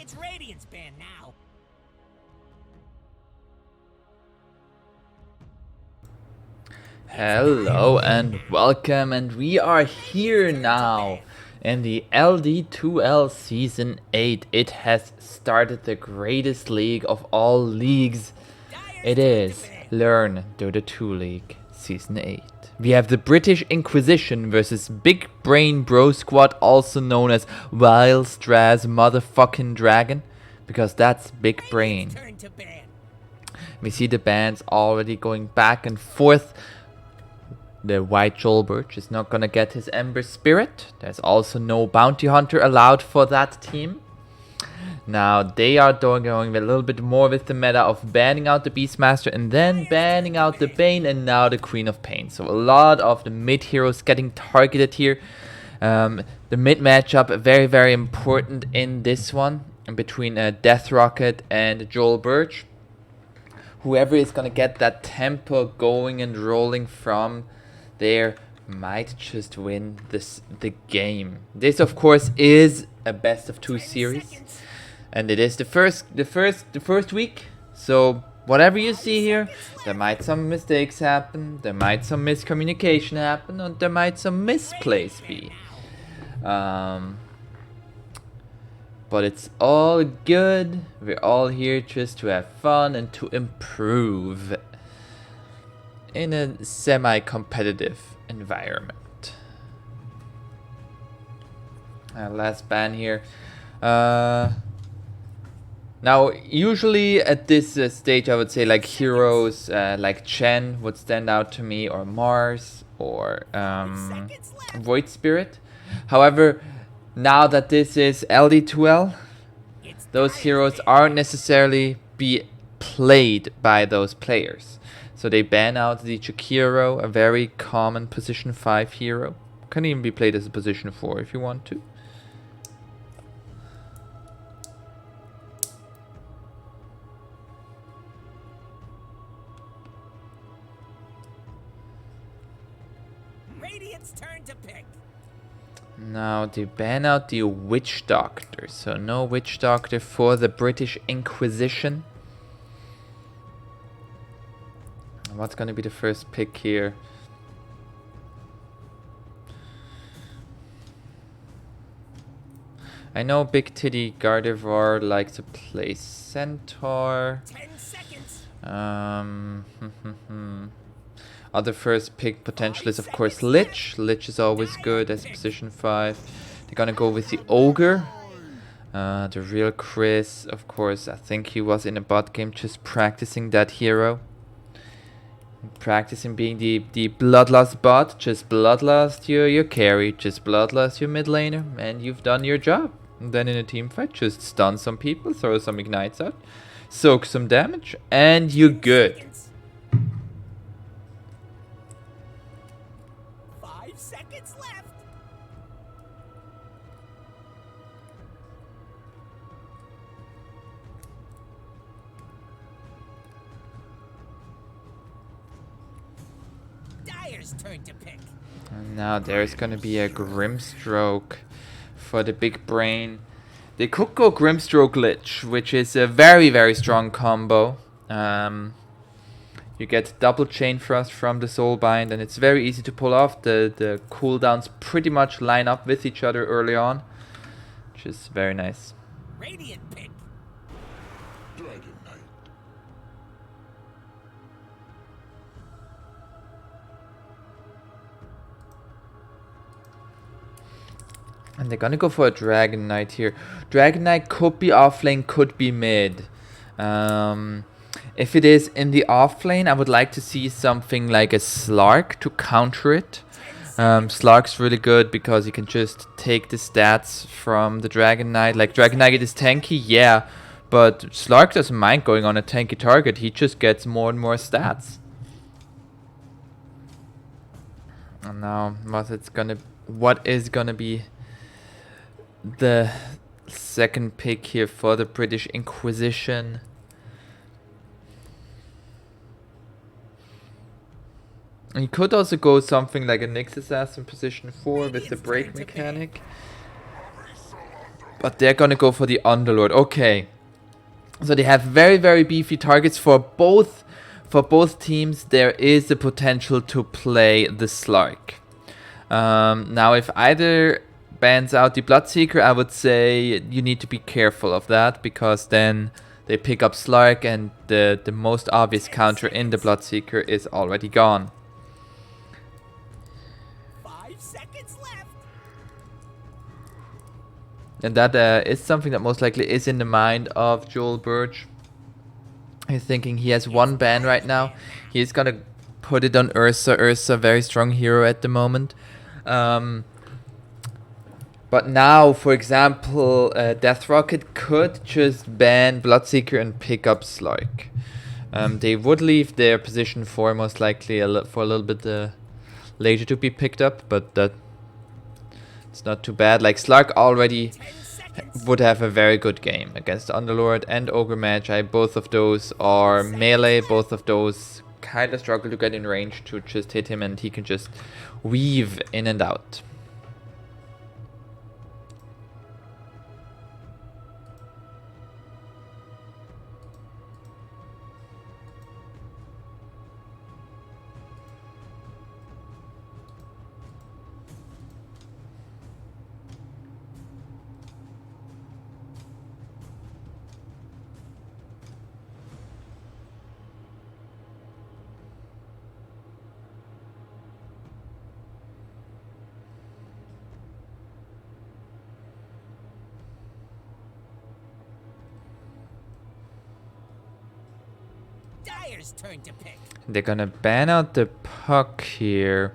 It's Radiant's band now. Hello and welcome, and we are here now in the ld2l Season 8. It has started, the greatest league of all leagues. It is Learn Dota 2 League Season 8. We have the British Inquisition versus Big Brain Bro Squad, also known as Wild Straz Motherfucking Dragon, because that's Big Brain. We see the bands already going back and forth. The white Joel Birch is not gonna get his Ember Spirit. There's also no Bounty Hunter allowed for that team. Now they are going a little bit more with the meta of banning out the Beastmaster and then banning out the Bane and now the Queen of Pain. So a lot of the mid heroes getting targeted here. The mid matchup very, very important in this one between Death Rocket and Joel Birch. Whoever is gonna get that tempo going and rolling from there might just win the game. This of course is a best of 2 series, and it is the first week. So whatever you see here, there might some mistakes happen, there might some miscommunication happen, and there might some misplays be. But it's all good. We're all here just to have fun and to improve in a semi-competitive environment. Last ban here. Now, usually at this stage, I would say like heroes like Chen would stand out to me, or Mars, or Void Spirit. However, now that this is ld2l, those heroes aren't necessarily be played by those players. So they ban out the Chikiro, a very common position 5 hero. Can even be played as a position 4 if you want to. Radiant's turn to pick. Now they ban out the Witch Doctor, so no Witch Doctor for the British Inquisition. What's gonna be the first pick here? I know Big Titty Gardevoir likes to play Centaur. 10 seconds. Other first pick potential is of course Lich. Lich is always good as position 5. They're gonna go with the Ogre. The real Chris, of course, I think he was in a bot game just practicing that hero. Practicing being the Bloodlust bot. Just Bloodlust your carry, just Bloodlust your mid laner, and you've done your job. And then in a team fight, just stun some people, throw some ignites out, soak some damage, and you're good. 5 seconds left. Dyer's turn to pick. And now there's gonna be a Grimstroke for the Big Brain. They could go Grimstroke Lich, which is a very, very strong combo. You get double Chain Thrust from the Soulbind, and it's very easy to pull off. The cooldowns pretty much line up with each other early on, which is very nice. Radiant pick. And they're gonna go for a Dragon Knight here. Dragon Knight could be off lane, could be mid. If it is in the off lane, I would like to see something like a Slark to counter it. Slark's really good because you can just take the stats from the Dragon Knight. Like, Dragon Knight is tanky, yeah, but Slark doesn't mind going on a tanky target. He just gets more and more stats. And now, what is gonna be the second pick here for the British Inquisition? And you could also go something like a Nyx Assassin position 4 with the break mechanic. But they're gonna go for the Underlord. Okay. So they have very, very beefy targets for both teams. There is the potential to play the Slark. Now, if either bans out the Bloodseeker, I would say you need to be careful of that, because then they pick up Slark and the most obvious counter in the Bloodseeker is already gone. 5 seconds left. And that is something that most likely is in the mind of Joel Birch. He's thinking he has one ban right now. He's gonna put it on Ursa. Ursa, very strong hero at the moment. But now, for example, Death Rocket could just ban Bloodseeker and pick up Slark. They would leave their position 4 most likely for a little bit later to be picked up, but that it's not too bad. Like, Slark already would have a very good game against Underlord and Ogre Magi. Both of those are melee. Both of those kind of struggle to get in range to just hit him, and he can just weave in and out. Dire's turn to pick. They're gonna ban out the Puck here.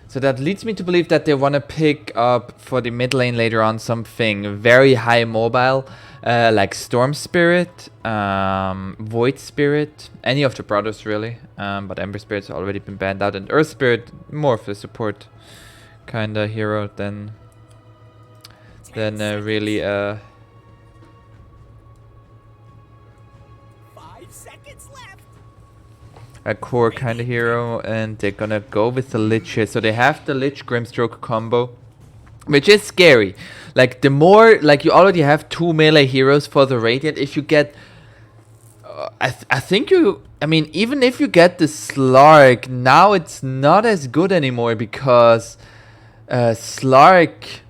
So that leads me to believe that they want to pick up for the mid lane later on something very high mobile, like Storm Spirit, Void Spirit, any of the brothers really. But Ember Spirit's already been banned out, and Earth Spirit more of a support kind of hero than really 5 seconds left. a core kind of hero. And they're gonna go with the Lich here. So they have the Lich Grimstroke combo, which is scary. Like, the more, like, you already have 2 melee heroes for the Radiant. If you get I mean, even if you get the Slark, now it's not as good anymore, because Slark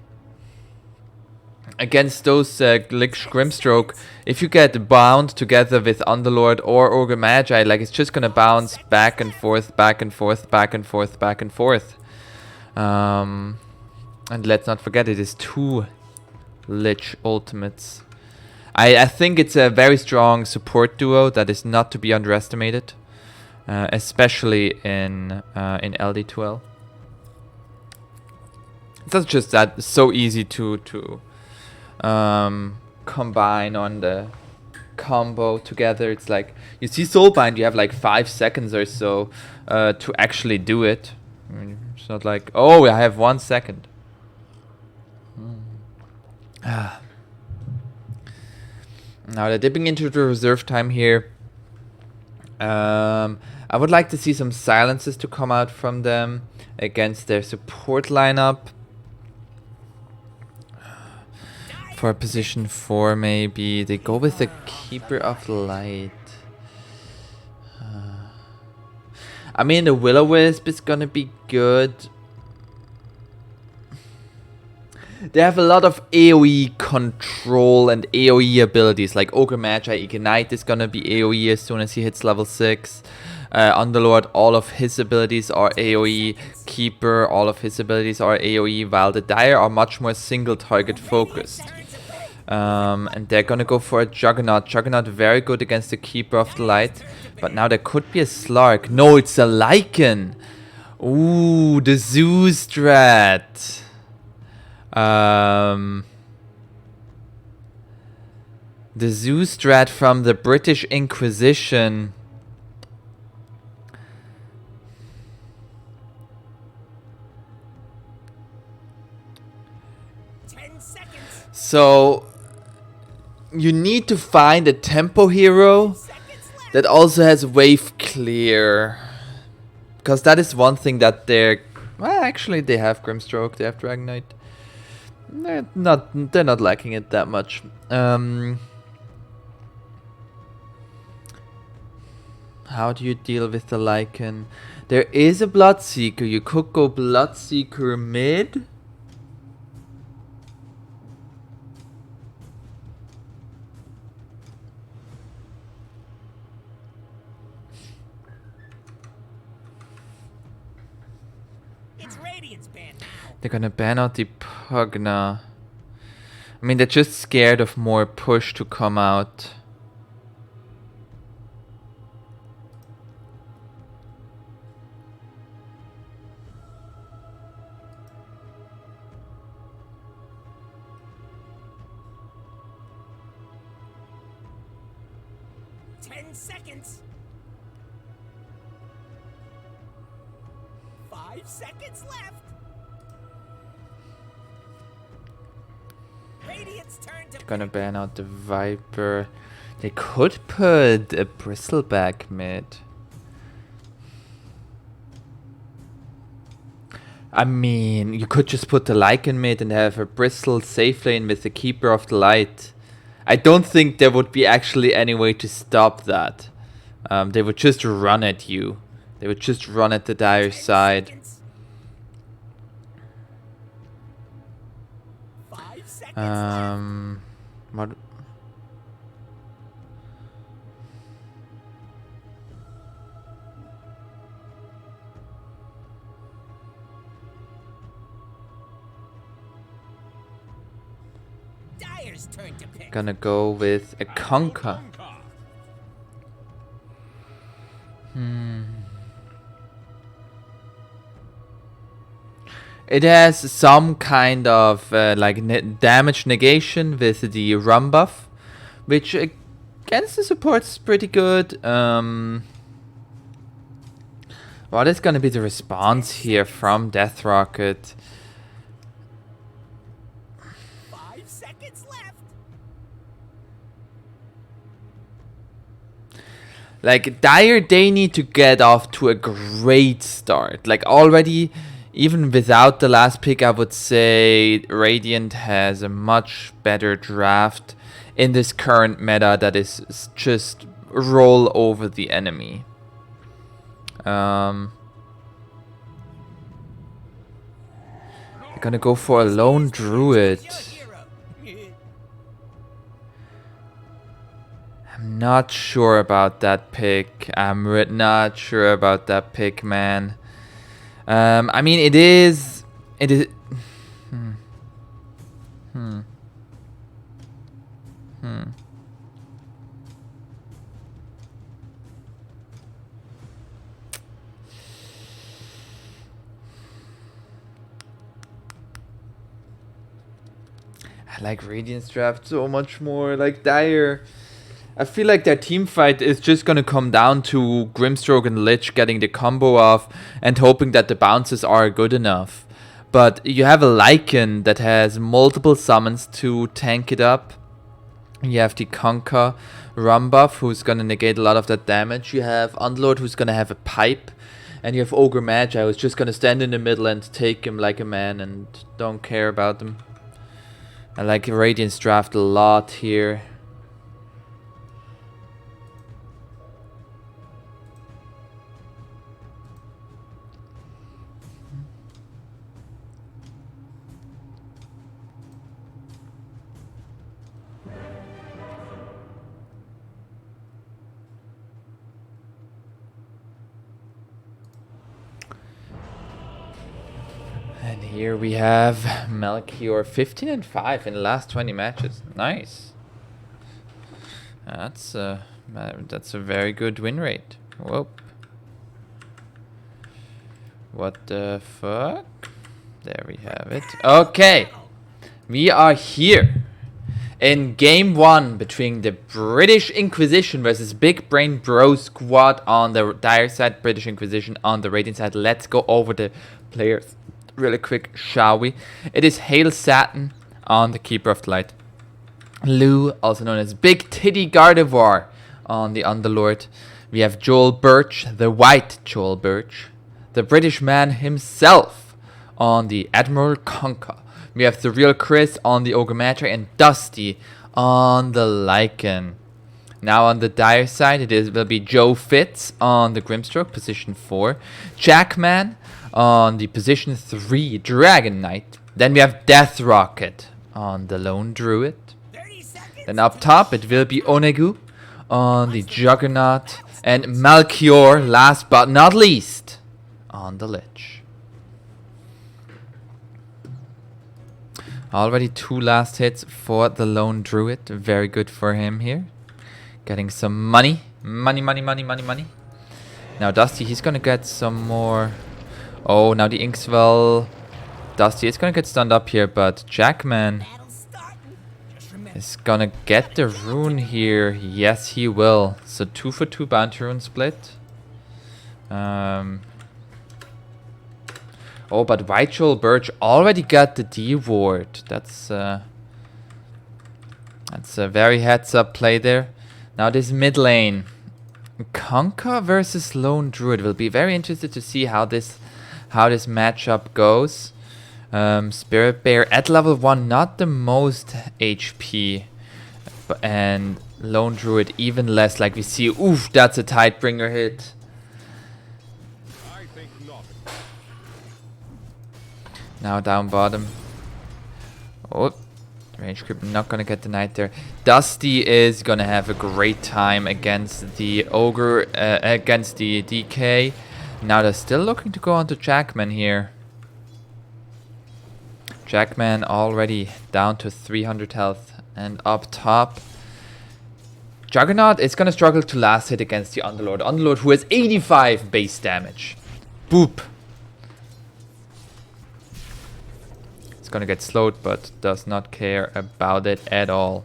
against those Lich Grimstroke, if you get bound together with Underlord or Ogre Magi, like, it's just gonna bounce back and forth, back and forth, back and forth, back and forth. And let's not forget, it is 2 Lich ultimates. I think it's a very strong support duo that is not to be underestimated, especially in ld2l. It's just that so easy to combine on the combo together. It's like, you see Soulbind, you have like 5 seconds or so to actually do it. I mean, it's not like, oh, I have 1 second. Now they're dipping into the reserve time here. I would like to see some silences to come out from them against their support lineup. For position 4, maybe they go with the Keeper of Light. I mean, the Will-O-Wisp is gonna be good. They have a lot of AoE control and AoE abilities, like Ogre Magi Ignite is gonna be AoE as soon as he hits level 6. Underlord, all of his abilities are AoE. Keeper, all of his abilities are AoE, while the Dire are much more single target focused. And they're gonna go for a Juggernaut. Juggernaut very good against the Keeper of the Light. But now there could be a Slark. No, it's a Lycan. Ooh, the Zoo strat. The Zoo strat from the British Inquisition. So you need to find a tempo hero that also has wave clear, because that is one thing that they're, well, actually they have Grimstroke, they have Dragon Knight. They're not liking it that much. How do you deal with the Lycan? There is a Bloodseeker. You could go Bloodseeker mid. It's Radiant's banned now. They're gonna ban out the Pugna. I mean, they're just scared of more push to come out. Seconds. 5 seconds left. Radiant's turn to Gonna ban out the Viper. They could put a Bristleback mid. I mean, you could just put the Lycan mid and have a Bristle safe lane with the Keeper of the Light. I don't think there would be actually any way to stop that. They would just run at you. They would just run at the Dire side. 5 seconds What? Dire's turn to pick. Gonna go with a Conquer. It has some kind of like damage negation with the rum buff, which against the support is pretty good. What is gonna be the response here from Death Rocket? 5 seconds left. Like, Dire, they need to get off to a great start. Like, already, even without the last pick, I would say Radiant has a much better draft in this current meta that is just roll over the enemy. They're gonna go for a lone druid. I'm not sure about that pick. I'm not sure about that pick, man. I mean, it is. I like Radiant's draft so much more. Like Dire. I feel like their team fight is just gonna come down to Grimstroke and Lich getting the combo off and hoping that the bounces are good enough. But you have a Lycan that has multiple summons to tank it up. You have the Conquer Rum buff, who's gonna negate a lot of that damage. You have Underlord, who's gonna have a pipe. And you have Ogre Magi, who's just gonna stand in the middle and take him like a man and don't care about them. I like Radiant's draft a lot here. And here we have Melchior 15 and 5 in the last 20 matches. Nice. That's a very good win rate. Whoop. What the fuck? There we have it. Okay. We are here in game 1 between the British Inquisition versus Big Brain Bro Squad on the Dire side, British Inquisition on the Radiant side. Let's go over the players really quick, shall we? It is Hail Satin on the Keeper of the Light. Lou, also known as Big Titty Gardevoir on the Underlord. We have Joel Birch, the White Joel Birch. The British man himself on the Admiral Conquer. We have the real Chris on the Ogre Magi and Dusty on the Lycan. Now on the dire side, will be Joe Fitz on the Grimstroke, position 4. Jackman on the position 3, Dragon Knight. Then we have Death Rocket on the Lone Druid. 30 seconds. Then up top, it will be Onegu on the Juggernaut. And Melchior, last but not least, on the Lich. Already 2 last hits for the Lone Druid. Very good for him here. Getting some money. Money. Now Dusty, he's gonna get some more. Oh, now the Inkswell. Dusty is gonna get stunned up here, but Jackman Battle's starting. Just remember. is gonna get the rune here. Yes, he will. So 2 for 2 bounty rune split. Oh, but White Joel Birch already got the D ward. That's a very heads up play there. Now this mid lane, Conker versus Lone Druid. Will be very interested to see how this matchup goes. Spirit Bear at level 1, not the most HP, and Lone Druid even less. Like we see, oof, that's a Tidebringer hit. I think not. Now down bottom. Oh. Range creep not gonna get the knight there. Dusty is gonna have a great time against the Ogre, against the DK. Now they're still looking to go on to Jackman here. Jackman already down to 300 health. And up top, Juggernaut is gonna struggle to last hit against the Underlord. Underlord who has 85 base damage. Boop. It's gonna get slowed, but does not care about it at all.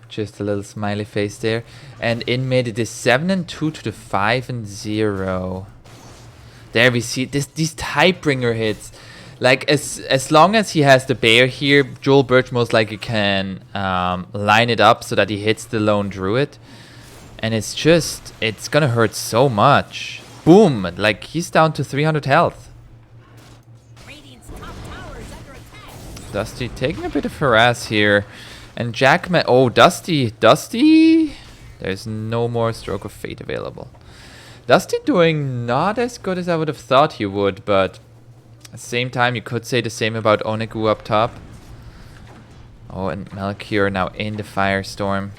Just a little smiley face there. And in mid it is 7 and 2 to the 5 and 0. There we see these Tidebringer hits. Like as long as he has the bear here, Joel Birch most likely can line it up so that he hits the Lone Druid. And it's gonna hurt so much. Boom! Like, he's down to 300 health. Radiant's top tower is under attack. Dusty taking a bit of harass here. And Jackman, oh, Dusty! There's no more Stroke of Fate available. Dusty doing not as good as I would have thought he would, but at the same time, you could say the same about Onegu up top. Oh, and Melchior now in the Firestorm.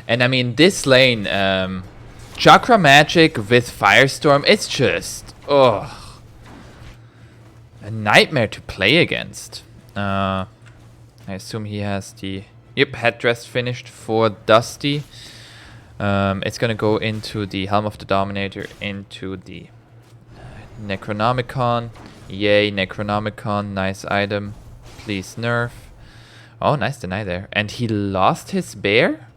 And I mean, this lane, Chakra Magic with Firestorm, it's just, ugh, a nightmare to play against. I assume he has the, yep, headdress finished for Dusty. It's gonna go into the Helm of the Dominator, into the Necronomicon. Yay, Necronomicon, nice item. Please nerf. Oh, nice deny there. And he lost his bear?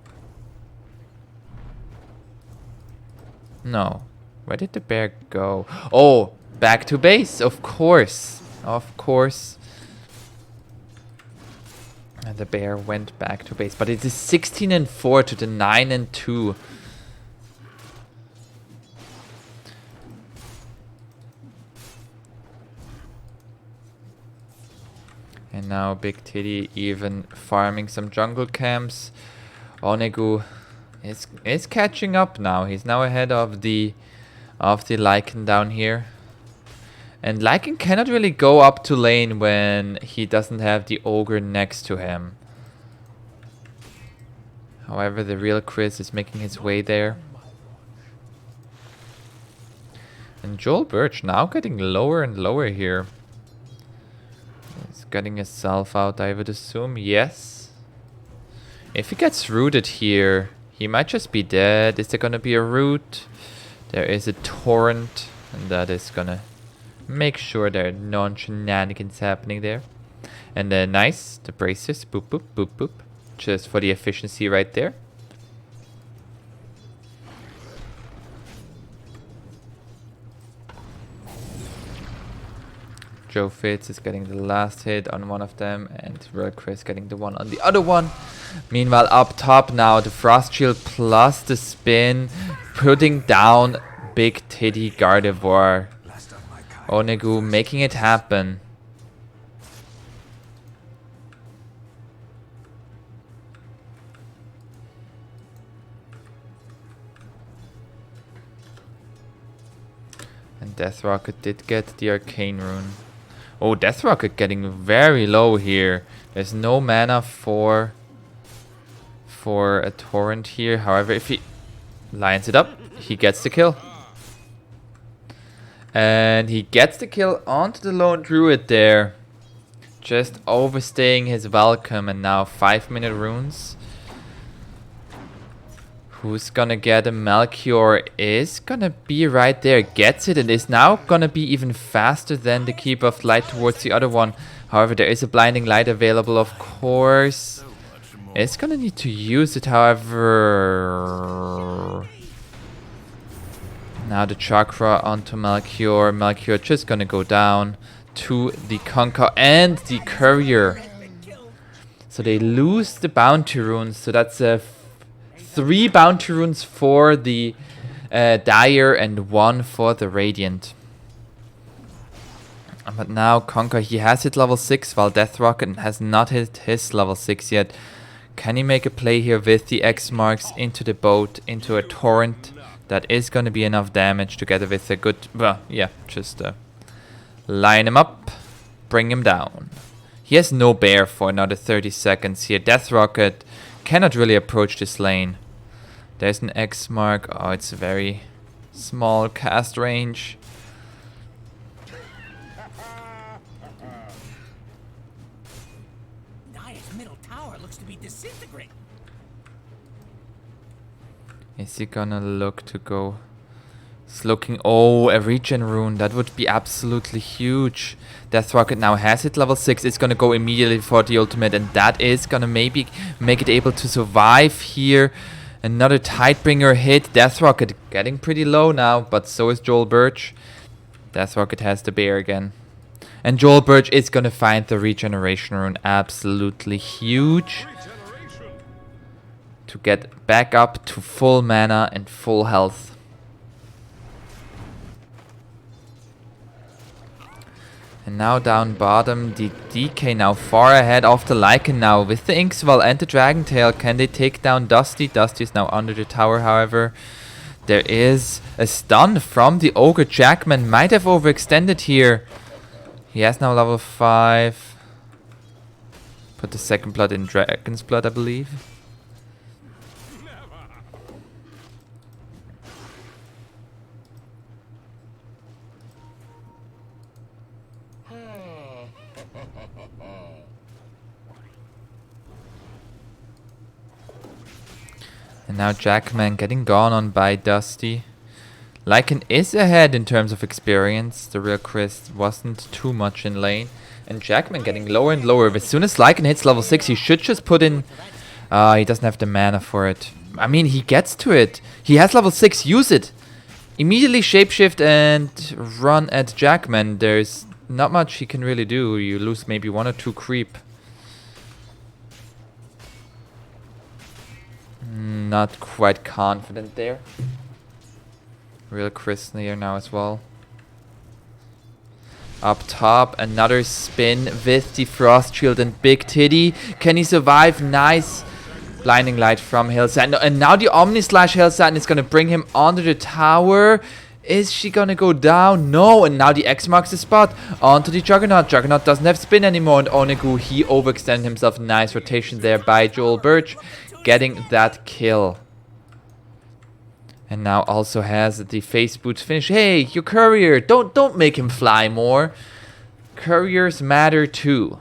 No. Where did the bear go? Oh, back to base, of course. Of course. And the bear went back to base. But it is 16 and 4 to the 9 and 2. And now Big Titty even farming some jungle camps. Onegu is catching up now. He's now ahead of the Lycan down here. And Lycan cannot really go up to lane when he doesn't have the Ogre next to him. However, the real Chris is making his way there. And Joel Birch now getting lower and lower here. He's getting himself out, I would assume. Yes. If he gets rooted here, he might just be dead. Is there gonna be a root? There is a torrent, and that is gonna make sure there are no shenanigans happening there. And then nice, the braces, boop boop boop boop. Just for the efficiency right there. Joe Fitz is getting the last hit on one of them, and Real Chris getting the one on the other one. Meanwhile, up top now, the Frost Shield plus the spin, putting down Big Titty Gardevoir. Onegu making it happen. And Death Rocket did get the Arcane Rune. Oh, Death Rocket getting very low here. There's no mana for a Torrent here. However, if he lines it up, he gets the kill. And he gets the kill onto the Lone Druid there. Just overstaying his welcome. And now 5-minute runes. Who's gonna get a Melchior is gonna be right there. Gets it and is now gonna be even faster than the Keeper of Light towards the other one. However, there is a Blinding Light available, of course. It's gonna need to use it, however. Now the Chakra onto Melchior. Melchior just gonna go down to the Conquer and the Courier. So they lose the Bounty Runes. So that's a 3 Bounty Runes for the Dire and 1 for the Radiant. But now Conquer, he has hit level 6 while Death Rocket has not hit his level 6 yet. Can he make a play here with the X marks into the boat, into a Torrent? That is going to be enough damage together with a good... Well, yeah, just line him up, bring him down. He has no bear for another 30 seconds here. Death Rocket cannot really approach this lane. There's an X mark. Oh, it's a very small cast range. Dire's middle tower looks to be disintegrating. Is he gonna look to go? It's looking... Oh, a regen rune. That would be absolutely huge. Death Rocket now has hit level 6. It's gonna go immediately for the ultimate. And that is gonna maybe make it able to survive here. Another Tidebringer hit. Death Rocket getting pretty low now. But so is Joel Birch. Death Rocket has the bear again. And Joel Birch is gonna find the regeneration rune. Absolutely huge. To get back up to full mana and full health. And now down bottom, the DK now far ahead of the Lycan now. With the Inkswell and the Dragon Tail, can they take down Dusty? Dusty is now under the tower, however. There is a stun from the Ogre. Jackman might have overextended here. He has now level 5. Put the second blood in Dragon's Blood, I believe. And now Jackman getting gone on by Dusty. Lycan is ahead in terms of experience. The real Chris wasn't too much in lane. And Jackman getting lower and lower. As soon as Lycan hits level 6, he should just put in... he doesn't have the mana for it. I mean, he gets to it. He has level 6, use it. Immediately shapeshift and run at Jackman. There's not much he can really do. You lose maybe 1 or 2 creep. Not quite confident there. Real Chris here now as well. Up top, another spin with the Frost Shield and Big Titty. Can he survive? Nice. Blinding Light from Hillside. And now the Omni Slash Hillside is going to bring him onto the tower. Is she going to go down? No. And now the X marks the spot. Onto the Juggernaut. Juggernaut doesn't have spin anymore. And Onegu, he overextended himself. Nice rotation there by Joel Birch. Getting that kill. And now also has the face boots finish. Hey, your courier, don't make him fly more. Couriers matter too.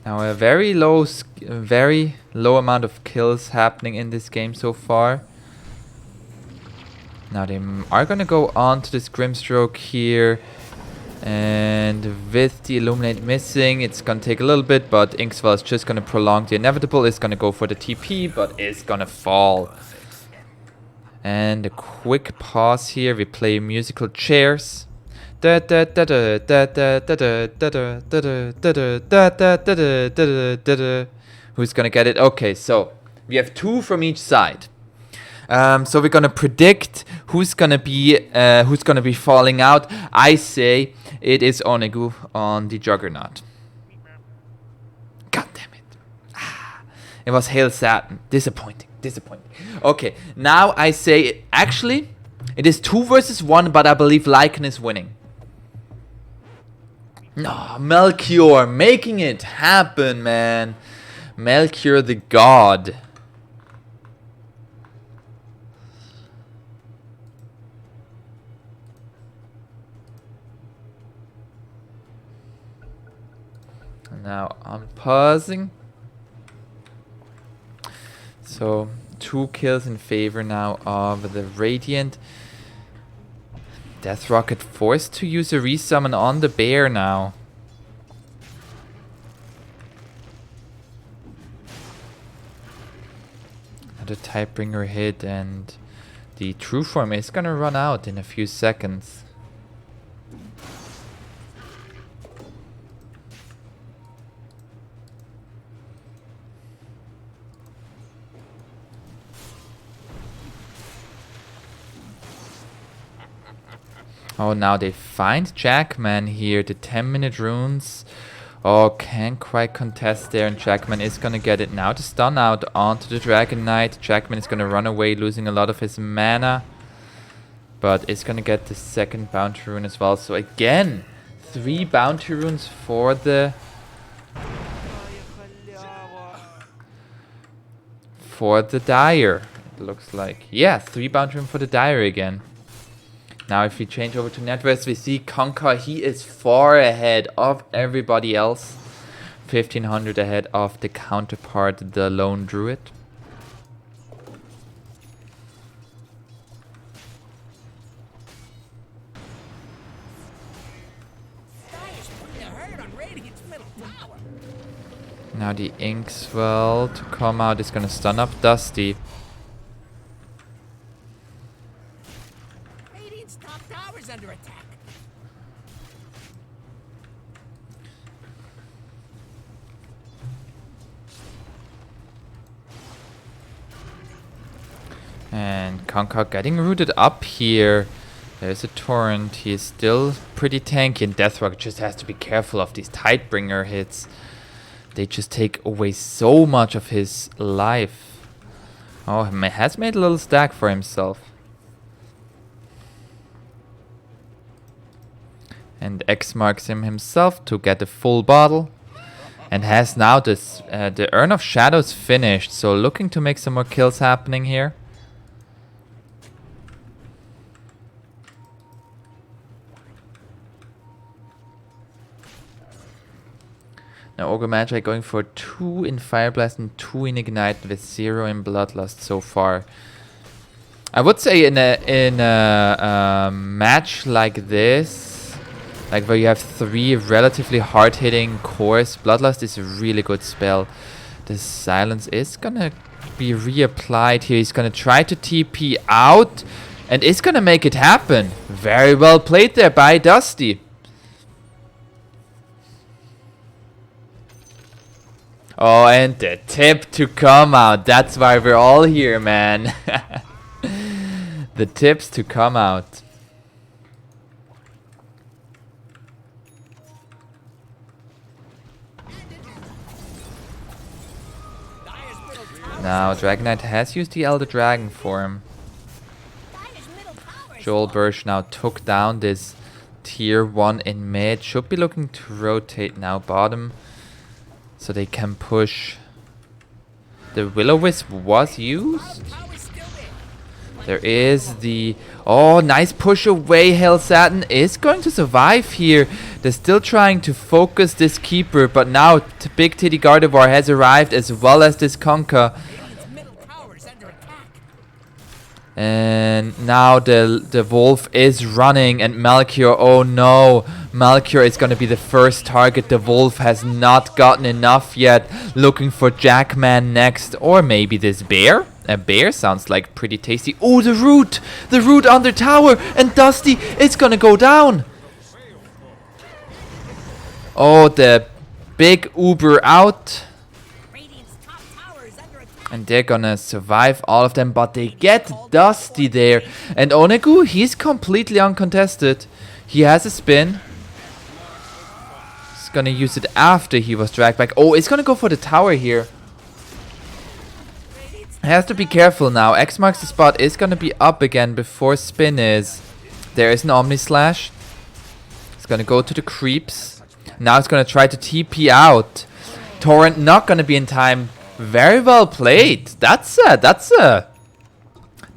Now a very low amount of kills happening in this game so far. Now they are gonna go on to this Grimstroke here. And with the Illuminate missing, it's gonna take a little bit, but Inkswell is just gonna prolong the inevitable. It's gonna go for the TP, but it's gonna fall. And a quick pause here. We play musical chairs. Who's gonna get it? Okay, so we have 2 from each side. So we're gonna predict who's gonna be falling out. I say it is Onegu on the Juggernaut. God damn it! It was Hail Satin. Disappointing. Okay, now I say actually it is 2 versus 1, but I believe Lycan is winning. No, Melchior making it happen, man. Melchior the god. Now I'm pausing. So 2 kills in favor now of the Radiant. Death Rocket forced to use a resummon on the bear now. Another Typebringer hit, and the True Form is gonna run out in a few seconds. Oh, now they find Jackman here. The 10-minute runes. Oh, can't quite contest there. And Jackman is going to get it now. The stun out onto the Dragon Knight. Jackman is going to run away, losing a lot of his mana. But is going to get the second bounty rune as well. So again, 3 bounty runes for the... Dire. It looks like. Yeah, 3 bounty runes for the Dire again. Now if we change over to NetWest, we see Conker, he is far ahead of everybody else. 1500 ahead of the counterpart, the Lone Druid. Now the Inkswell to come out is gonna stun up Dusty. Under attack. And Conker getting rooted up here. There's a torrent. He is still pretty tanky, and Deathrock just has to be careful of these Tidebringer hits. They just take away so much of his life. Oh, he has made a little stack for himself. And X marks him himself to get the full bottle. And has now this the Urn of Shadows finished. So looking to make some more kills happening here. Now Ogre Magi going for 2 in Fire Blast and 2 in Ignite with 0 in Bloodlust so far. I would say in a match like this, like where you have 3 relatively hard-hitting cores, Bloodlust is a really good spell. The Silence is gonna be reapplied here. He's gonna try to TP out and is gonna make it happen. Very well played there by Dusty. Oh, and the tip to come out. That's why we're all here, man. The tips to come out. Now, Dragon Knight has used the Elder Dragon form. Joel Bursch now took down this tier 1 in mid. Should be looking to rotate now bottom, so they can push. The Will-O-Wisp was used. There is the... Oh, nice push away. Hail Satin is going to survive here. They're still trying to focus this Keeper, but now Big Titty Gardevoir has arrived as well as this Conker. And now the wolf is running, and Melchior, oh no, Melchior is going to be the first target. The wolf has not gotten enough yet, looking for Jackman next, or maybe this bear. A bear sounds like pretty tasty. Oh, the root on the tower, and Dusty is going to go down. Oh, the big Uber out. Radiant's top tower is under attack. And they're gonna survive all of them, but they get Dusty there. And Onegu, he's completely uncontested. He has a spin. He's gonna use it after he was dragged back. Oh, it's gonna go for the tower here. Has to be careful now. X marks the spot is gonna be up again before spin is. There is an Omni Slash. It's gonna go to the creeps. Now it's gonna try to TP out. Torrent not gonna be in time. Very well played. That's a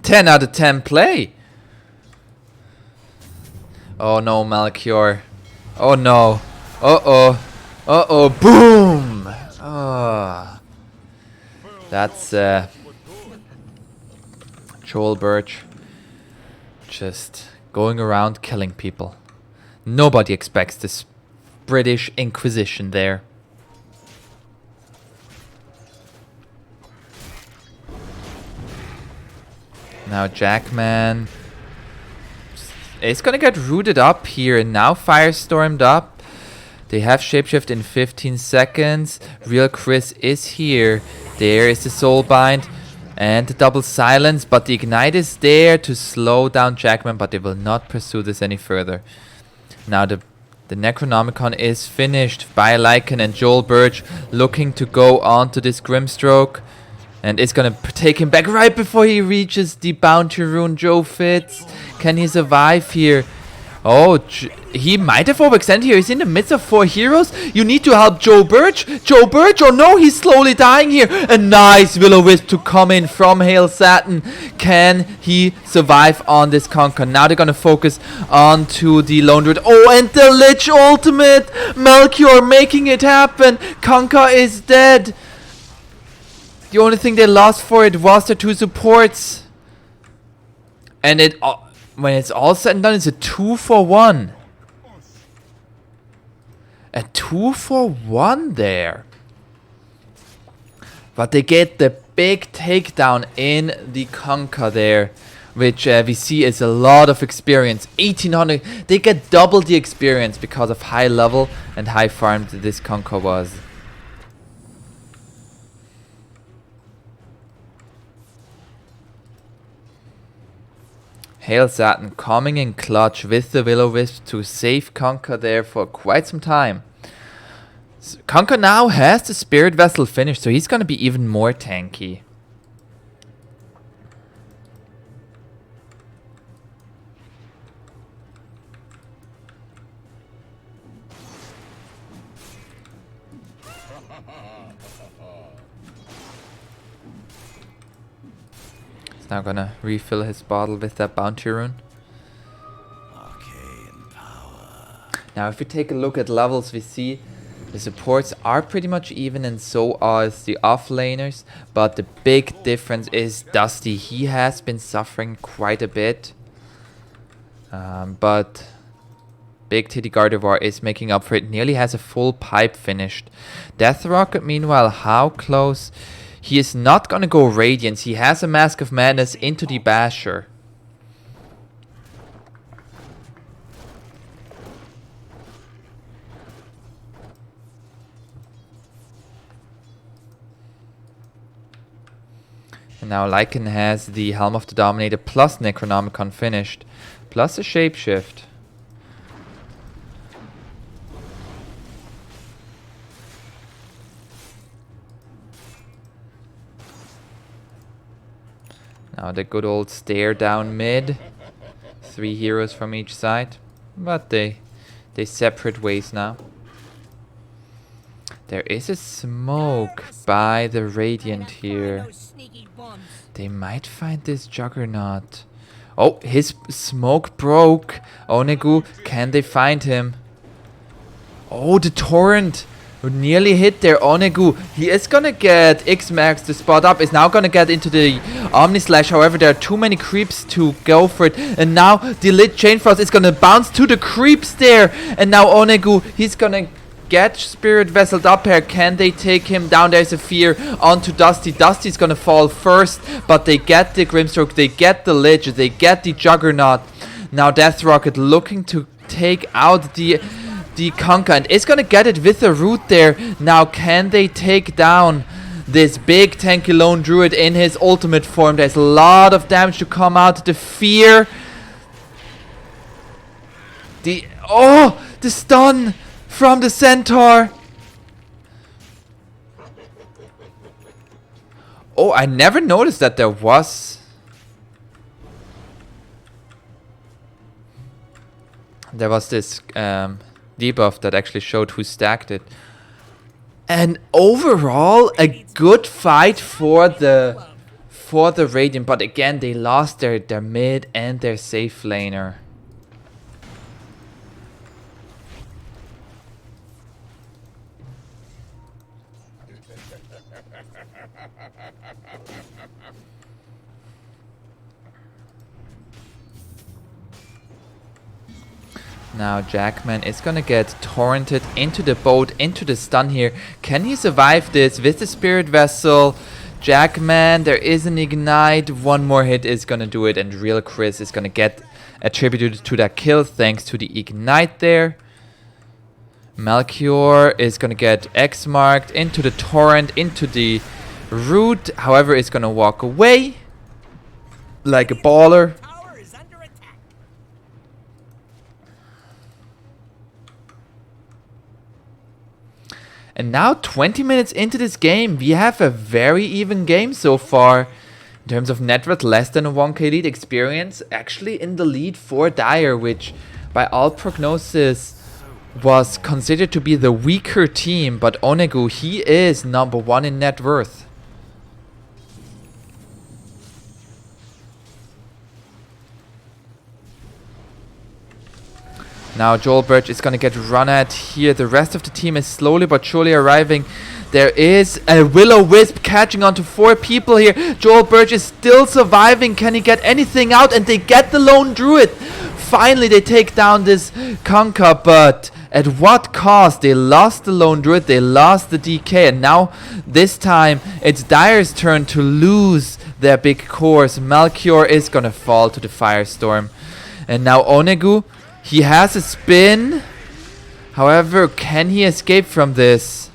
10 out of 10 play. Oh no, Melchior. Oh no. Uh-oh. Uh-oh. Boom. Ah. That's Joel Birch just going around killing people. Nobody expects this British Inquisition there. Now Jackman is gonna get rooted up here, and now Firestormed up. They have Shapeshift in 15 seconds. Real Chris is here. There is the Soulbind and the double silence, but the Ignite is there to slow down Jackman, but they will not pursue this any further. Now the Necronomicon is finished by Lycan, and Joel Birch looking to go on to this Grimstroke. And it's gonna take him back right before he reaches the Bounty Rune. Joe Fitz, can he survive here? Oh, he might have overextended here. He's in the midst of 4 heroes. You need to help Joe Birch. Joe Birch, oh no, he's slowly dying here. A nice Will-O-Wisp to come in from Hail Satin. Can he survive on this Conquer? Now they're going to focus on to the Lone Druid. Oh, and the Lich ultimate. Melchior making it happen. Conquer is dead. The only thing they lost for it was the 2 supports. And when it's all said and done, it's a 2-for-1. A 2-for-1 there. But they get the big takedown in the Conquer there, which we see is a lot of experience. 1800. They get double the experience because of high level and high farm that this Conquer was. Hail Satin coming in clutch with the Will-O-Wisp to save Conquer there for quite some time. So Conquer now has the Spirit Vessel finished, so he's going to be even more tanky. Now gonna refill his bottle with that Bounty Rune. Now if we take a look at levels, we see the supports are pretty much even, and so are the offlaners, but the big difference is Dusty. He has been suffering quite a bit, but Big Titty Gardevoir is making up for it. Nearly has a full pipe finished. Death Rocket meanwhile, how close? He is not going to go Radiance. He has a Mask of Madness into the Basher. And now Lycan has the Helm of the Dominator plus Necronomicon finished. Plus a Shapeshift. Now the good old stare down mid. 3 heroes from each side. But they separate ways now. There is a smoke by the Radiant here. They might find this Juggernaut. Oh, his smoke broke. Onegu, can they find him? Oh, the Torrent Nearly hit there, Onegu. He is gonna get X-Max to spot up. Is now gonna get into the Omni Slash. However, there are too many creeps to go for it. And now the Lit Chain Frost is gonna bounce to the creeps there. And now Onegu, he's gonna get Spirit Vesseled up here. Can they take him down? There's a fear onto Dusty. Dusty's gonna fall first. But they get the Grimstroke. They get the Lich. They get the Juggernaut. Now Death Rocket looking to take out the Conquer, and is gonna get it with a root there. Now can they take down this big tanky lone druid in his ultimate form? There's a lot of damage to come out. The fear, the stun from the centaur. Oh, I never noticed that there was this debuff that actually showed who stacked it. And overall, a good fight for the Radiant, but again they lost their mid and their safe laner. Now Jackman is gonna get torrented into the boat, into the stun here. Can he survive this with the Spirit Vessel? Jackman, there is an ignite. One more hit is gonna do it, and Real Chris is gonna get attributed to that kill thanks to the ignite there. Melchior is gonna get X marked into the torrent, into the root. However, is gonna walk away like a baller. Tower is under attack. And now 20 minutes into this game, we have a very even game so far. In terms of net worth, less than a 1k lead. Experience actually in the lead for Dire, which by all prognosis was considered to be the weaker team. But Onegu, he is number 1 in net worth. Now Joel Birch is going to get run at here. The rest of the team is slowly but surely arriving. There is a Will-O-Wisp catching onto 4 people here. Joel Birch is still surviving. Can he get anything out? And they get the Lone Druid. Finally, they take down this Conquer, but at what cost? They lost the Lone Druid, they lost the DK, and now this time it's Dire's turn to lose their big cores. Melchior is going to fall to the Firestorm. And now Onegu, he has a spin. However, can he escape from this?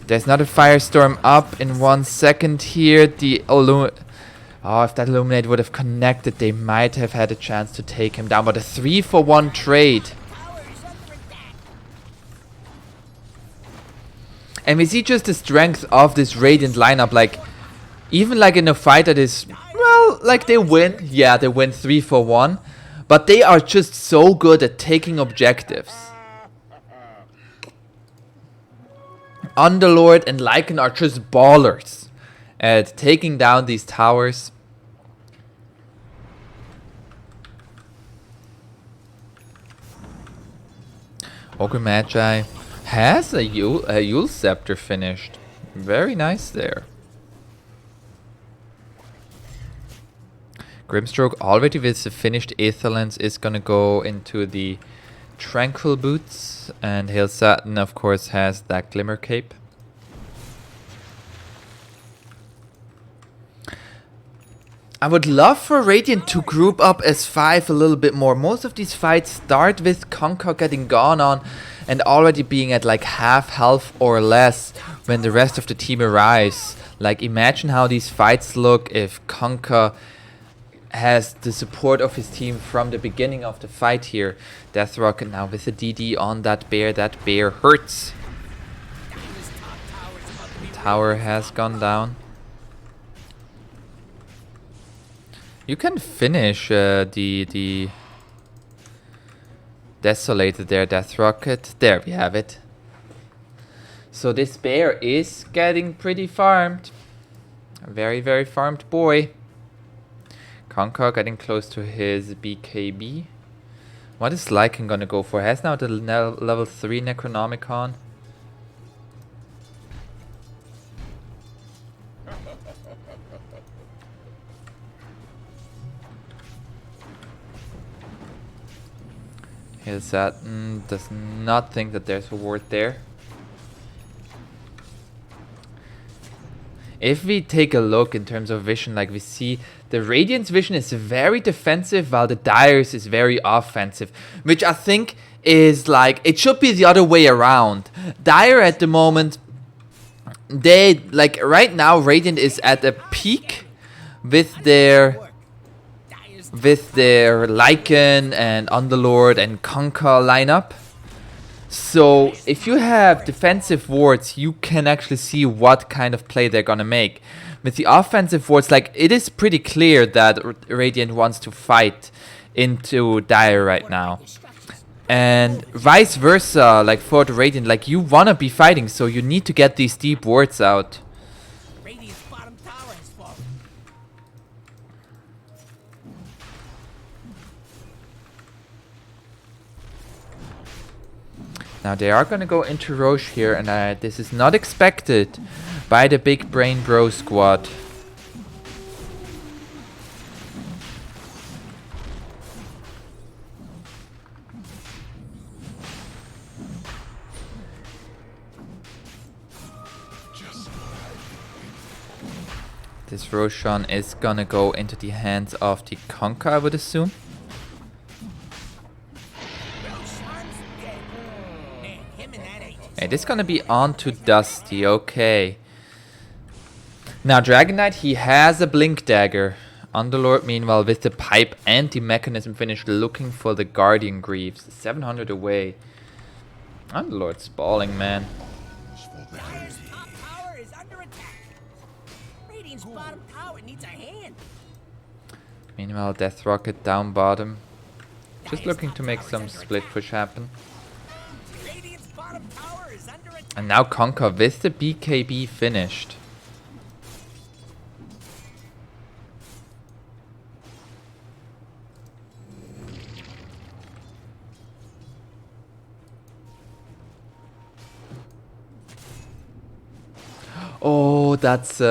There's not a Firestorm up in 1 second here. If that Illuminate would have connected, they might have had a chance to take him down. But a 3-for-1 trade. And we see just the strength of this Radiant lineup. Like, even like in a fight that is, well, like they win. Yeah, they win 3-for-1. But they are just so good at taking objectives. Underlord and Lycan are just ballers at taking down these towers. Ogre Magi has a Yule Scepter finished. Very nice there. Grimstroke already with the finished Aetherlands is gonna go into the Tranquil Boots, and Hail Satin of course has that Glimmer Cape. I would love for Radiant to group up as 5 a little bit more. Most of these fights start with Conquer getting gone on and already being at like half health or less when the rest of the team arrives. Like, imagine how these fights look if Conquer has the support of his team from the beginning of the fight here. Death Rocket now with a DD on that bear. That bear hurts. Tower has gone down. You can finish the Desolated there, Death Rocket. There we have it. So this bear is getting pretty farmed. A very, very farmed boy. Conquer getting close to his BKB. What is Lycan gonna go for? Has now the level 3 Necronomicon. Here's that. Does not think that there's a ward there. If we take a look in terms of vision, like we see, the Radiant's vision is very defensive while the Dire's is very offensive. Which I think is like, it should be the other way around. Dire at the moment, they, like right now, Radiant is at a peak with their Lycan and Underlord and Conquer lineup. So if you have defensive wards, you can actually see what kind of play they're gonna make. With the offensive wards, like it is pretty clear that Radiant wants to fight into Dire right now. And vice versa, like for the Radiant, like you wanna be fighting, so you need to get these deep wards out. Radiant's bottom tower has fallen. Now they are gonna go into Roche here, and this is not expected by the Big Brain Bro squad. This Roshan is gonna go into the hands of the Conquer, I would assume. Hey, this is gonna be on to Dusty, okay. Now Dragon Knight, he has a Blink Dagger. Underlord, meanwhile, with the Pipe and the Mechanism finish, looking for the Guardian Greaves. 700 away. Underlord's balling, man. Dire's top tower is under attack. Radiant's bottom tower needs a hand. Meanwhile, Death Rocket down bottom. Just looking to make some split push happen. Radiant's bottom tower is under attack. And now Conquer with the BKB finished. Oh, that's...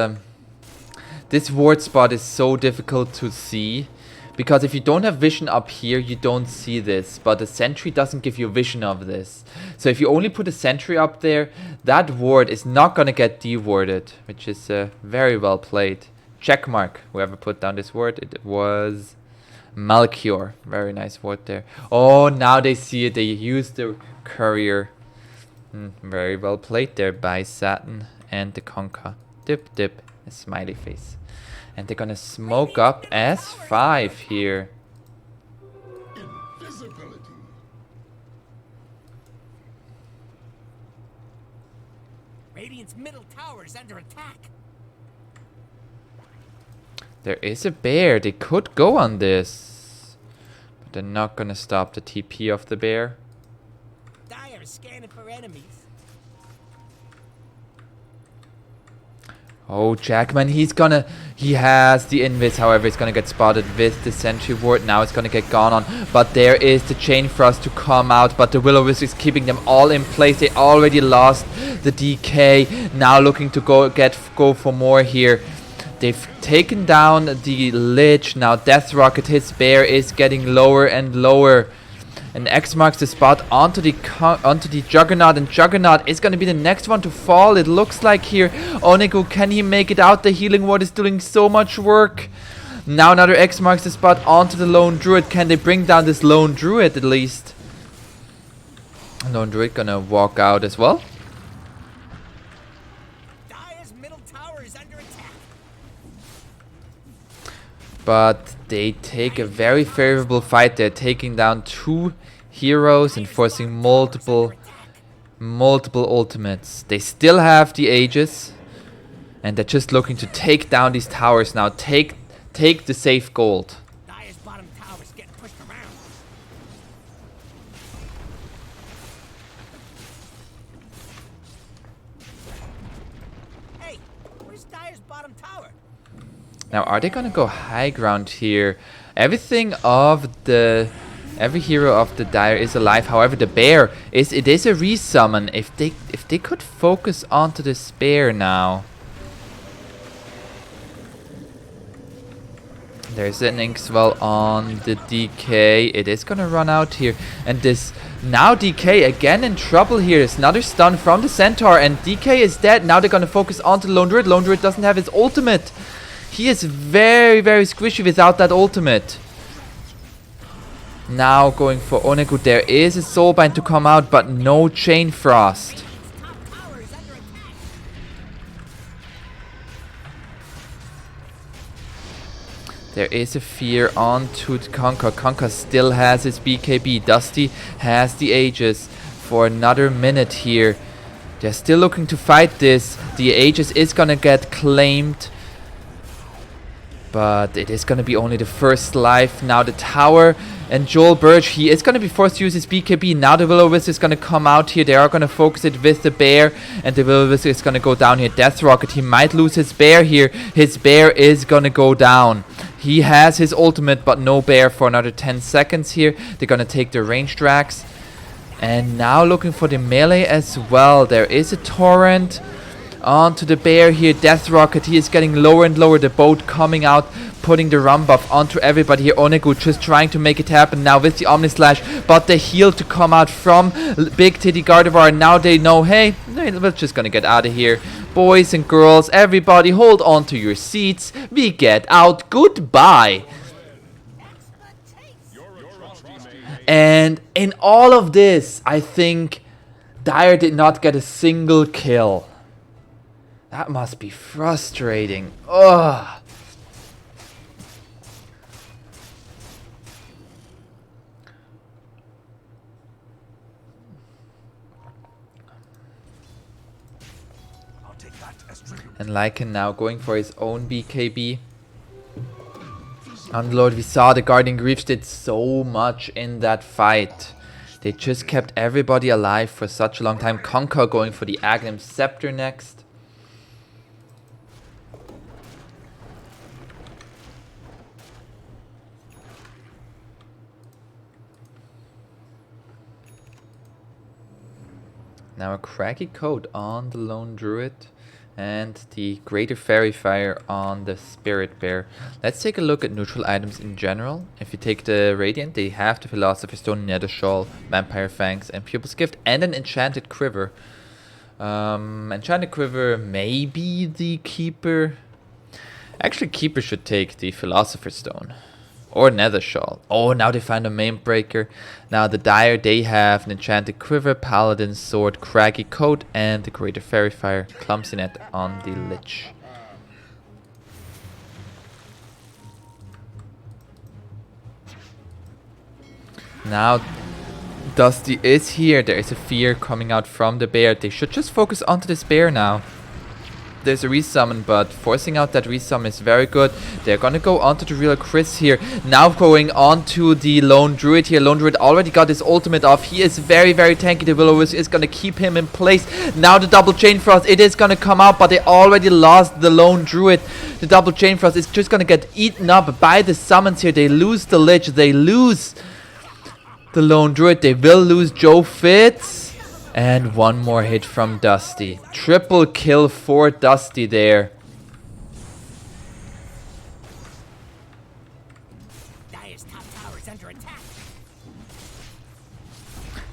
this ward spot is so difficult to see. Because if you don't have vision up here, you don't see this. But the sentry doesn't give you vision of this. So if you only put a sentry up there, that ward is not going to get dewarded. Which is very well played. Checkmark, whoever put down this ward. It was Malchior. Very nice ward there. Oh, now they see it. They use the courier. Very well played there by Saturn and the Conquer. Dip, dip, a smiley face. And they're gonna smoke up S5 here. Invisibility. Radiant's middle tower is under attack. There is a bear. They could go on this. But they're not gonna stop the TP of the bear. Dire is scanning for enemies. Oh, Jackman, he has the invis, however, he's gonna get spotted with the sentry ward. Now it's gonna get gone on, but there is the chain thrust to come out, but the Will-O-Wisp is keeping them all in place. They already lost the DK, now looking to go for more here. They've taken down the Lich, now Death Rocket, his bear is getting lower and lower. And X marks the spot onto the Juggernaut, and Juggernaut is going to be the next one to fall, it looks like here. Onigo, can he make it out? The healing ward is doing so much work. Now another X marks the spot onto the Lone Druid. Can they bring down this Lone Druid at least? Lone Druid gonna walk out as well. Dire's middle tower is under attack. But they take a very favorable fight. They're taking down 2 heroes and forcing multiple ultimates. They still have the Aegis, and they're just looking to take down these towers now. Take the safe gold. Dire's bottom tower is getting pushed around. Hey, where's Dire's bottom tower? Now, are they gonna go high ground here? Everything of the Every hero of the Dire is alive. However, the bear is a resummon. If they could focus onto the spear now. There's an Inkswell on the DK. It is gonna run out here. And this now DK again in trouble here. There's another stun from the Centaur and DK is dead. Now they're gonna focus onto Lone Druid. Lone Druid doesn't have his ultimate. He is very, very squishy without that ultimate. Now going for Onegu. There is a Soulbind to come out, but no Chain Frost. There is a fear onto Conker. Conker still has his BKB. Dusty has the Aegis for another minute here. They're still looking to fight this. The Aegis is gonna get claimed. But it is gonna be only the first life. Now the tower and Joel Birch, he is gonna be forced to use his BKB. Now the Will-O-Wisp is gonna come out here. They are gonna focus it with the bear. And the Will-O-Wisp is gonna go down here. Death Rocket, he might lose his bear here. His bear is gonna go down. He has his ultimate, but no bear for another 10 seconds here. They're gonna take the ranged Rax. And now looking for the melee as well. There is a Torrent onto the bear here. Death Rocket, he is getting lower and lower. The boat coming out, putting the run buff onto everybody here. Onegu just trying to make it happen now with the Omni Slash. But the heal to come out from Big Titty Gardevoir. And now they know, hey, we're just gonna get out of here. Boys and girls, everybody hold on to your seats. We get out. Goodbye. And in all of this, I think Dire did not get a single kill. That must be frustrating. Ugh. And Lycan now going for his own BKB. And Lord, we saw the Guardian Greaves did so much in that fight. They just kept everybody alive for such a long time. Conker going for the Aghanim Scepter next. Now a Craggy Coat on the Lone Druid. And the Greater Fairy Fire on the Spirit Bear. Let's take a look at neutral items in general. If you take the Radiant, they have the Philosopher's Stone, Nether Shawl, Vampire Fangs, and Pupil's Gift, and an Enchanted Quiver. Enchanted Quiver, maybe the Keeper. Actually, Keeper should take the Philosopher's Stone. Or Nether Shawl. Oh, now they find a Main Breaker. Now the Dire, they have an Enchanted Quiver, Paladin Sword, Craggy Coat, and the Greater Fairy Fire. Clumsy Net on the Lich. Now Dusty is here. There is a fear coming out from the bear. They should just focus onto this bear now. There's a resummon, but forcing out that resummon is very good. They're gonna go onto the real Chris here. Now going on to the Lone Druid here. Lone Druid already got his ultimate off. He is very, very tanky. The Will-O-Wisp is gonna keep him in place. Now the double Chain Frost, it is gonna come out, but they already lost the Lone Druid. The double Chain Frost is just gonna get eaten up by the summons here. They lose the Lich. They lose the Lone Druid. They will lose Joe Fitz. And one more hit from Dusty. Triple kill for Dusty there. Dire's top tower is under attack.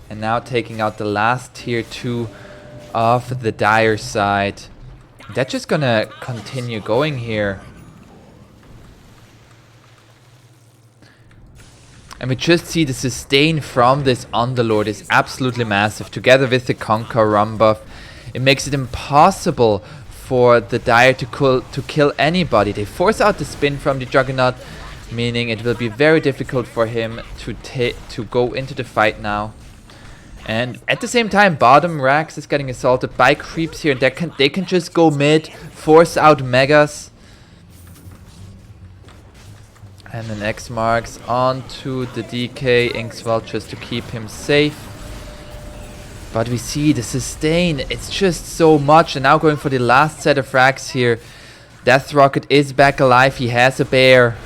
And now taking out the last tier 2 of the Dire side. They're just gonna continue going here. And we just see the sustain from this Underlord is absolutely massive. Together with the Conquer run buff, it makes it impossible for the Dire to kill anybody. They force out the spin from the Juggernaut, meaning it will be very difficult for him to go into the fight now. And at the same time, bottom Rax is getting assaulted by creeps here. They can just go mid, force out Megas. And then X marks onto the DK Inkswell just to keep him safe. But we see the sustain, it's just so much. And now going for the last set of frags here. Death Rocket is back alive, he has a bear.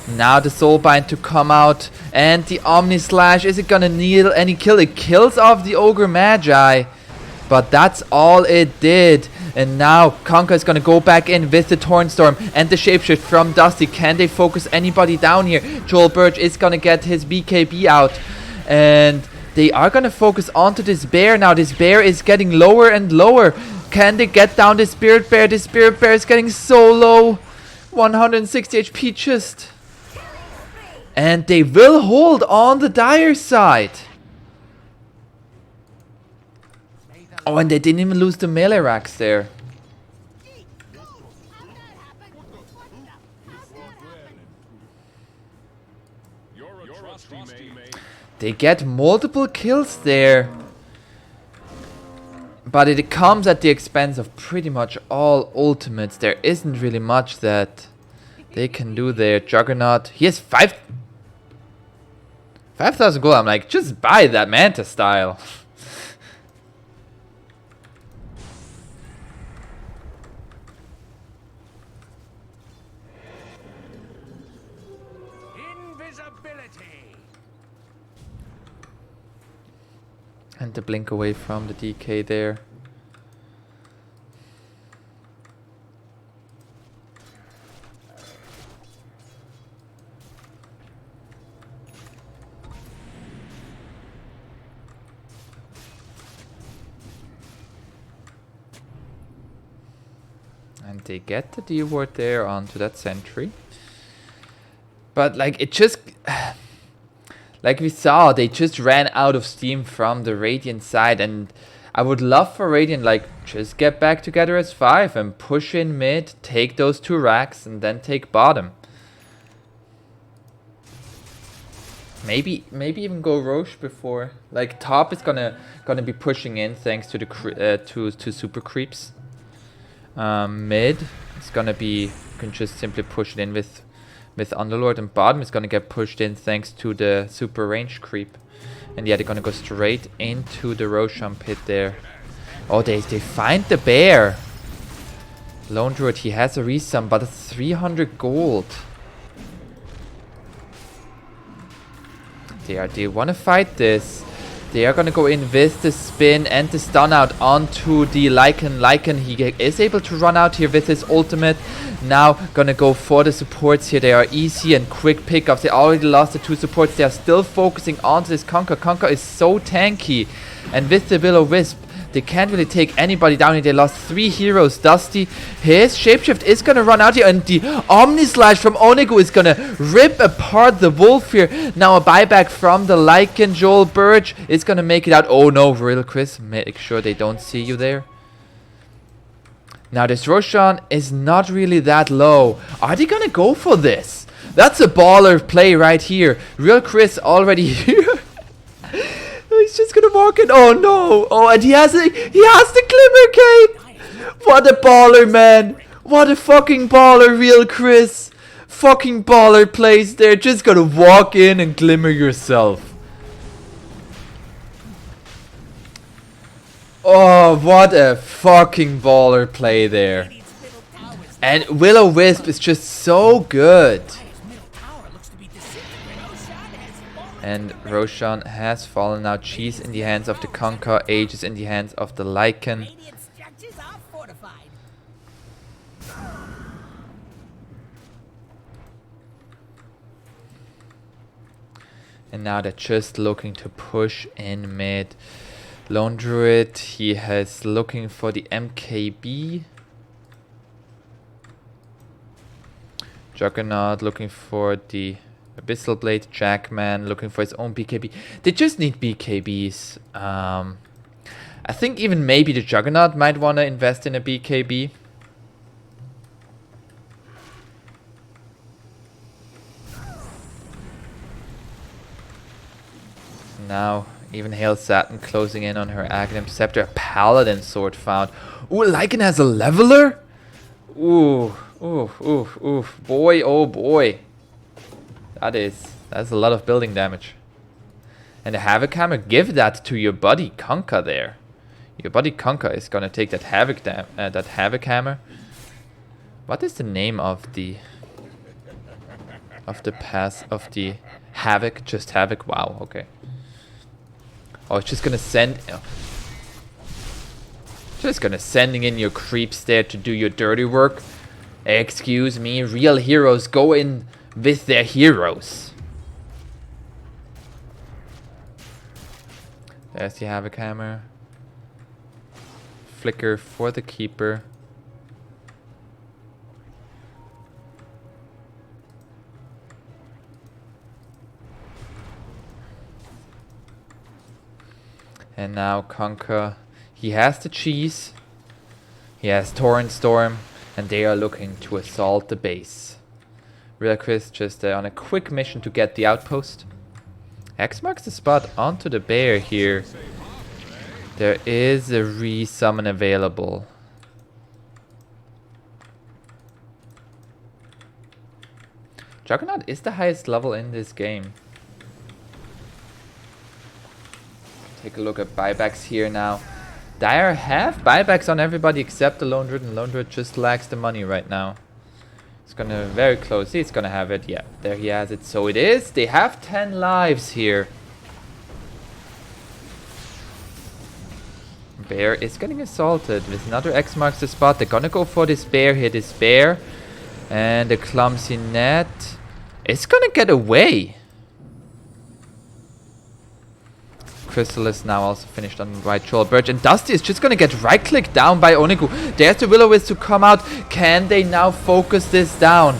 Now the Soulbind to come out. And the Omni Slash. Is it gonna need any kill? It kills off the Ogre Magi. But that's all it did. And now Conker is gonna go back in with the Tornstorm and the Shapeshift from Dusty. Can they focus anybody down here? Joel Birch is gonna get his BKB out. And they are gonna focus onto this bear now. This bear is getting lower and lower. Can they get down the Spirit Bear? The Spirit Bear is getting so low. 160 HP just. And they will hold on the Dire side. Oh, and they didn't even lose the melee racks there. They get multiple kills there. But it comes at the expense of pretty much all ultimates. There isn't really much that they can do there. Juggernaut, he has 5,000 gold. I'm like, just buy that Manta style. And the blink away from the DK there. And they get the D ward there onto that sentry. But like it just... Like we saw, they just ran out of steam from the Radiant side, and I would love for Radiant, like, just get back together as 5 and push in mid, take those 2 racks, and then take bottom. Maybe even go Roche before. Like, top is gonna be pushing in thanks to the to super creeps. Mid is gonna be, you can just simply push it in with Underlord, and bottom is gonna get pushed in thanks to the super range creep. And yeah, they're gonna go straight into the Roshan pit there. Oh, they find the bear. Lone Druid, he has a resum, but it's 300 gold. They wanna fight this. They are gonna go in with the spin and the stun out onto the Lycan. Lycan, he is able to run out here with his ultimate. Now gonna go for the supports here. They are easy and quick pickups. They already lost the 2 supports. They are still focusing onto this Conker. Conker is so tanky. And with the Will-O-Wisp, they can't really take anybody down here. They lost 3 heroes. Dusty, his Shapeshift is gonna run out here, and the Omni Slash from Onegu is gonna rip apart the Wolf here. Now a buyback from the Lycan. Joel Birch is gonna make it out. Oh no, Real Chris, make sure they don't see you there. Now this Roshan is not really that low. Are they gonna go for this? That's a baller play right here. Real Chris already here. He's just gonna walk in. Oh no! Oh, and he has the Glimmer Cape. What a baller, man! What a fucking baller, Real Chris. Fucking baller plays there. Just gonna walk in and glimmer yourself. Oh, what a fucking baller play there. And Will-O-Wisp is just so good. And Roshan has fallen out. She's in the hands of the Conker. Age is in the hands of the Lycan. And now they're just looking to push in mid. Lone Druid, he has looking for the MKB. Juggernaut looking for the Abyssal Blade. Jackman looking for his own BKB. They just need BKBs. I think even maybe the Juggernaut might want to invest in a BKB. Now, even Hail Saturn closing in on her Aghanim Scepter. Paladin sword found. Ooh, Lycan has a leveler? Ooh, ooh, ooh, ooh. Boy, oh boy. That's a lot of building damage. And the Havoc Hammer, give that to your buddy Conker there. Your buddy Conker is gonna take that Havoc Hammer. What is the name of the... of the pass of the Havoc. Just Havoc. Wow, okay. Oh, it's just gonna send... Oh. Just gonna sending in your creeps there to do your dirty work. Excuse me, real heroes go in with their heroes. There's the Havoc Hammer. Flicker for the Keeper. And now Conquer. He has the cheese. He has Torrent Storm. And they are looking to assault the base. Real Chris just on a quick mission to get the outpost. X marks the spot onto the bear here. There is a resummon available. Juggernaut is the highest level in this game. Take a look at buybacks here now. Dire have buybacks on everybody except the Lone Druid, and Lone Druid just lacks the money right now. It's gonna very close. See, it's gonna have it. Yeah, there he has it. So it is. They have 10 lives here. Bear is getting assaulted with another X marks the spot. They're gonna go for this bear here. This bear and the clumsy net. It's gonna get away. Crystal is now also finished on White Troll Birch. And Dusty is just going to get right-clicked down by Onigu. There's the Will-O-Wisp to come out. Can they now focus this down?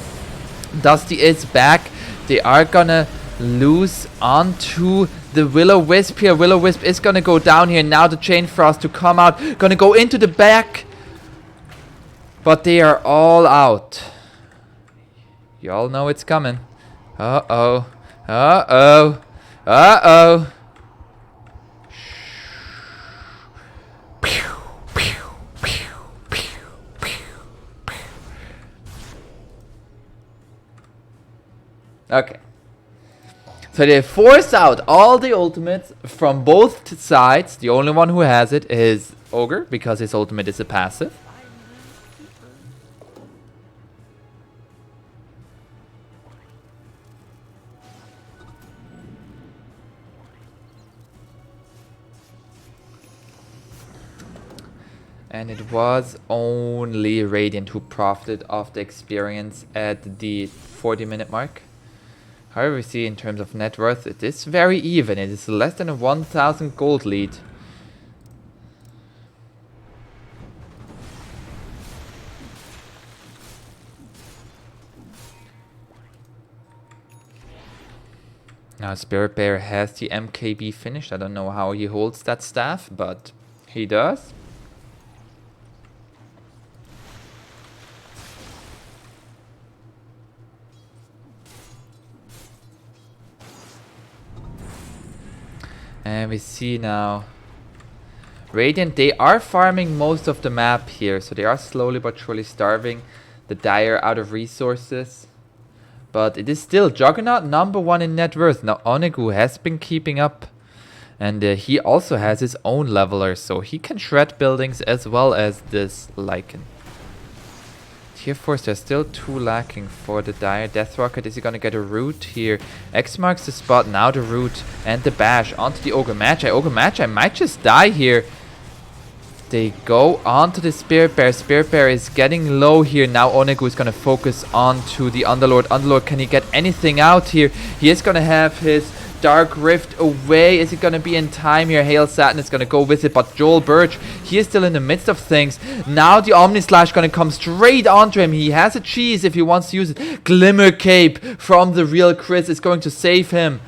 Dusty is back. They are going to lose onto the Will-O-Wisp here. Will-O-Wisp is going to go down here. Now the Chain Frost to come out. Going to go into the back. But they are all out. You all know it's coming. Uh-oh. Uh-oh. Uh-oh. Okay. So they force out all the ultimates from both sides. The only one who has it is Ogre, because his ultimate is a passive. And it was only Radiant who profited of the experience at the 40-minute mark. However, we see in terms of net worth, it is very even. It is less than a 1,000 gold lead. Now Spirit Bear has the MKB finished. I don't know how he holds that staff, but he does. And we see now Radiant, they are farming most of the map here, so they are slowly but surely starving the Dire out of resources. But it is still Juggernaut #1 in net worth. Now Onigu has been keeping up, and he also has his own leveler, so he can shred buildings as well as this Lycan. Tier 4s, there's still 2 lacking for the Dire. Death Rocket, is he gonna get a root here? X marks the spot, now the root and the bash onto the Ogre Magi. Ogre Magi might just die here. They go onto the Spirit Bear. Spirit Bear is getting low here. Now Onigu is gonna focus onto the Underlord. Underlord, can he get anything out here? He is gonna have his Dark Rift away. Is it gonna be in time here? Hail Satin is gonna go with it, but Joel Birch, he is still in the midst of things. Now the Omni Slash gonna come straight onto him. He has a cheese if he wants to use it. Glimmer Cape from the real Chris is going to save him.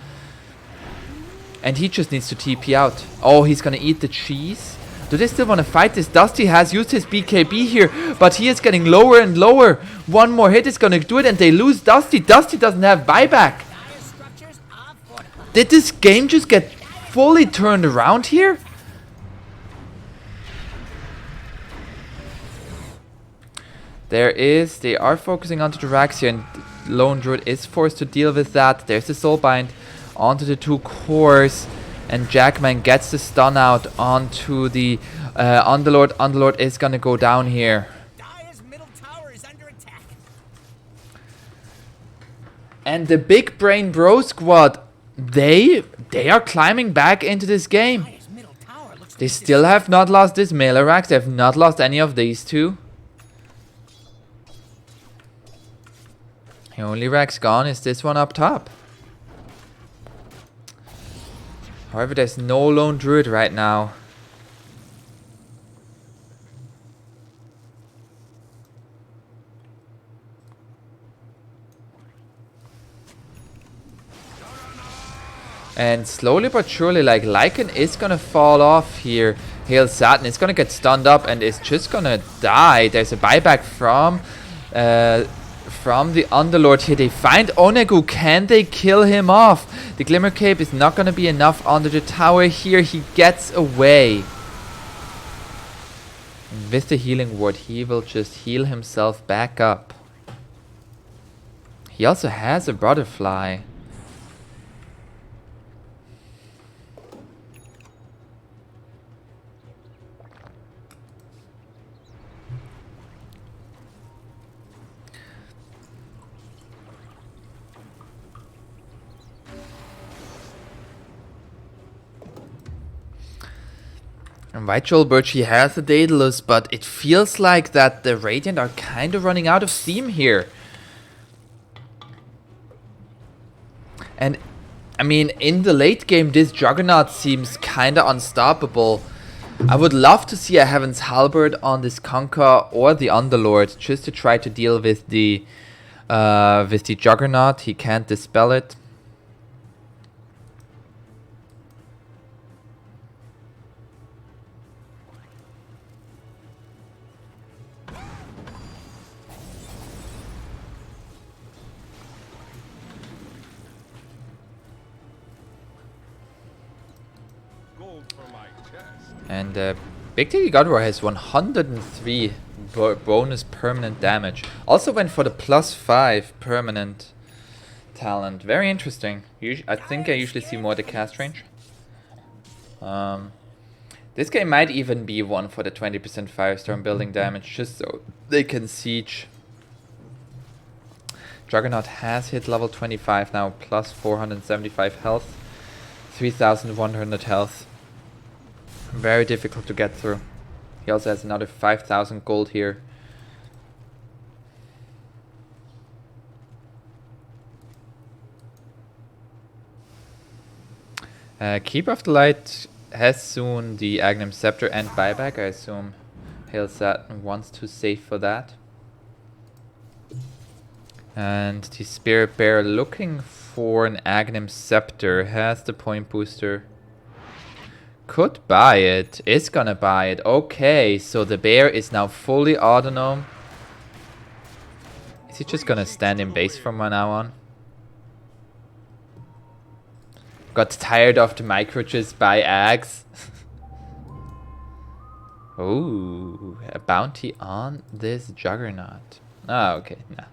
And he just needs to TP out. Oh, he's gonna eat the cheese. Do they still want to fight this? Dusty has used his BKB here, but he is getting lower and lower. One more hit is gonna do it, and they lose Dusty. Dusty doesn't have buyback. Did this game just get fully turned around here? They are focusing onto the Rax here, and Lone Druid is forced to deal with that. There's the Soulbind onto the 2 cores, and Jackman gets the stun out onto the Underlord. Underlord is gonna go down here. And the Big Brain Bro Squad, they are climbing back into this game. Dire's middle tower looks They still have not lost this melee racks. They have not lost any of these two. The only rack's gone is this one up top. However, there's no lone druid right now. And slowly but surely, like, Lycan is gonna fall off here. Hail Saturn is gonna get stunned up and is just gonna die. There's a buyback from the Underlord here. They find Onegu. Can they kill him off? The Glimmer Cape is not gonna be enough under the tower here. He gets away. And with the healing ward, he will just heal himself back up. He also has a butterfly. And White Troll Birch, he has a Daedalus, but it feels like that the Radiant are kind of running out of steam here. And, I mean, in the late game, this Juggernaut seems kind of unstoppable. I would love to see a Heaven's Halberd on this Conquer or the Underlord, just to try to deal with the Juggernaut. He can't dispel it. And Big Daddy Godroar has 103 bonus permanent damage. Also went for the +5 permanent talent. Very interesting. I think I usually see more the cast range. This game might even be one for the 20% Firestorm building damage, just so they can siege. Juggernaut has hit level 25 now, plus 475 health, 3100 health. Very difficult to get through. He also has another 5000 gold here. Keeper of the Light has soon the Aghanim Scepter and buyback. I assume Hail Saturn wants to save for that. And the Spirit Bear looking for an Aghanim Scepter, has the point booster. Could buy it, is gonna buy it. Okay, so the bear is now fully autonome. Is he just gonna stand in base from now on? Got tired of the microchips by Ags. Ooh, a bounty on this Juggernaut. Ah, okay, nah.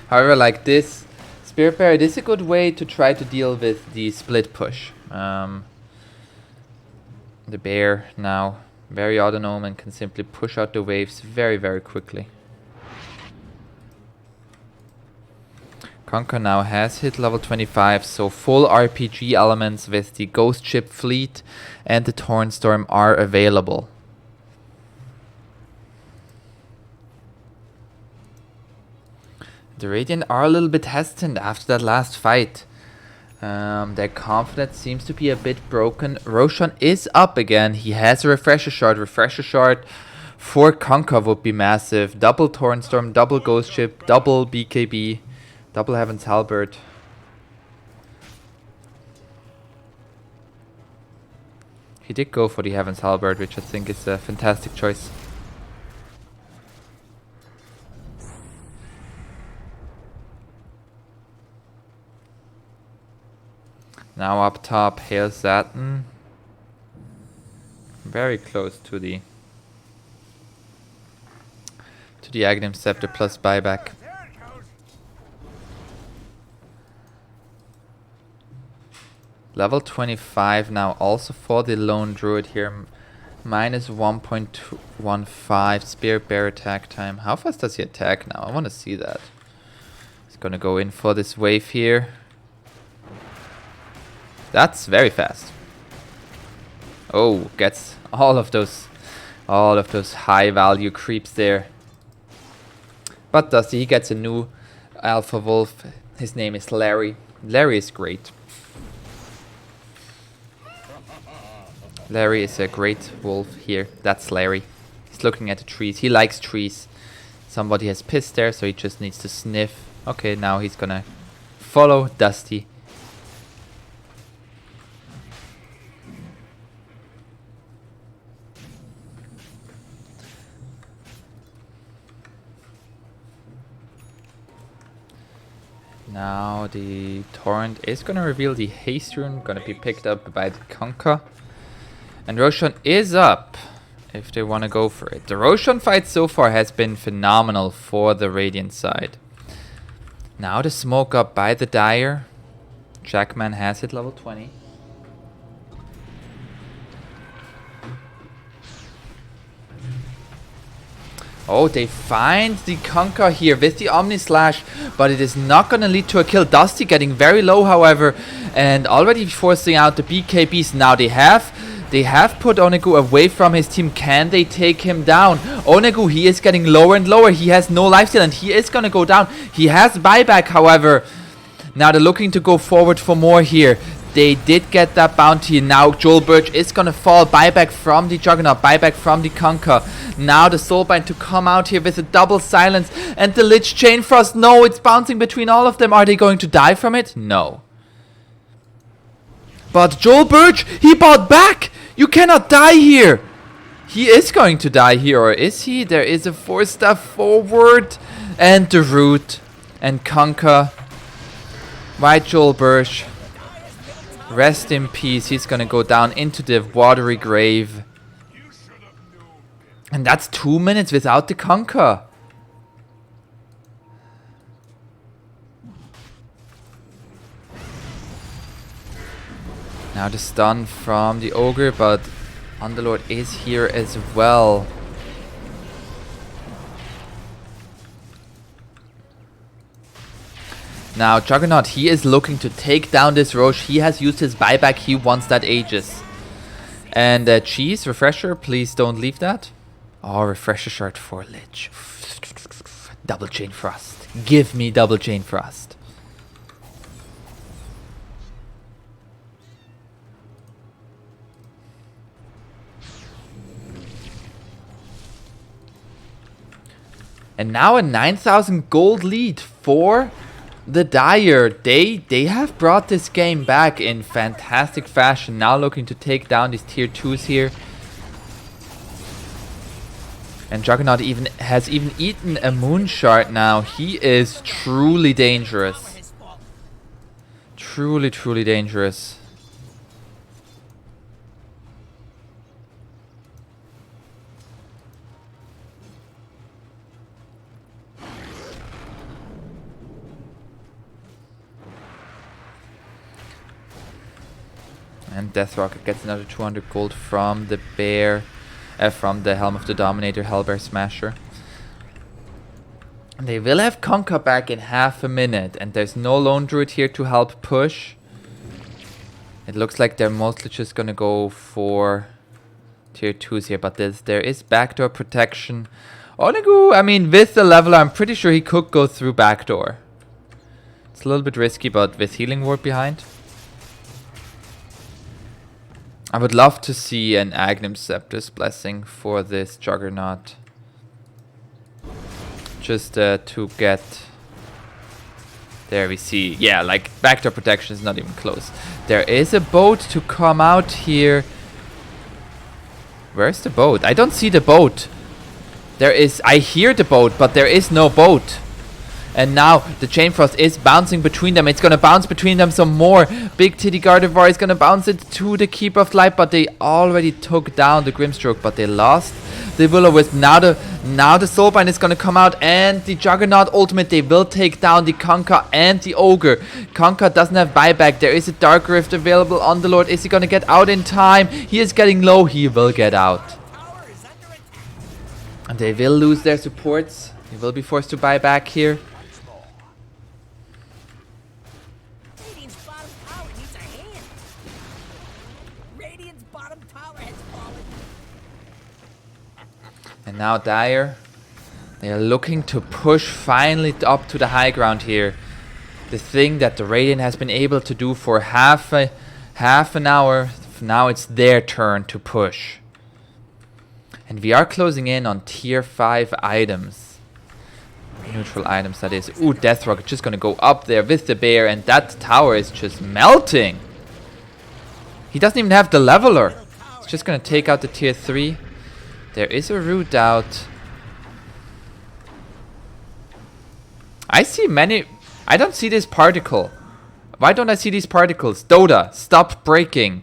However, like this Spirit Bear, it is a good way to try to deal with the split push. The bear now very autonome and can simply push out the waves very, very quickly. Conquer now has hit level 25, so full RPG elements with the Ghost Ship fleet and the Torrenstorm are available. The Radiant are a little bit hesitant after that last fight. Their confidence seems to be a bit broken. Roshan is up again. He has a Refresher Shard. Refresher Shard for Conquer would be massive. Double Torrenstorm, double Ghost Ship, double BKB, double Heaven's Halberd. He did go for the Heaven's Halberd, which I think is a fantastic choice. Now up top, Hail Saturn. Very close to the Aghanim Scepter plus buyback. Level 25 now also for the Lone Druid here. Minus 1.15 Spirit Bear attack time. How fast does he attack now? I want to see that. He's gonna go in for this wave here. That's very fast. Oh, gets all of those high value creeps there. But Dusty, he gets a new alpha wolf. His name is Larry. Larry is great. Larry is a great wolf here. That's Larry. He's looking at the trees. He likes trees. Somebody has pissed there, so he just needs to sniff. Okay, now he's gonna follow Dusty. Now the Torrent is gonna reveal the Haste Rune, gonna be picked up by the Conquer. And Roshan is up if they wanna go for it. The Roshan fight so far has been phenomenal for the Radiant side. Now the smoke up by the Dire. Jackman has it level 20. Oh, they find the Conquer here with the Omni Slash, but it is not going to lead to a kill. Dusty getting very low, however, and already forcing out the BKBs. Now they have put Onegu away from his team. Can they take him down? Onegu, he is getting lower and lower. He has no lifesteal and he is going to go down. He has buyback, however. Now they're looking to go forward for more here. They did get that bounty. Now Joel Birch is going to fall. Buyback from the Juggernaut. Buyback from the Conquer. Now the Soulbind to come out here with a double silence. And the Lich Chain Frost. No, it's bouncing between all of them. Are they going to die from it? No. But Joel Birch, he bought back. You cannot die here. He is going to die here, or is he? There is a 4-step forward. And the Root. And Conquer. White Joel Birch. Rest in peace. He's gonna go down into the watery grave. And that's 2 minutes without the Conquer. Now the stun from the Ogre, but Underlord is here as well. Now Juggernaut, he is looking to take down this Roche. He has used his buyback. He wants that Aegis. And Cheese, Refresher, please don't leave that. Oh, Refresher shard for Lich. Double Chain Frost. Give me Double Chain Frost. And now a 9,000 gold lead for the Dire. They have brought this game back in fantastic fashion. Now looking to take down these tier 2s here. And Juggernaut has even eaten a Moon Shard now. He is truly dangerous. Truly, truly dangerous. And Death Rocket gets another 200 gold from the bear, from the Helm of the Dominator, Hellbear Smasher. And they will have Conquer back in half a minute, and there's no Lone Druid here to help push. It looks like they're mostly just gonna go for tier 2s here, but there is backdoor protection. Onegu, I mean, with the leveler, I'm pretty sure he could go through backdoor. It's a little bit risky, but with Healing Ward behind. I would love to see an Aghanim Scepter's Blessing for this Juggernaut. Just to get... There we see. Yeah, like backdoor protection is not even close. There is a boat to come out here. Where's the boat? I don't see the boat. There is... I hear the boat, but there is no boat. And now the Chain Frost is bouncing between them. It's going to bounce between them some more. Big Titty Gardevoir is going to bounce it to the Keeper of Light. But they already took down the Grimstroke. But they lost the Will-O-Wisp. Now the Soulbind is gonna come out, and the Juggernaut ultimate. They will take down the Conquer and the Ogre. Conquer doesn't have buyback. There is a Dark Rift available on the Lord. Is he gonna get out in time? He is getting low. He will get out. And they will lose their supports. He will be forced to buy back here. Radiant's bottom tower needs a hand. Radiant's bottom tower has fallen. And now Dire. They are looking to push finally up to the high ground here. The thing that the Radiant has been able to do for half an hour. Now it's their turn to push. And we are closing in on tier 5 items. Neutral items, that is. Ooh, Death Rocket just gonna go up there with the bear, and that tower is just melting. He doesn't even have the leveler. He's just gonna take out the tier 3. There is a root out. I see many... I don't see this particle. Why don't I see these particles? Dota, stop breaking.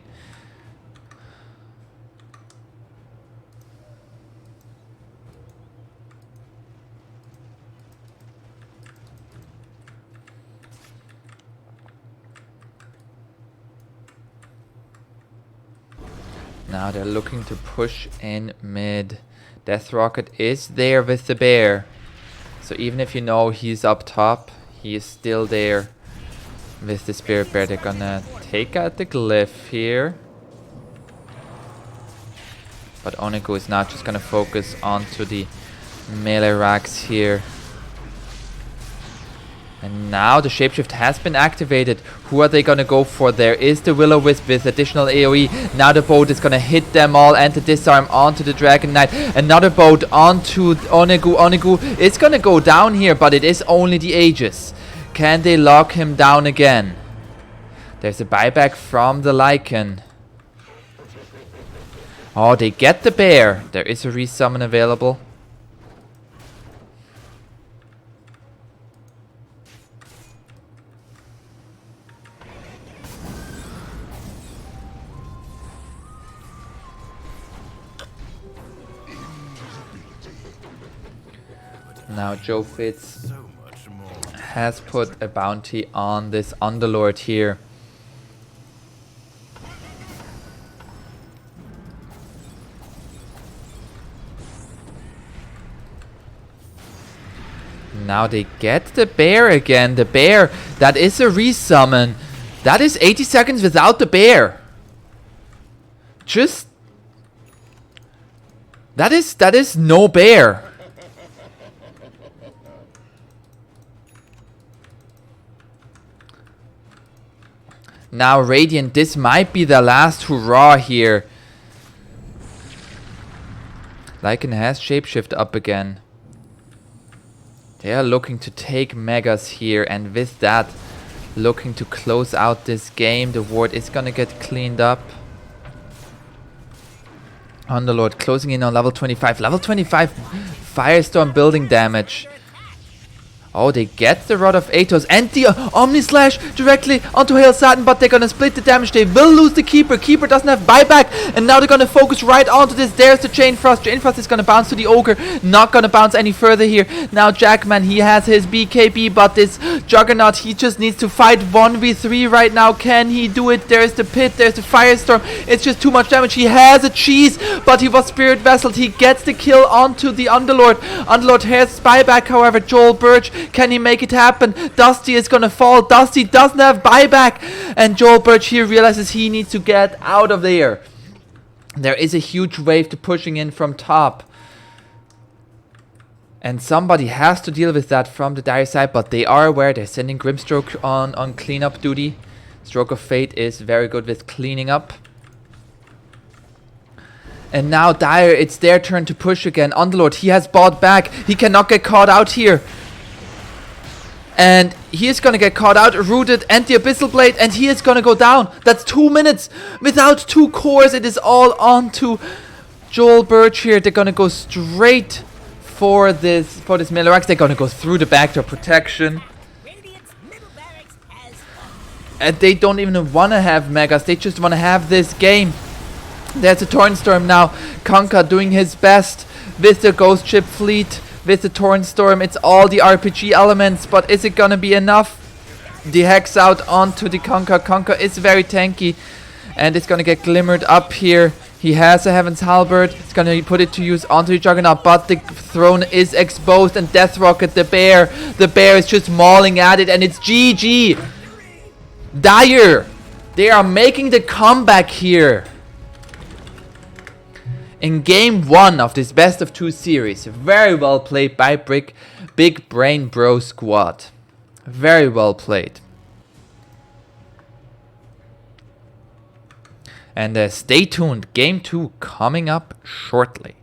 Now they're looking to push in mid. Death Rocket is there with the bear. So even if you know he's up top, he is still there with the Spirit Bear. They're gonna take out the glyph here. But Onigo is now just gonna focus onto the melee racks here. And now the Shapeshift has been activated. Who are they gonna go for? There is the Will-O-Wisp with additional AoE. Now the boat is gonna hit them all, and the disarm onto the Dragon Knight. Another boat onto Onigu. Onigu is gonna go down here, but it is only the Aegis. Can they lock him down again? There's a buyback from the Lycan. Oh, they get the bear. There is a resummon available. Now Joe Fitz has put a bounty on this Underlord here. Now they get the bear again. The bear, that is a resummon. That is 80 seconds without the bear. Just... That is no bear. Now Radiant, this might be the last hurrah here. Lycan has Shapeshift up again. They are looking to take Megas here, and with that, looking to close out this game. The ward is gonna get cleaned up. Underlord closing in on level 25. Level 25 Firestorm building damage. Oh, they get the Rod of Atos and the Omni Slash directly onto Hail Satan, but they're gonna split the damage. They will lose the Keeper. Keeper doesn't have buyback, and now they're gonna focus right onto this. There's the Chain Frost. Chain Frost is gonna bounce to the Ogre. Not gonna bounce any further here. Now Jackman, he has his BKB, but this Juggernaut, he just needs to fight 1v3 right now. Can he do it? There's the Pit. There's the Firestorm. It's just too much damage. He has a cheese, but he was Spirit Vesseled. He gets the kill onto the Underlord. Underlord has buyback, however. Joel Birch, can he make it happen? Dusty is gonna fall. Dusty doesn't have buyback, and Joel Birch here realizes he needs to get out of there. There is a huge wave to pushing in from top, and somebody has to deal with that from the Dire side, but they are aware. They're sending Grimstroke on cleanup duty. Stroke of Fate is very good with cleaning up. And now Dire, it's their turn to push again. Underlord, he has bought back. He cannot get caught out here. And he is going to get caught out, rooted, and the Abyssal Blade, and he is going to go down. That's 2 minutes. Without 2 cores, it is all on to Joel Birch here. They're going to go straight for this Milorax. They're going to go through the backdoor protection. And they don't even want to have Megas. They just want to have this game. There's a Torrent Storm now. Conker doing his best. with the Ghost Ship fleet, with the Torn Storm. It's all the RPG elements, but is it gonna be enough? The Hex out onto the Conquer. Conquer is very tanky, and it's gonna get glimmered up here. He has a Heaven's Halberd. He's gonna put it to use onto the Juggernaut, but the throne is exposed, and Death Rocket, the bear is just mauling at it, and it's GG. Dire, they are making the comeback here. In game 1 of this best of 2 series, very well played by Big Brain Bro squad. Very well played. And stay tuned, game 2 coming up shortly.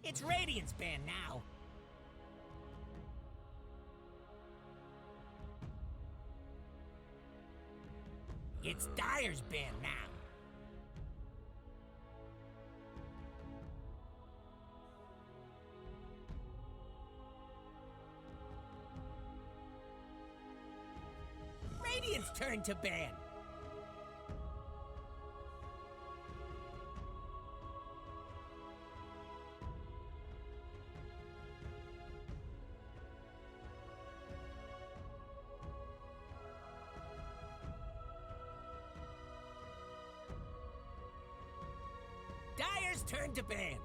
It's Radiant's ban now. It's Dire's ban now. Radiant's turn to ban. Dire's turn to ban.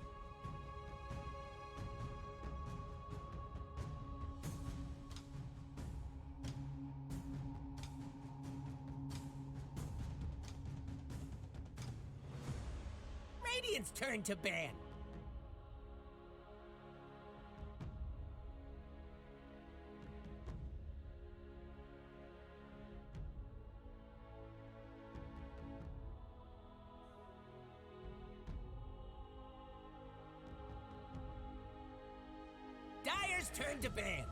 Radiant's turn to ban. Dire's turn to ban.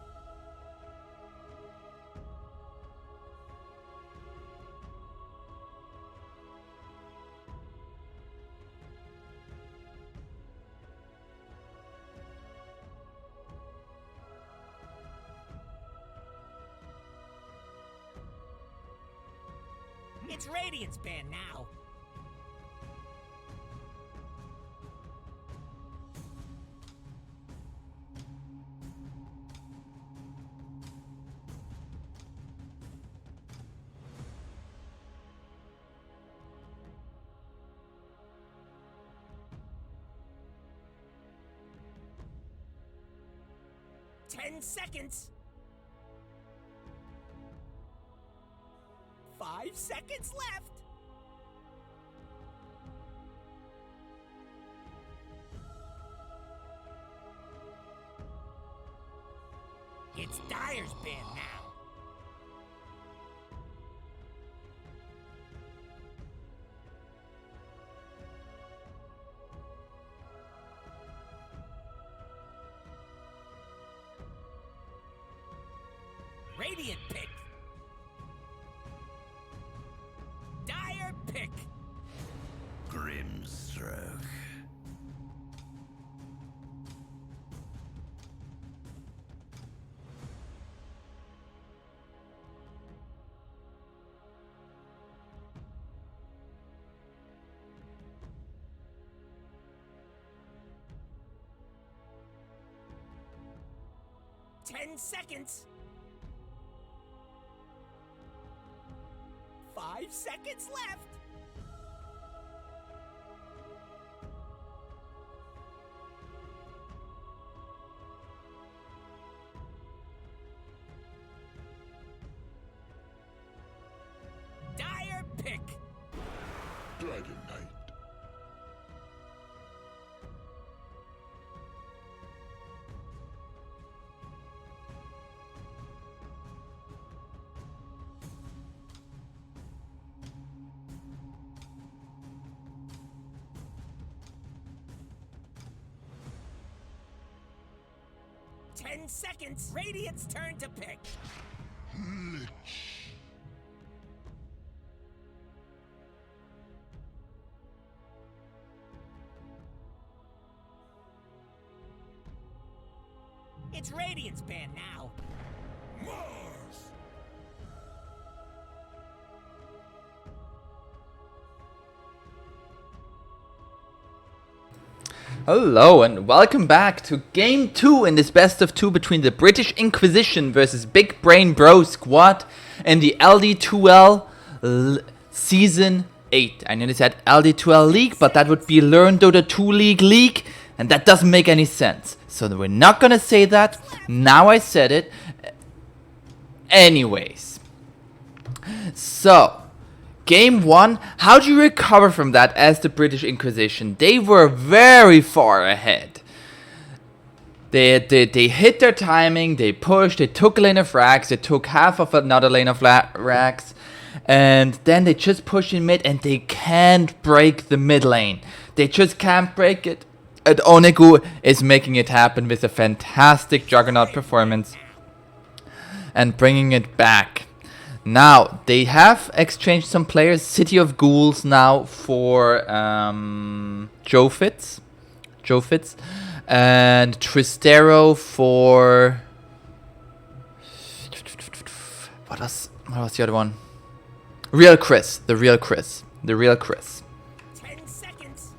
It's Radiant's ban now. Ten seconds. 5 seconds left. It's Dire's ban now. Radiant pick. Dire pick. Grimstroke. Ten seconds. 5 seconds left. Dire pick. Dragon Knight. Ten seconds. Radiant's turn to pick. Lich. It's Radiant's ban now. Mars. Hello and welcome back to Game 2 in this best of 2 between the British Inquisition versus Big Brain Bro Squad and the ld2l Season 8. I nearly said ld2l League, but that would be Learn Dota 2 League, and that doesn't make any sense. So we're not gonna say that. Now I said it. Anyways. So, Game 1, how do you recover from that as the British Inquisition? They were very far ahead. They hit their timing, they pushed, they took a lane of racks, they took half of another lane of racks, and then they just push in mid and they can't break the mid lane. They just can't break it. Onegu is making it happen with a fantastic Juggernaut performance and bringing it back. Now, they have exchanged some players. City of Ghouls now for Joe Fitz. And Tristero for... What was the other one? The real Chris. 10 seconds.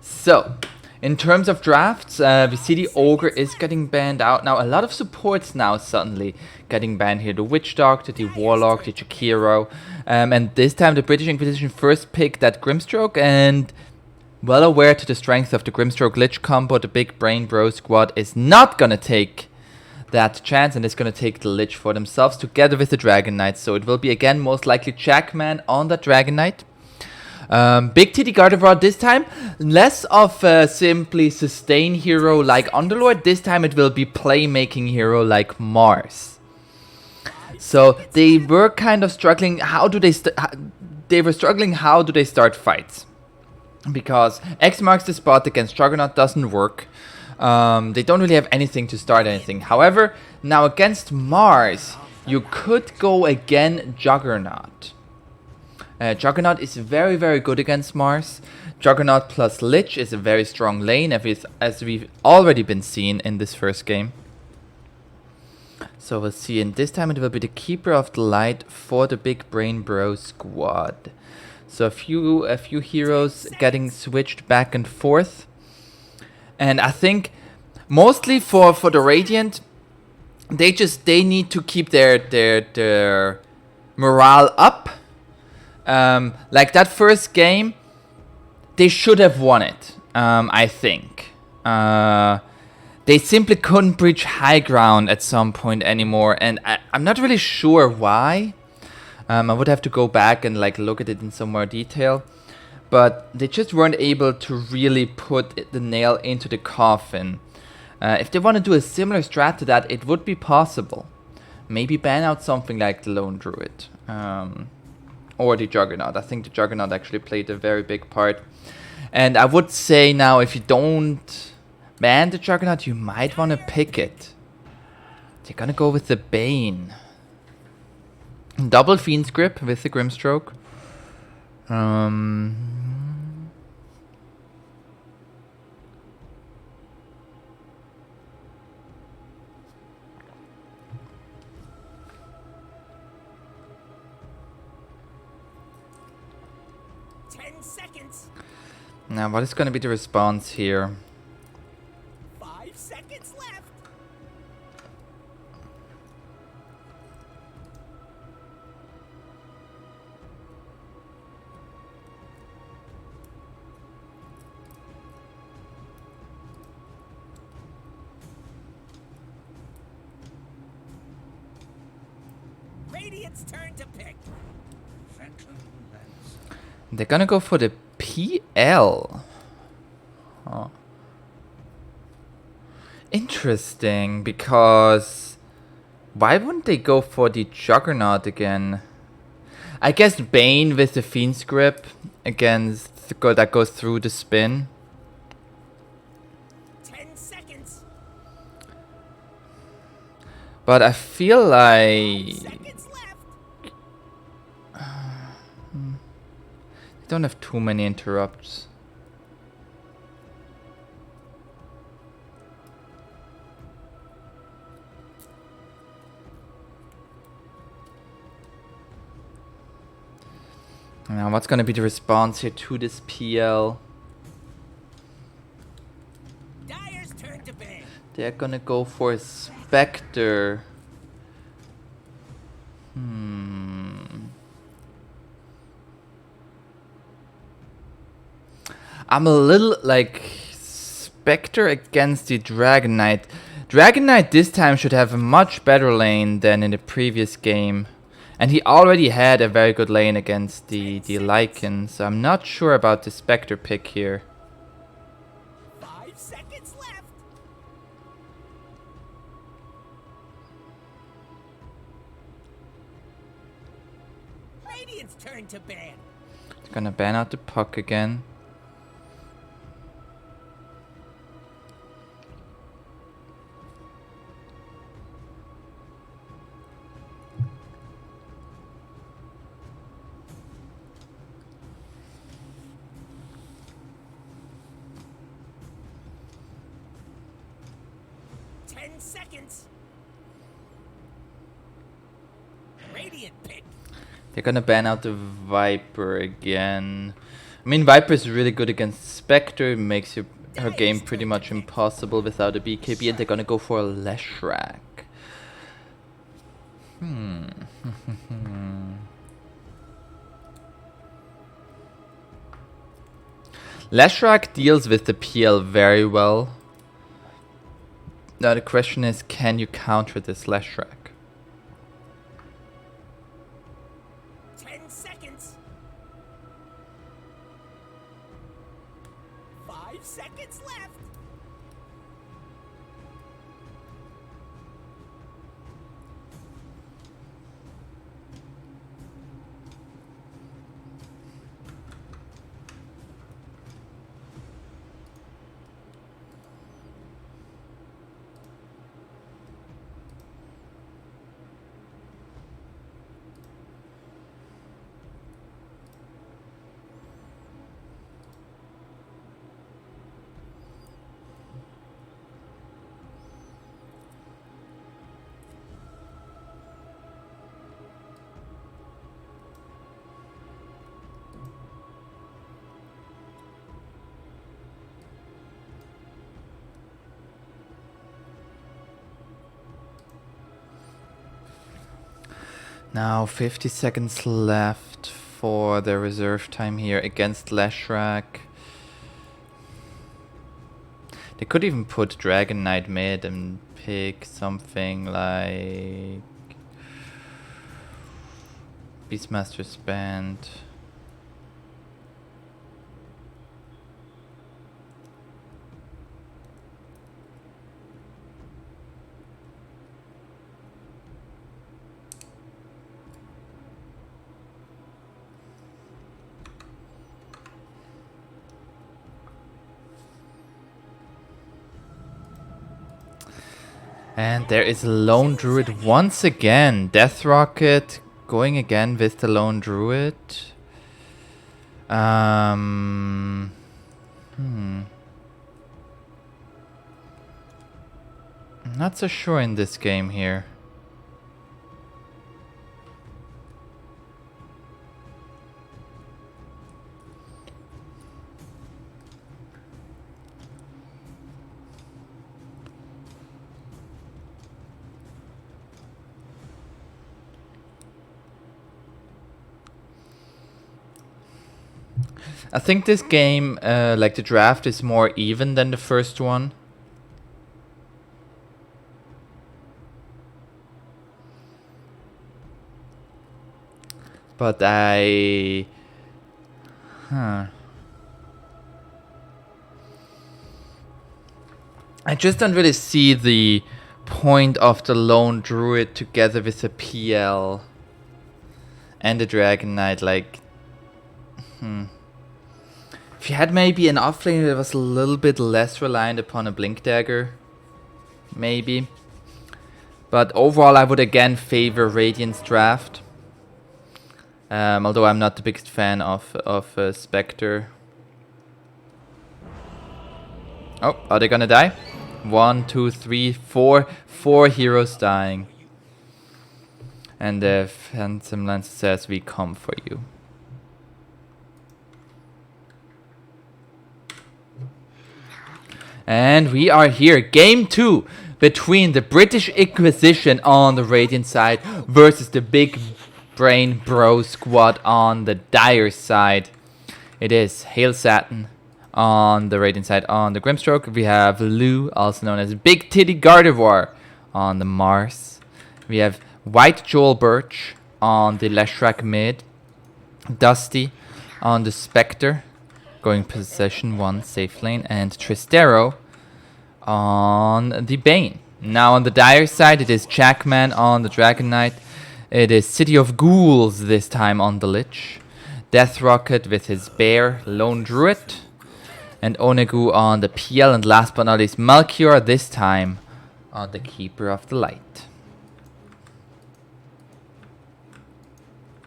So, in terms of drafts, we see the Ogre is getting banned out. Now, a lot of supports now suddenly getting banned here. The Witch Doctor, the Warlock, the Chikiro. And this time the British Inquisition first picked that Grimstroke, and well aware to the strength of the Grimstroke Lich combo, the Big Brain Bro squad is not gonna take that chance and is gonna take the Lich for themselves together with the Dragon Knight. So it will be again most likely Jackman on that Dragon Knight. Big TD Gardevoir this time, less of a simply sustain hero like Underlord. This time it will be playmaking hero like Mars. So they were kind of struggling. How do they start fights? Because X marks the spot against Juggernaut doesn't work. They don't really have anything to start anything. However, now against Mars, you could go again Juggernaut. Juggernaut is very, very good against Mars. Juggernaut plus Lich is a very strong lane, as we've already been seen in this first game. So we'll see, and this time it will be the Keeper of the Light for the Big Brain Bro squad. So a few heroes getting switched back and forth. And I think mostly for the Radiant, they need to keep their morale up. Like that first game, they should have won it, I think. They simply couldn't breach high ground at some point anymore, and I'm not really sure why. I would have to go back and like look at it in some more detail. But they just weren't able to really put the nail into the coffin. If they want to do a similar strat to that, it would be possible. Maybe ban out something like the Lone Druid. Or the Juggernaut. I think the Juggernaut actually played a very big part. And I would say now, if you don't ban the Juggernaut, you might want to pick it. They're gonna go with the Bane. Double Fiend's Grip with the Grimstroke. 10 seconds. Now, what is going to be the response here? 5 seconds left. Radiant's turn to pick. They're gonna go for the PL. Oh. Interesting, because why wouldn't they go for the Juggernaut again? I guess Bane with the Fiend's Grip against that goes through the spin. 10 seconds. But I feel like Seconds left. they don't have too many interrupts. Now, what's going to be the response here to this PL? Dyer's turn to ban. They're going to go for Spectre. I'm a little like Spectre against the Dragon Knight. Dragon Knight this time should have a much better lane than in the previous game. And he already had a very good lane against the Lycan, so I'm not sure about the Spectre pick here. 5 seconds left. Radiant's turn to ban. It's gonna ban out the puck again. 10 seconds. Radiant pick. They're gonna ban out the Viper again. I mean, Viper is really good against Spectre. It makes her game pretty much impossible without a BKB. And they're gonna go for a Leshrac. Leshrac deals with the PL very well. Now the question is, can you counter this Leshrac? 10 seconds. 5 seconds left. Now 50 seconds left for the reserve time here against Leshrac. They could even put Dragon Knight mid and pick something like Beastmaster's Band. And there is a Lone Druid once again. Death Rocket going again with the Lone Druid. I'm not so sure in this game here. I think this game, like the draft, is more even than the first one. But I just don't really see the point of the Lone Druid together with the PL and the Dragon Knight. Like, if you had maybe an offlane that was a little bit less reliant upon a Blink Dagger, maybe. But overall, I would again favor Radiant's draft. Although I'm not the biggest fan of Spectre. Oh, are they gonna die? 1, 2, 3, 4. 4 heroes dying. And the Phantom Lancer says, "We come for you." And we are here. Game 2 between the British Inquisition on the Radiant side versus the Big Brain Bro Squad on the Dire side. It is Hail Satin on the Radiant side. On the Grimstroke, we have Lou, also known as Big Titty Gardevoir, on the Mars. We have White Joel Birch on the Leshrac mid. Dusty on the Spectre, going possession 1 safe lane, and Tristero on the Bane. Now on the Dire side, it is Jackman on the Dragon Knight. It is City of Ghouls this time on the Lich. Death Rocket with his Bear, Lone Druid. And Onegu on the PL, and last but not least Melchior this time on the Keeper of the Light.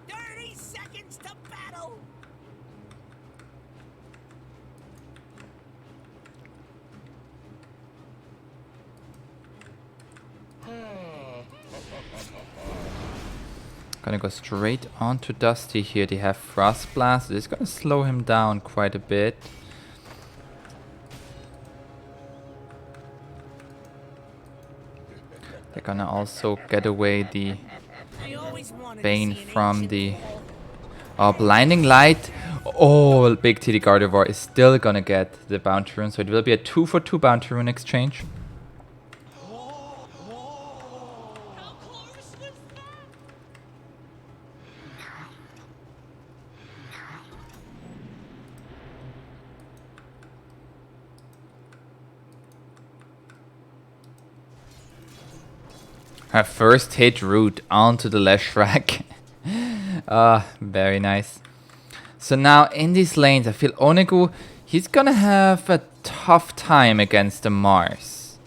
30 seconds to battle. Gonna go straight onto Dusty here. They have Frost Blast. It's gonna slow him down quite a bit. They're gonna also get away the I always wanted to Bane see an from ancient the... wall. Oh, Blinding Light. Oh, Big Titty Gardevoir is still gonna get the Bounty Rune. So it will be a 2-for-2 Bounty Rune exchange. Her first hit route onto the Leshrac. Ah, very nice. So now in these lanes, I feel Onegu, he's gonna have a tough time against the Mars.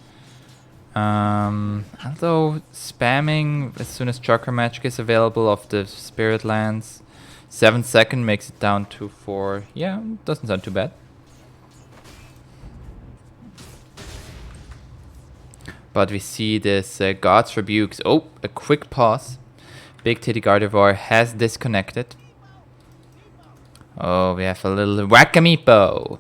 Although spamming as soon as Chakra Magic is available of the Spirit Lands, 7 second makes it down to 4. Yeah, doesn't sound too bad. But we see this God's Rebukes. Oh, a quick pause. Big Titty Gardevoir has disconnected. Oh, we have a little Whack-A-Meepo.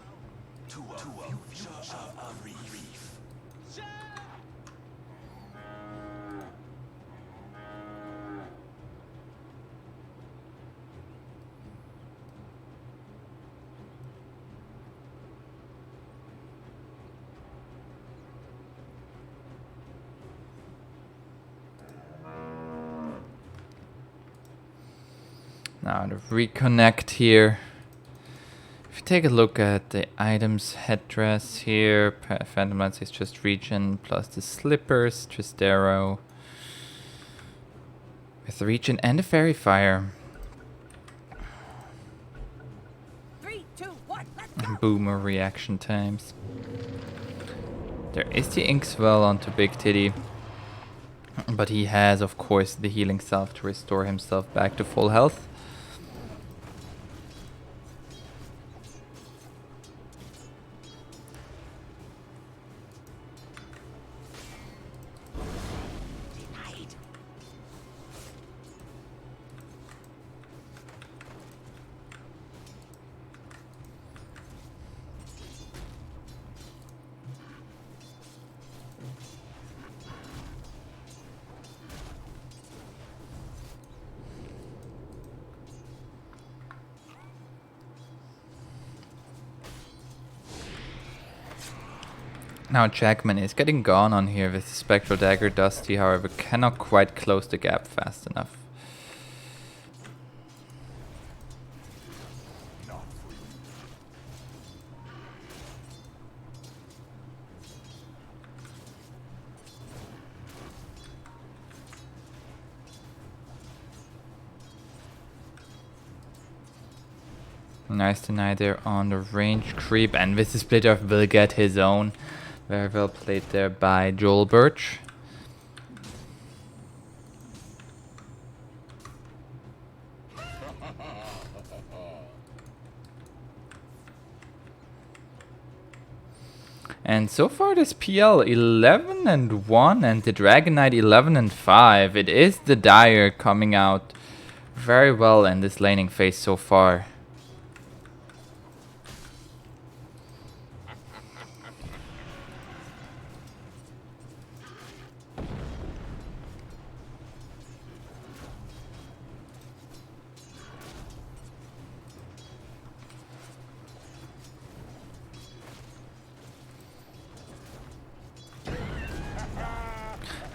Now to reconnect here. If you take a look at the items headdress here, Phantom Lance is just regen plus the slippers, Tristero. With the regen and the Fairy Fire. 3, 2, 1, let's go. Boomer reaction times. There is the Inkswell onto Big Titty. But he has, of course, the healing self to restore himself back to full health. Now Jackman is getting gone on here with the Spectral Dagger. Dusty, however, cannot quite close the gap fast enough. Nice deny there on the range creep, and with the split off will get his own. Very well played there by Joel Birch. And so far this PL 11-1 and the Dragon Knight 11-5. It is the Dire coming out very well in this laning phase so far.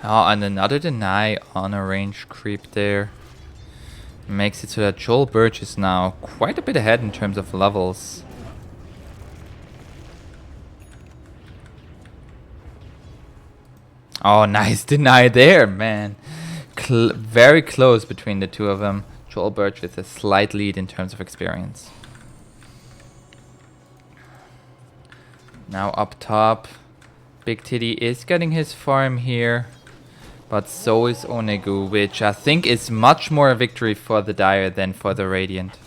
Oh, and another deny on a range creep there. Makes it so that Joel Birch is now quite a bit ahead in terms of levels. Oh, nice deny there, man. Very close between the two of them. Joel Birch with a slight lead in terms of experience. Now up top, Big Titty is getting his farm here. But so is Onegu, which I think is much more a victory for the Dire than for the Radiant.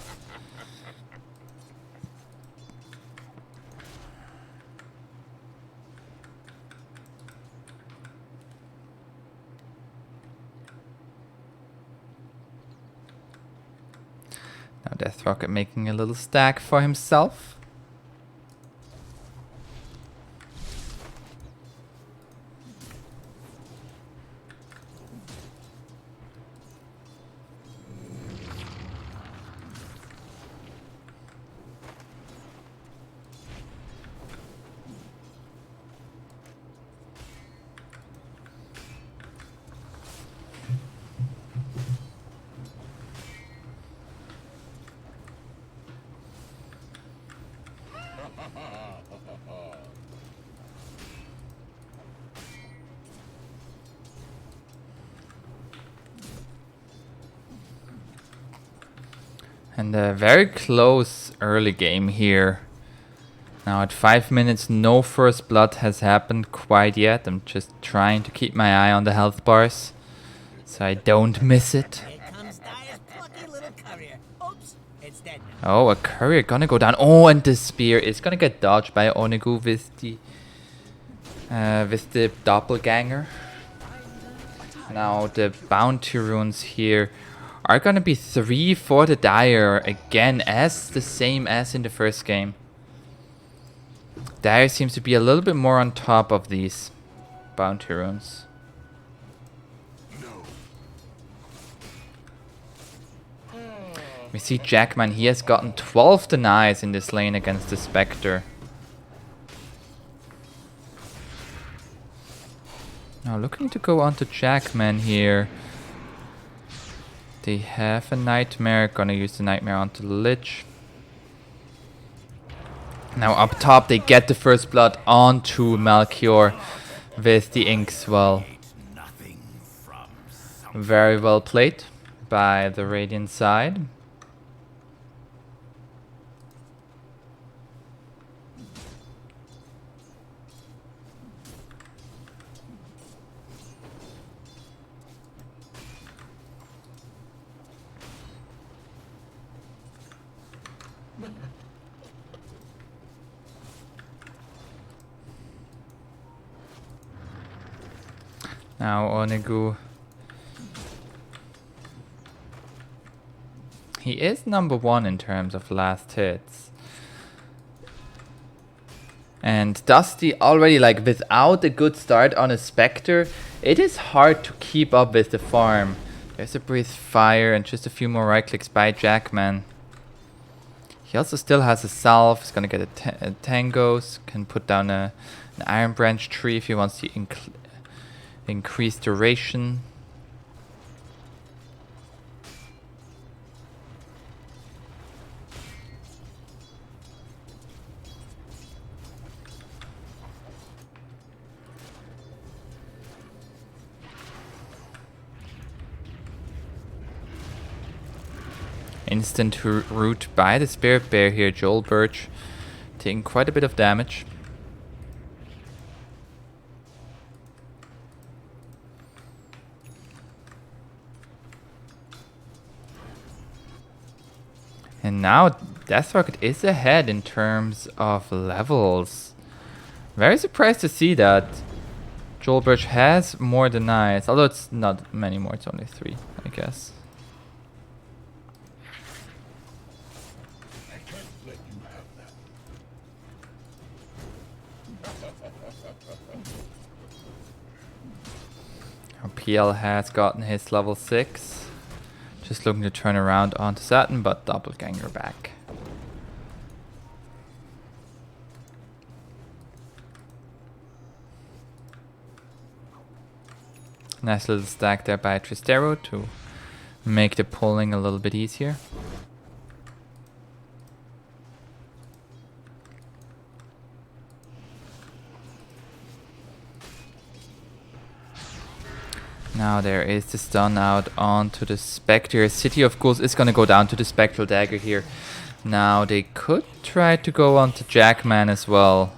Now Death Rocket making a little stack for himself. And a very close early game here. Now at 5 minutes, no first blood has happened quite yet. I'm just trying to keep my eye on the health bars, so I don't miss it. Here comes Dire's plucky little courier. Oops, it's dead now. Oh, a courier gonna go down. Oh, and the spear is gonna get dodged by Onegu with the doppelganger. Now the bounty runes here are gonna be 3 for the Dire, again as the same as in the first game. Dire seems to be a little bit more on top of these bounty runes. We see Jackman, he has gotten 12 denies in this lane against the Spectre. Now looking to go on to Jackman here. They have a Nightmare, gonna use the Nightmare onto the Lich. Now up top they get the first blood onto Melchior with the Inkswell. Very well played by the Radiant side. Now Onegu, he is number 1 in terms of last hits. And Dusty already, like, without a good start on a Spectre, it is hard to keep up with the farm. There's a Breathe Fire and just a few more right clicks by Jackman. He also still has a Salve, he's gonna get a Tangos, can put down an Iron Branch tree if he wants to increase duration. Instant root by the Spirit Bear here, Joel Birch, taking quite a bit of damage. And now Death Rocket is ahead in terms of levels. Very surprised to see that. Joel Birch has more denies, although it's not many more, it's only 3, I guess. I can't let you have that. Our PL has gotten his level 6. Just looking to turn around onto Saturn, but Doppelganger back. Nice little stack there by Tristero to make the pulling a little bit easier. Now there is the stun out onto the Spectre. City of Ghouls is gonna go down to the Spectral Dagger here. Now they could try to go on to Jackman as well,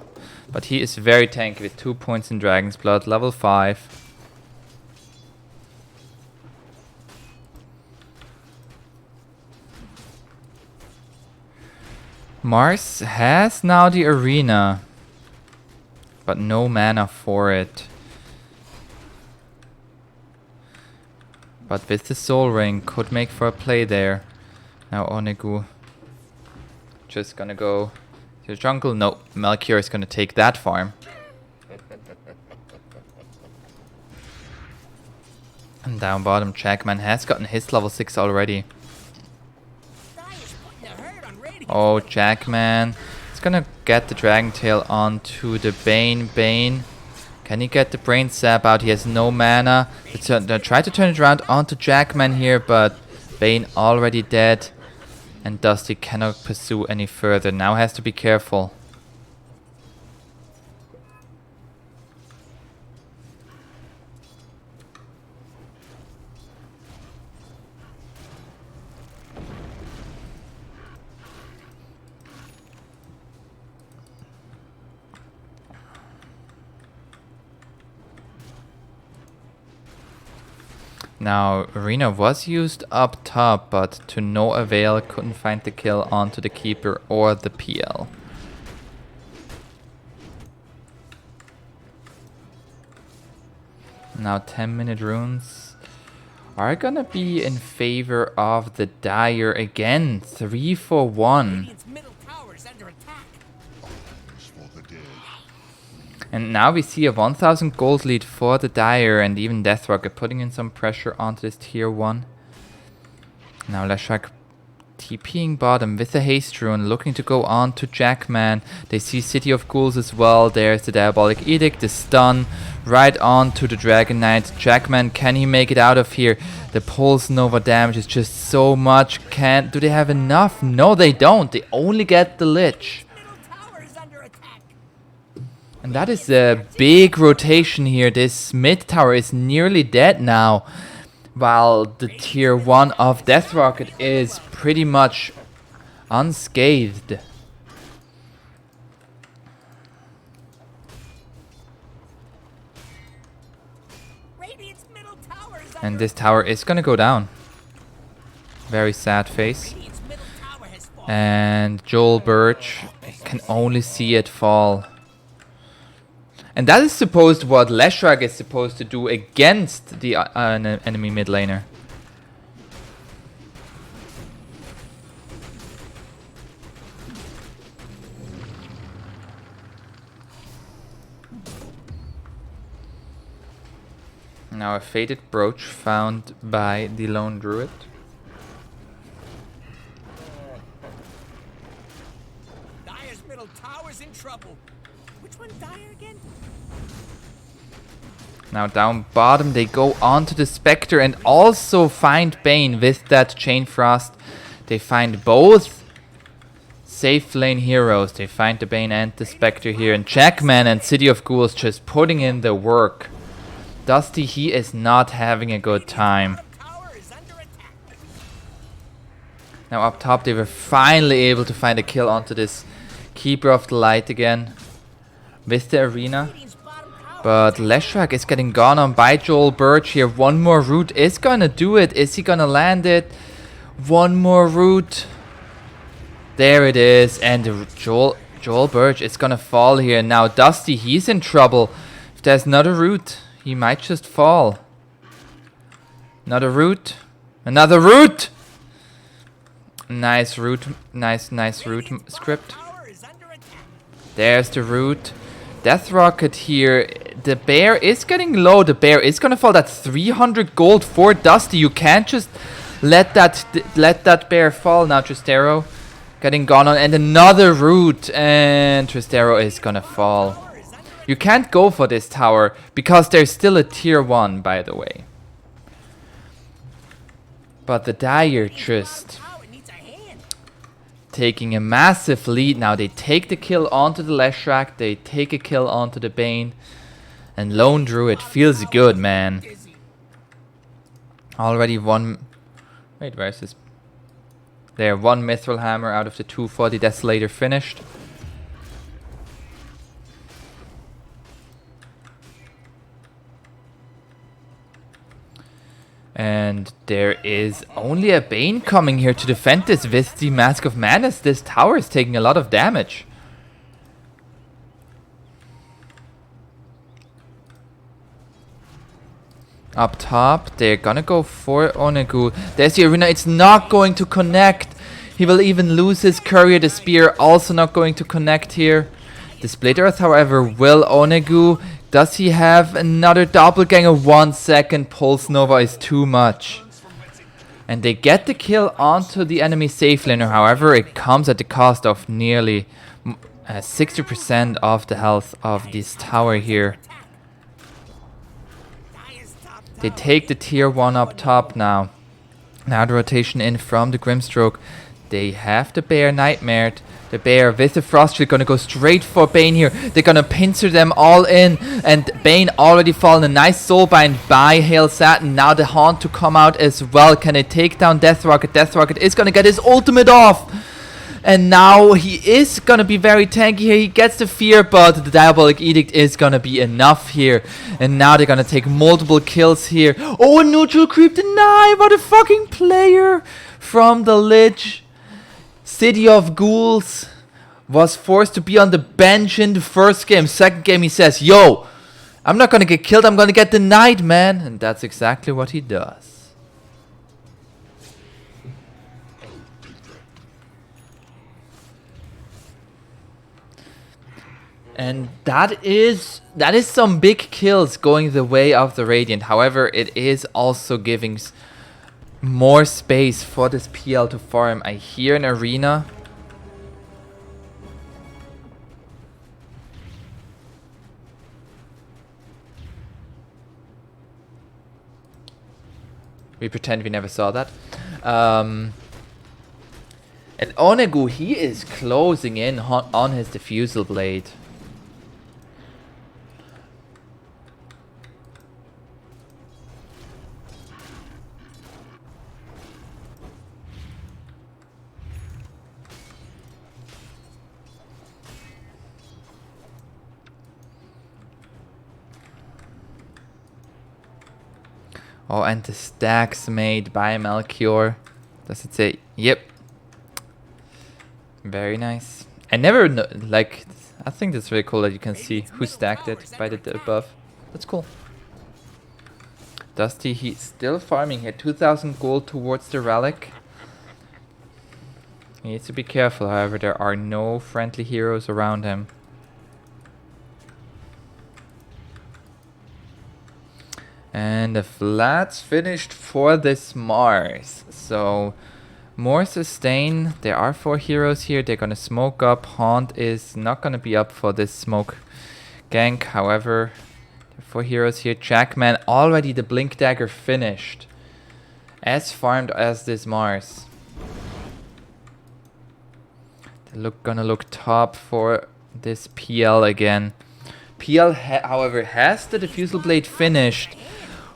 but he is very tanky with 2 points in Dragon's Blood, level 5. Mars has now the arena, but no mana for it. But with the Soul Ring, could make for a play there. Now Onegu just gonna go to the jungle. No, Melchior is gonna take that farm. And down bottom, Jackman has gotten his level 6 already. Dyer's putting the herd on Radiant. Oh, Jackman is gonna get the Dragon Tail onto the Bane. Bane, can he get the Brain Sap out? He has no mana. They try to turn it around onto Jackman here, but Bane already dead. And Dusty cannot pursue any further. Now has to be careful. Now, Arena was used up top, but to no avail, couldn't find the kill onto the Keeper or the PL. Now 10-minute runes are gonna be in favor of the Dire again. 3 for 1. Radiant's middle tower is under attack. Is for the dead. And now we see a 1000 gold lead for the Dire, and even Death Rocket putting in some pressure onto this tier 1. Now Leshrac TPing bottom with a haste rune, looking to go on to Jackman. They see City of Ghouls as well. There's the Diabolic Edict, the stun right on to the Dragon Knight. Jackman, can he make it out of here? The Pulse Nova damage is just so much. Do they have enough? No, they don't. They only get the Lich. Middle tower is under attack. And that is a big rotation here. This mid tower is nearly dead now, while the tier 1 of Death Rocket is pretty much unscathed. Radiant's middle tower is And this tower is gonna go down. Very sad face. Radiant's middle tower has fallen. And Joel Birch can only see it fall. And that is supposed what Leshrac is supposed to do against the enemy mid laner. Now a faded brooch found by the lone druid. Dyer's middle tower's in trouble. Which one, Dyer again? Now down bottom they go on to the Spectre and also find Bane with that Chain Frost. They find both safe lane heroes. They find the Bane and the Spectre here. And Jackman and City of Ghouls just putting in the work. Dusty, he is not having a good time. Tower is under attack. Now up top they were finally able to find a kill onto this Keeper of the Light again with the Arena. Radiant's bottom tower. But Leshrac is getting gone on by Joel Birch here. One more route is gonna do it. Is he gonna land it? One more route. There it is. And Joel Birch is gonna fall here. Now Dusty, he's in trouble. If there's another route, he might just fall. Another route. Another route! Nice route. Nice route script. Tower is under attack. There's the route. Death Rocket here. The bear is getting low. The bear is gonna fall. That's 300 gold for Dusty. You can't just let that bear fall. Now Tristero getting gone on, and another route, and Tristero is gonna fall. You can't go for this tower because there's still a tier 1, by the way. But the Dire just Tower needs a hand. taking a massive lead now. They take the kill onto the Leshrac. They take a kill onto the Bane. And Lone Druid feels good, man. Dizzy. Already one... Wait, where's this? There, one Mithril Hammer out of the 2 for the Desolator finished. And there is only a Bane coming here to defend this with the Mask of Madness. This tower is taking a lot of damage. Up top, they're gonna go for Onegu. There's the Arena. It's not going to connect. He will even lose his courier. The spear also not going to connect here. The split earth, however, will Onegu. Does he have another doppelganger? 1 second. Pulse Nova is too much. And they get the kill onto the enemy safe laner. However, it comes at the cost of nearly 60% of the health of this tower here. They take the tier 1 up top now. Now the rotation in from the Grimstroke. They have the Bear nightmared. The Bear with the Frost Shield gonna go straight for Bane here. They're gonna pincer them all in. And Bane already fallen. A nice soulbind by Hail Satin. Now the Haunt to come out as well. Can they take down Death Rocket? Death Rocket is gonna get his ultimate off. And now he is gonna be very tanky here. He gets the fear, but the Diabolic Edict is gonna be enough here. And now they're gonna take multiple kills here. Oh, a neutral creep deny! What a fucking player from the Lich. City of Ghouls was forced to be on the bench in the first game. Second game he says, yo, I'm not gonna get killed, I'm gonna get denied, man. And that's exactly what he does. And that is some big kills going the way of the Radiant. However, it is also giving more space for this PL to farm. I hear an arena. We pretend we never saw that. And Onegu, he is closing in on his Diffusal Blade. Oh, and the stacks made by Melchior. Does it say? Yep. Very nice. I never know, like, I think that's really cool that you can see who stacked it by the above. That's cool. Dusty, he's still farming here. 2,000 gold towards the relic. He needs to be careful, however, there are no friendly heroes around him. And the Vlad's finished for this Mars. So, more sustain. There are 4 heroes here. They're gonna smoke up. Haunt is not gonna be up for this smoke gank. However, there are 4 heroes here. Jackman, already the Blink Dagger finished. As farmed as this Mars. They're gonna look top for this PL again. PL, however, has the Diffusal Blade finished.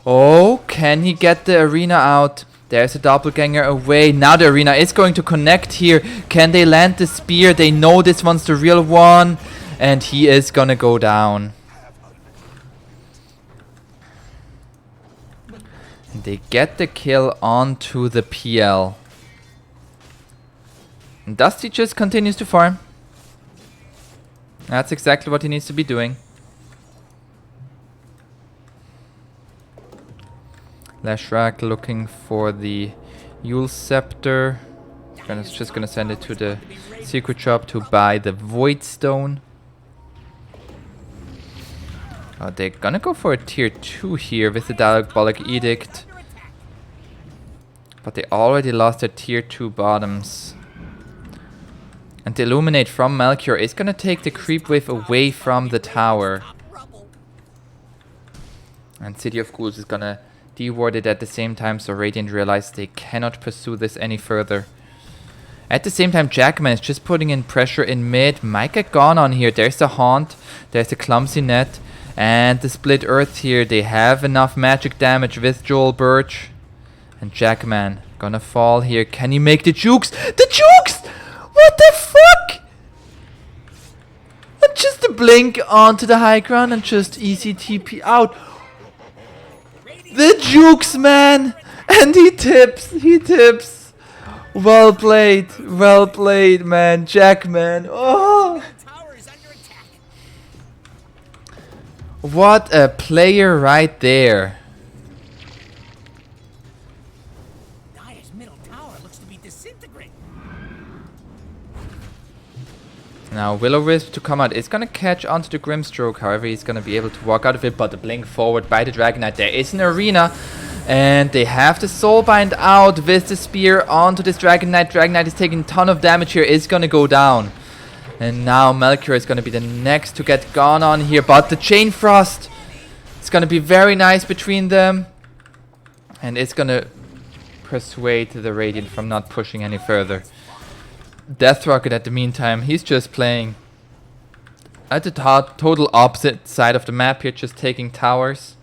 Oh, can he get the arena out? There's a doppelganger away. Now the arena is going to connect here. Can they land the spear? They know this one's the real one. And he is gonna go down. And they get the kill onto the PL. And Dusty just continues to farm. That's exactly what he needs to be doing. Lashrak looking for the Yule Scepter. Just gonna send it to the secret shop to buy the Void Stone. They're gonna go for a tier 2 here with the Diabolic Edict. But they already lost their tier 2 bottoms. And the Illuminate from Melchior is gonna take the creep wave away from the tower. And City of Ghouls is gonna deward it at the same time, so Radiant realize they cannot pursue this any further. At the same time, Jackman is just putting in pressure in mid. Might get gone on here. There's the Haunt, there's the Clumsy Net, and the Split Earth here. They have enough magic damage with Joel Birch. And Jackman gonna fall here. Can he make the jukes? The jukes! What the fuck? And just a blink onto the high ground and just easy TP out. The jukes, man! And he tips, Well played, man. Jackman. Oh! What a player right there. Dire's middle tower looks to be disintegrating. Now Will-O-Wisp to come out is gonna catch onto the Grimstroke. However, he's gonna be able to walk out of it. But the blink forward by the Dragon Knight. There is an arena. And they have the Soulbind out with the spear onto this Dragon Knight. Dragon Knight is taking a ton of damage here. Is gonna go down. And now Melchior is gonna be the next to get gone on here. But the Chain Frost is gonna be very nice between them. And it's gonna persuade the Radiant from not pushing any further. Death Rocket at the meantime, he's just playing at the total opposite side of the map here, just taking towers.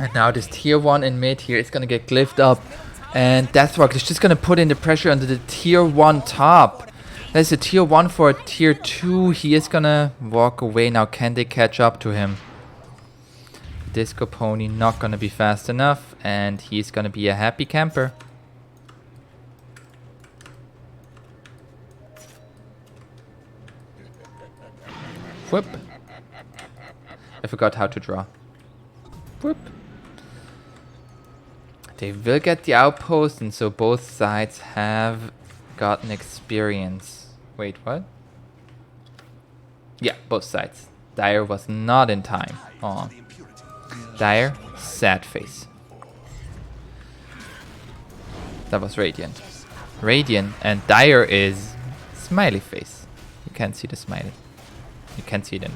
And now this tier 1 in mid here is gonna get glyphed up. And Death Rocket is just gonna put in the pressure under the tier 1 top. There's a tier 1 for a tier 2. He is gonna walk away now. Can they catch up to him? Disco Pony not gonna be fast enough. And he's gonna be a happy camper. Whoop. I forgot how to draw. Whoop. They will get the outpost, and so both sides have gotten experience. Wait, what? Yeah, both sides. Dire was not in time. Aw. Dire, sad face. That was Radiant. Radiant, and Dire is smiley face. You can't see the smiley. You can't see the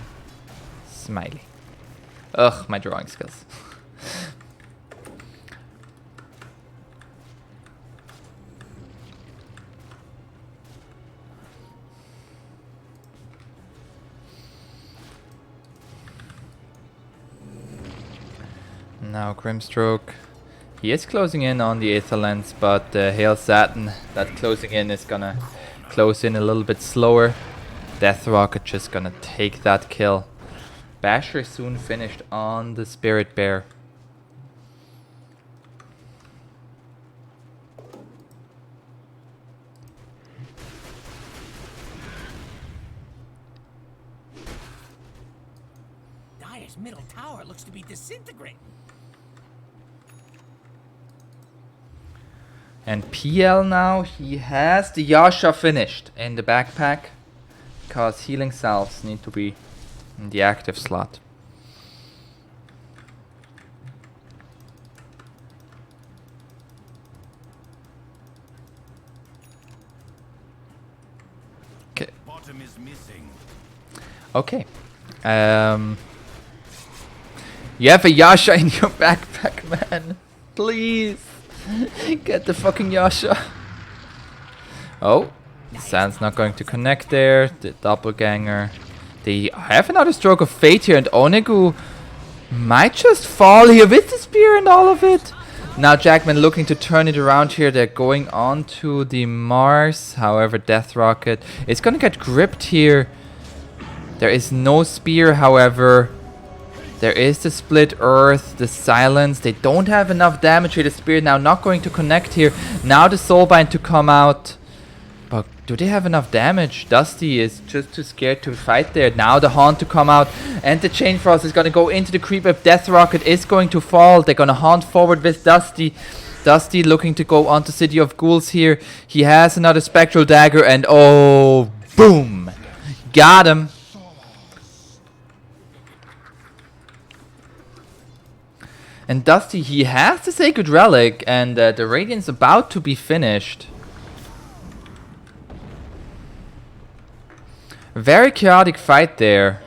smiley. Ugh, my drawing skills. Now Grimstroke, he is closing in on the Aetherlands, but Hail Satin, that closing in is gonna close in a little bit slower. Death Rocket just gonna take that kill. Basher soon finished on the Spirit Bear. Dire's middle tower looks to be disintegrating. And PL now, he has the Yasha finished in the backpack, because healing salves need to be in the active slot. Okay. Bottom is missing. Okay. You have a Yasha in your backpack, man. Please. Get the fucking Yasha. Oh. Sand's not going to connect there. The doppelganger. They have another stroke of fate here, and Onegu might just fall here with the spear and all of it. Now Jackman looking to turn it around here. They're going on to the Mars. However, Death Rocket is going to get gripped here. There is no spear, however. There is the split earth, the silence. They don't have enough damage here. The spear now not going to connect here. Now the soulbind to come out. But do they have enough damage? Dusty is just too scared to fight there. Now the Haunt to come out. And the Chain Frost is going to go into the creep up. Death Rocket is going to fall. They're going to Haunt forward with Dusty. Dusty looking to go onto City of Ghouls here. He has another Spectral Dagger. And oh, boom. Got him. And Dusty, he has the Sacred Relic. And the Radiant's about to be finished. Very chaotic fight there.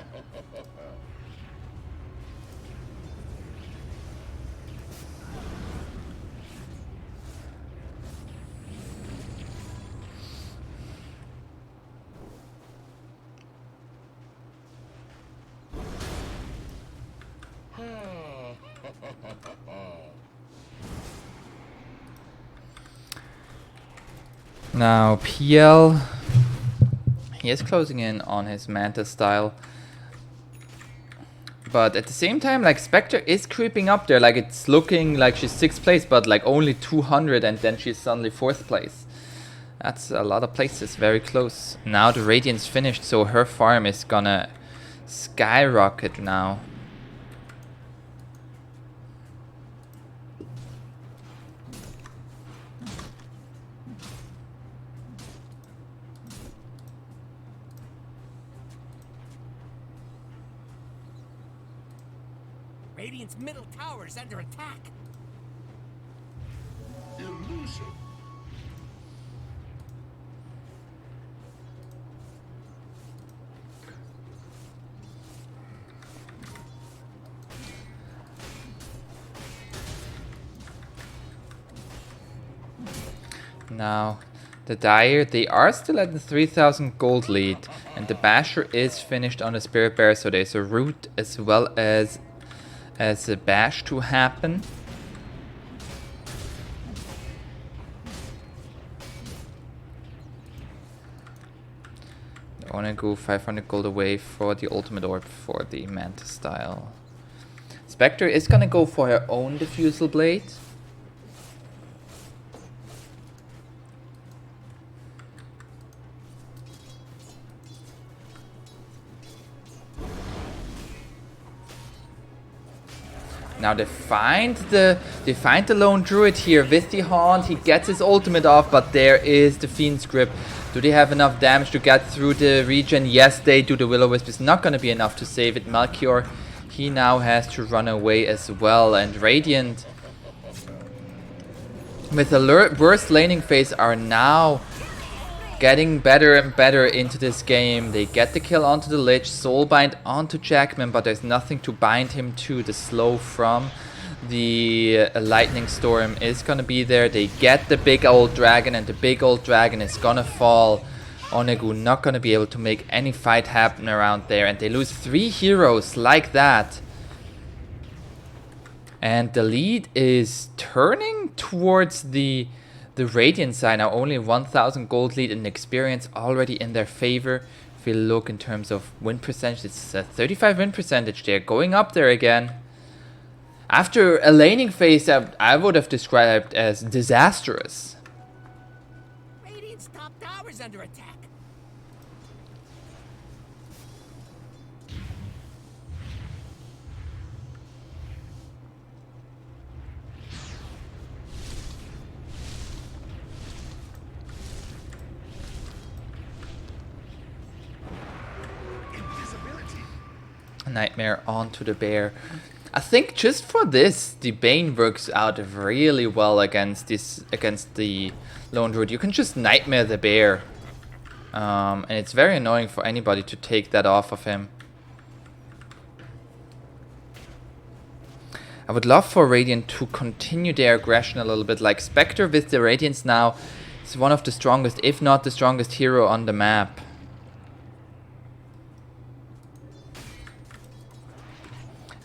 Now PL, he is closing in on his Manta style. But at the same time, like, Spectre is creeping up there. Like, it's looking like she's 6th place, but like only 200, and then she's suddenly 4th place. That's a lot of places, very close. Now the Radiant's finished, so her farm is gonna skyrocket now. Radiant's middle tower is under attack. Illusion. Now, the Dire, they are still at the 3,000 gold lead, and the Basher is finished on the Spirit Bear, so there's a route as well as a bash to happen. I wanna go 500 gold away for the ultimate orb for the Manta style. Spectre is gonna go for her own Diffusal Blade. Now they find the lone druid here with the haunt. He gets his ultimate off, but there is the Fiend's Grip. Do they have enough damage to get through the regen? Yes, they do. The Will-O-Wisp is not going to be enough to save it. Melchior, he now has to run away as well. And Radiant, with the worst laning phase, are now getting better and better into this game. They get the kill onto the Lich, Soulbind onto Jackman, but there's nothing to bind him to. The slow from the Lightning Storm is gonna be there. They get the big old dragon, and the big old dragon is gonna fall. Onegu not gonna be able to make any fight happen around there, and they lose 3 heroes like that. And the lead is turning towards the Radiant side now. Only 1,000 gold lead and experience already in their favor. If we look in terms of win percentage, it's a 35 win percentage. They're going up there again. After a laning phase that I would have described as disastrous. Radiant's top tower is under attack. Nightmare onto the bear. I think just for this, the Bane works out really well against the Lone Druid. You can just Nightmare the bear. And it's very annoying for anybody to take that off of him. I would love for Radiant to continue their aggression a little bit. Like Spectre with the Radiance now is one of the strongest, if not the strongest hero on the map.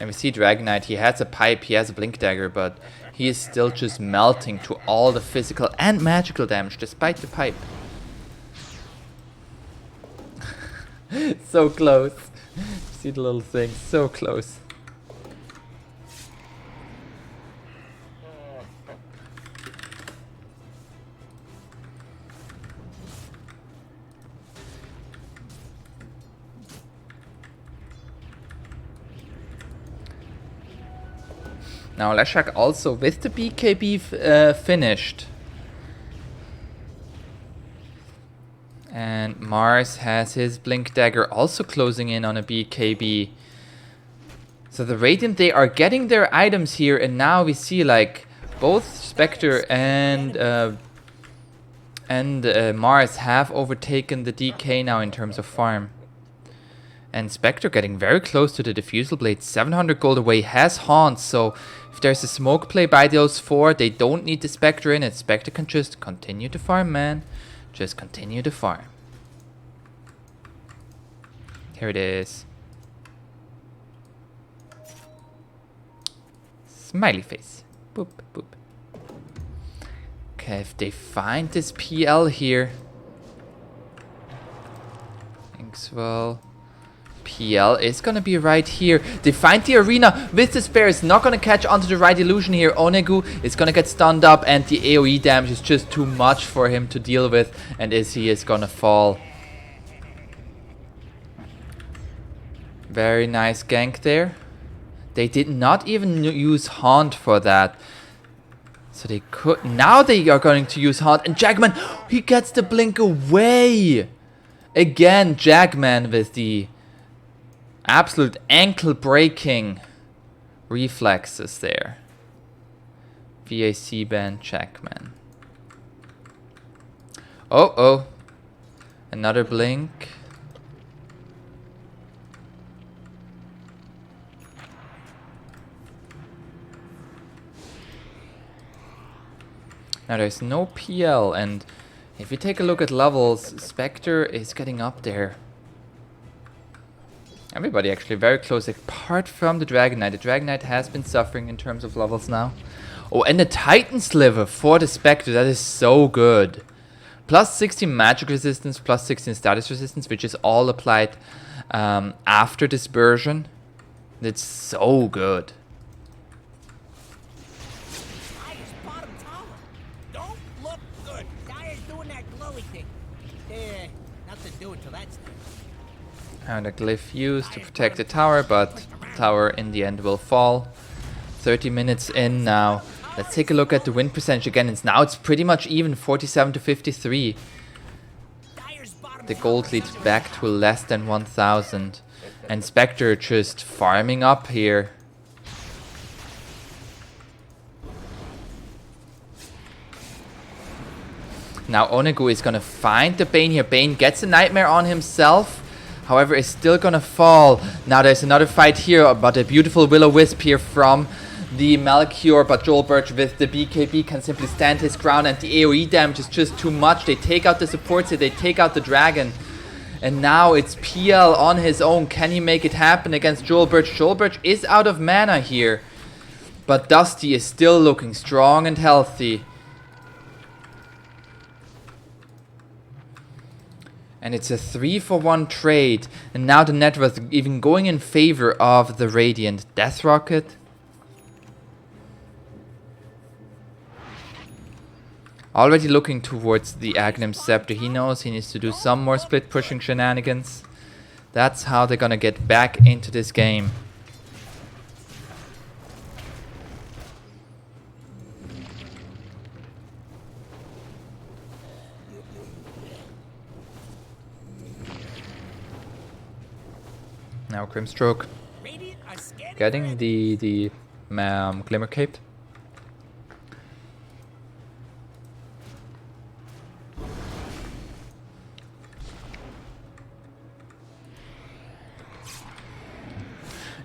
And we see Dragon Knight, he has a pipe, he has a Blink Dagger, but he is still just melting to all the physical and magical damage despite the pipe. So close. See the little thing, so close. Now Leshak also with the BKB finished. And Mars has his Blink Dagger also closing in on a BKB. So the Radiant, they are getting their items here, and now we see like both Spectre and Mars have overtaken the DK now in terms of farm. And Spectre getting very close to the Diffusal Blade, 700 gold away, has Haunt, so if there's a smoke play by those 4, they don't need the Spectre in it. Spectre can just continue to farm, man. Just continue to farm. Here it is. Smiley face. Boop, boop. Okay, if they find this PL here. Thanks, well. PL is gonna be right here. They find the arena with the spear. It's not gonna catch onto the right illusion here. Onegu is gonna get stunned up, and the AoE damage is just too much for him to deal with, and he is gonna fall. Very nice gank there. They did not even use Haunt for that. So they could. Now they are going to use Haunt, and Jackman, he gets the blink away. Again, Jackman with the absolute ankle breaking reflexes there. VAC band checkman. Oh, oh. Another blink. Now there's no PL, and if you take a look at levels, Spectre is getting up there. Everybody actually very close, apart from the Dragon Knight. The Dragon Knight has been suffering in terms of levels now. Oh, and the Titan Sliver for the Spectre, that is so good. Plus 16 magic resistance, plus 16 status resistance, which is all applied after dispersion. That's so good. Dyer's bottom tower. Don't look good. Dyer's doing that glowy thing. Nothing to do until that's done. And a glyph used to protect the tower, but the tower in the end will fall. 30 minutes in now. Let's take a look at the win percentage again. It's pretty much even, 47 to 53. The gold lead back to less than 1,000. And Spectre just farming up here. Now Onegu is gonna find the Bane here. Bane gets a Nightmare on himself. However, is still gonna fall. Now there's another fight here, but a beautiful Will-O-Wisp here from the Melchior, but Joel Birch with the BKB can simply stand his ground, and the AoE damage is just too much. They take out the supports here, they take out the dragon. And now it's PL on his own. Can he make it happen against Joel Birch? Joel Birch is out of mana here. But Dusty is still looking strong and healthy. And it's a 3-for-1 trade. And now the net worth even going in favor of the Radiant. Death Rocket. Already looking towards the Aghanim Scepter. He knows he needs to do some more split pushing shenanigans. That's how they're gonna get back into this game. Now Grimstroke getting the Glimmer Cape.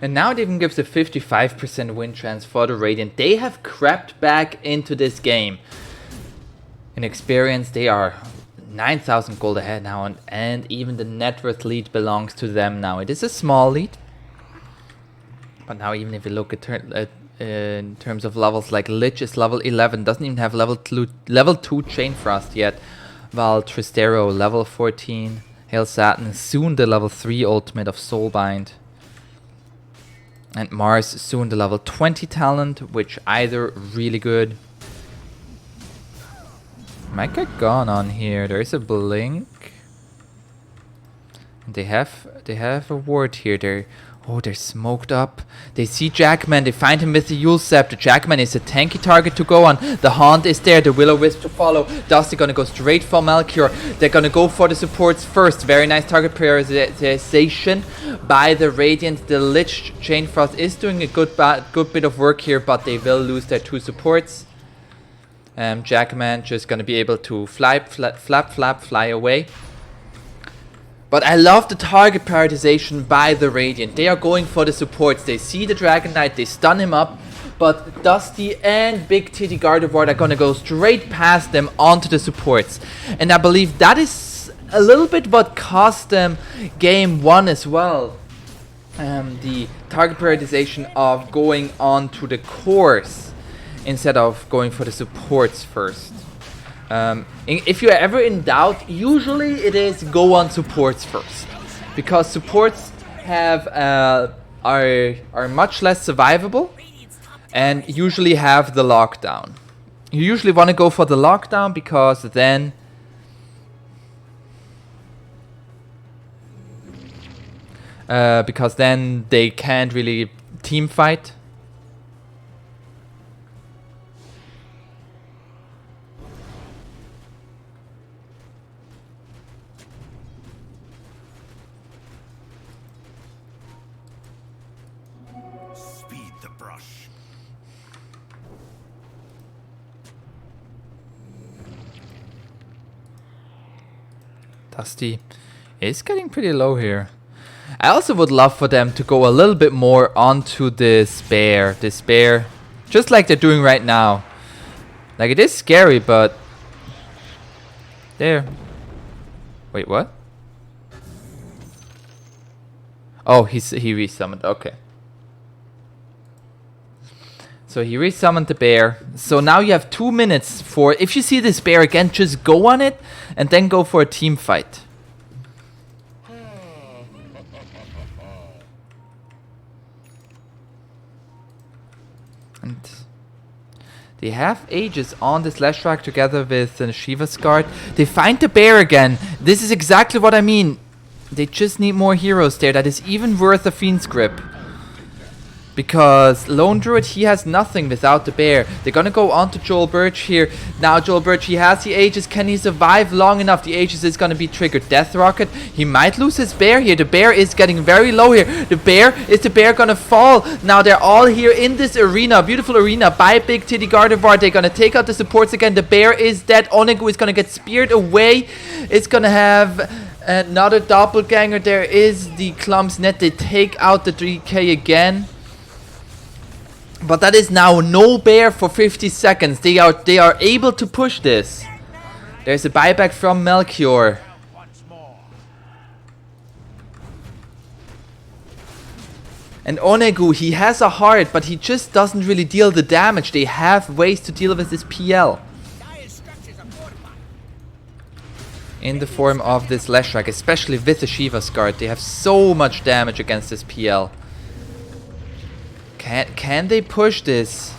And now it even gives a 55% win chance for the Radiant. They have crept back into this game. In experience, they are 9,000 gold ahead now, and even the net worth lead belongs to them now. It is a small lead. But now even if you look at in terms of levels, like Lich is level 11, doesn't even have level 2 Chain Frost yet. While Tristero level 14, Hail Satin soon the level 3 ultimate of Soulbind. And Mars soon the level 20 talent, which either really good. Might get gone on here. There is a blink. They have a ward here. They're smoked up. They see Jackman. They find him with the Yule Scepter. Jackman is a tanky target to go on. The Haunt is there. The Will-O-Wisp to follow. Dusty gonna go straight for Melchior. They're gonna go for the supports first. Very nice target prioritization by the Radiant. The Lich Chain Frost is doing a good bit of work here, but they will lose their 2 supports. Jackman just gonna be able to fly away. But I love the target prioritization by the Radiant. They are going for the supports. They see the Dragon Knight, they stun him up. But Dusty and Big Titty Gardevoir are gonna go straight past them onto the supports. And I believe that is a little bit what cost them game 1 as well. The target prioritization of going on to the cores instead of going for the supports first. If you're ever in doubt, usually it is go on supports first, because supports have are much less survivable and usually have the lockdown. You usually want to go for the lockdown because then they can't really team fight. Speed the brush. Dusty is getting pretty low here. I also would love for them to go a little bit more onto this bear. Just like they're doing right now. Like, it is scary, but... There. Wait, what? Oh, he resummoned. Okay. So he resummoned the bear. So now you have 2 minutes for... If you see this bear again, just go on it. And then go for a team fight. And... They have Aegis on this Leshrac together with the Shiva's Guard. They find the bear again. This is exactly what I mean. They just need more heroes there. That is even worth a Fiend's Grip. Because Lone Druid, he has nothing without the bear. They're gonna go on to Joel Birch here. Now Joel Birch, he has the Aegis. Can he survive long enough? The Aegis is gonna be triggered. Death Rocket. He might lose his bear here. The bear is getting very low here. Is the bear gonna fall? Now they're all here in this arena. Beautiful arena by Big Titty Gardevoir. They're gonna take out the supports again. The bear is dead. Onegu is gonna get speared away. It's gonna have... another doppelganger. There is the Clump's Net. They take out the 3k again. But that is now no bear for 50 seconds. They are able to push this. There's a buyback from Melchior. And Onegu, he has a heart, but he just doesn't really deal the damage. They have ways to deal with this PL. In the form of this Leshrac, especially with the Shiva's Guard. They have so much damage against this PL. Can they push this?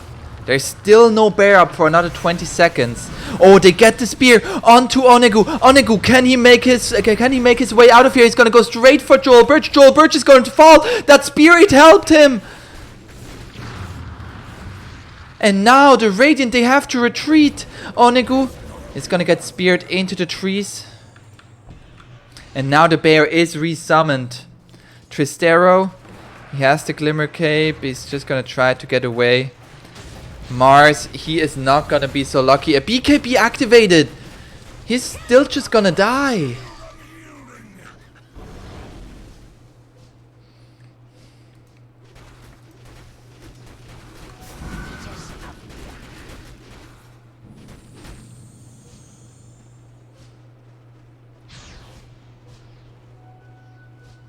There's still no bear up for another 20 seconds. Oh, they get the spear onto Onegu. Onegu, can he make his way out of here? He's gonna go straight for Joel Birch. Joel Birch is going to fall. That spear, it helped him. And now the Radiant, they have to retreat. Onegu is gonna get speared into the trees. And now the bear is resummoned. Tristero, he has the Glimmer Cape. He's just gonna try to get away. Mars, he is not gonna be so lucky. A BKB activated. He's still just gonna die.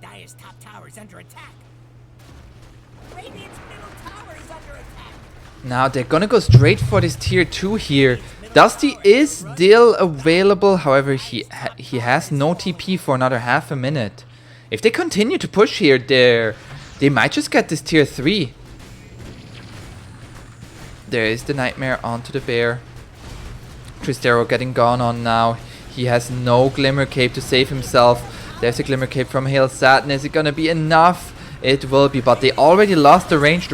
Dire's top tower is under attack. Radiant's middle tower is under attack. Now they're gonna go straight for this tier 2 here. Dusty is still available, however he has no TP for another half a minute. If they continue to push here, they might just get this tier 3. There is the Nightmare onto the bear. Tristero getting gone on now. He has no Glimmer Cape to save himself. There's a Glimmer Cape from Hail Satin. Is it gonna be enough? It will be, but they already lost the range.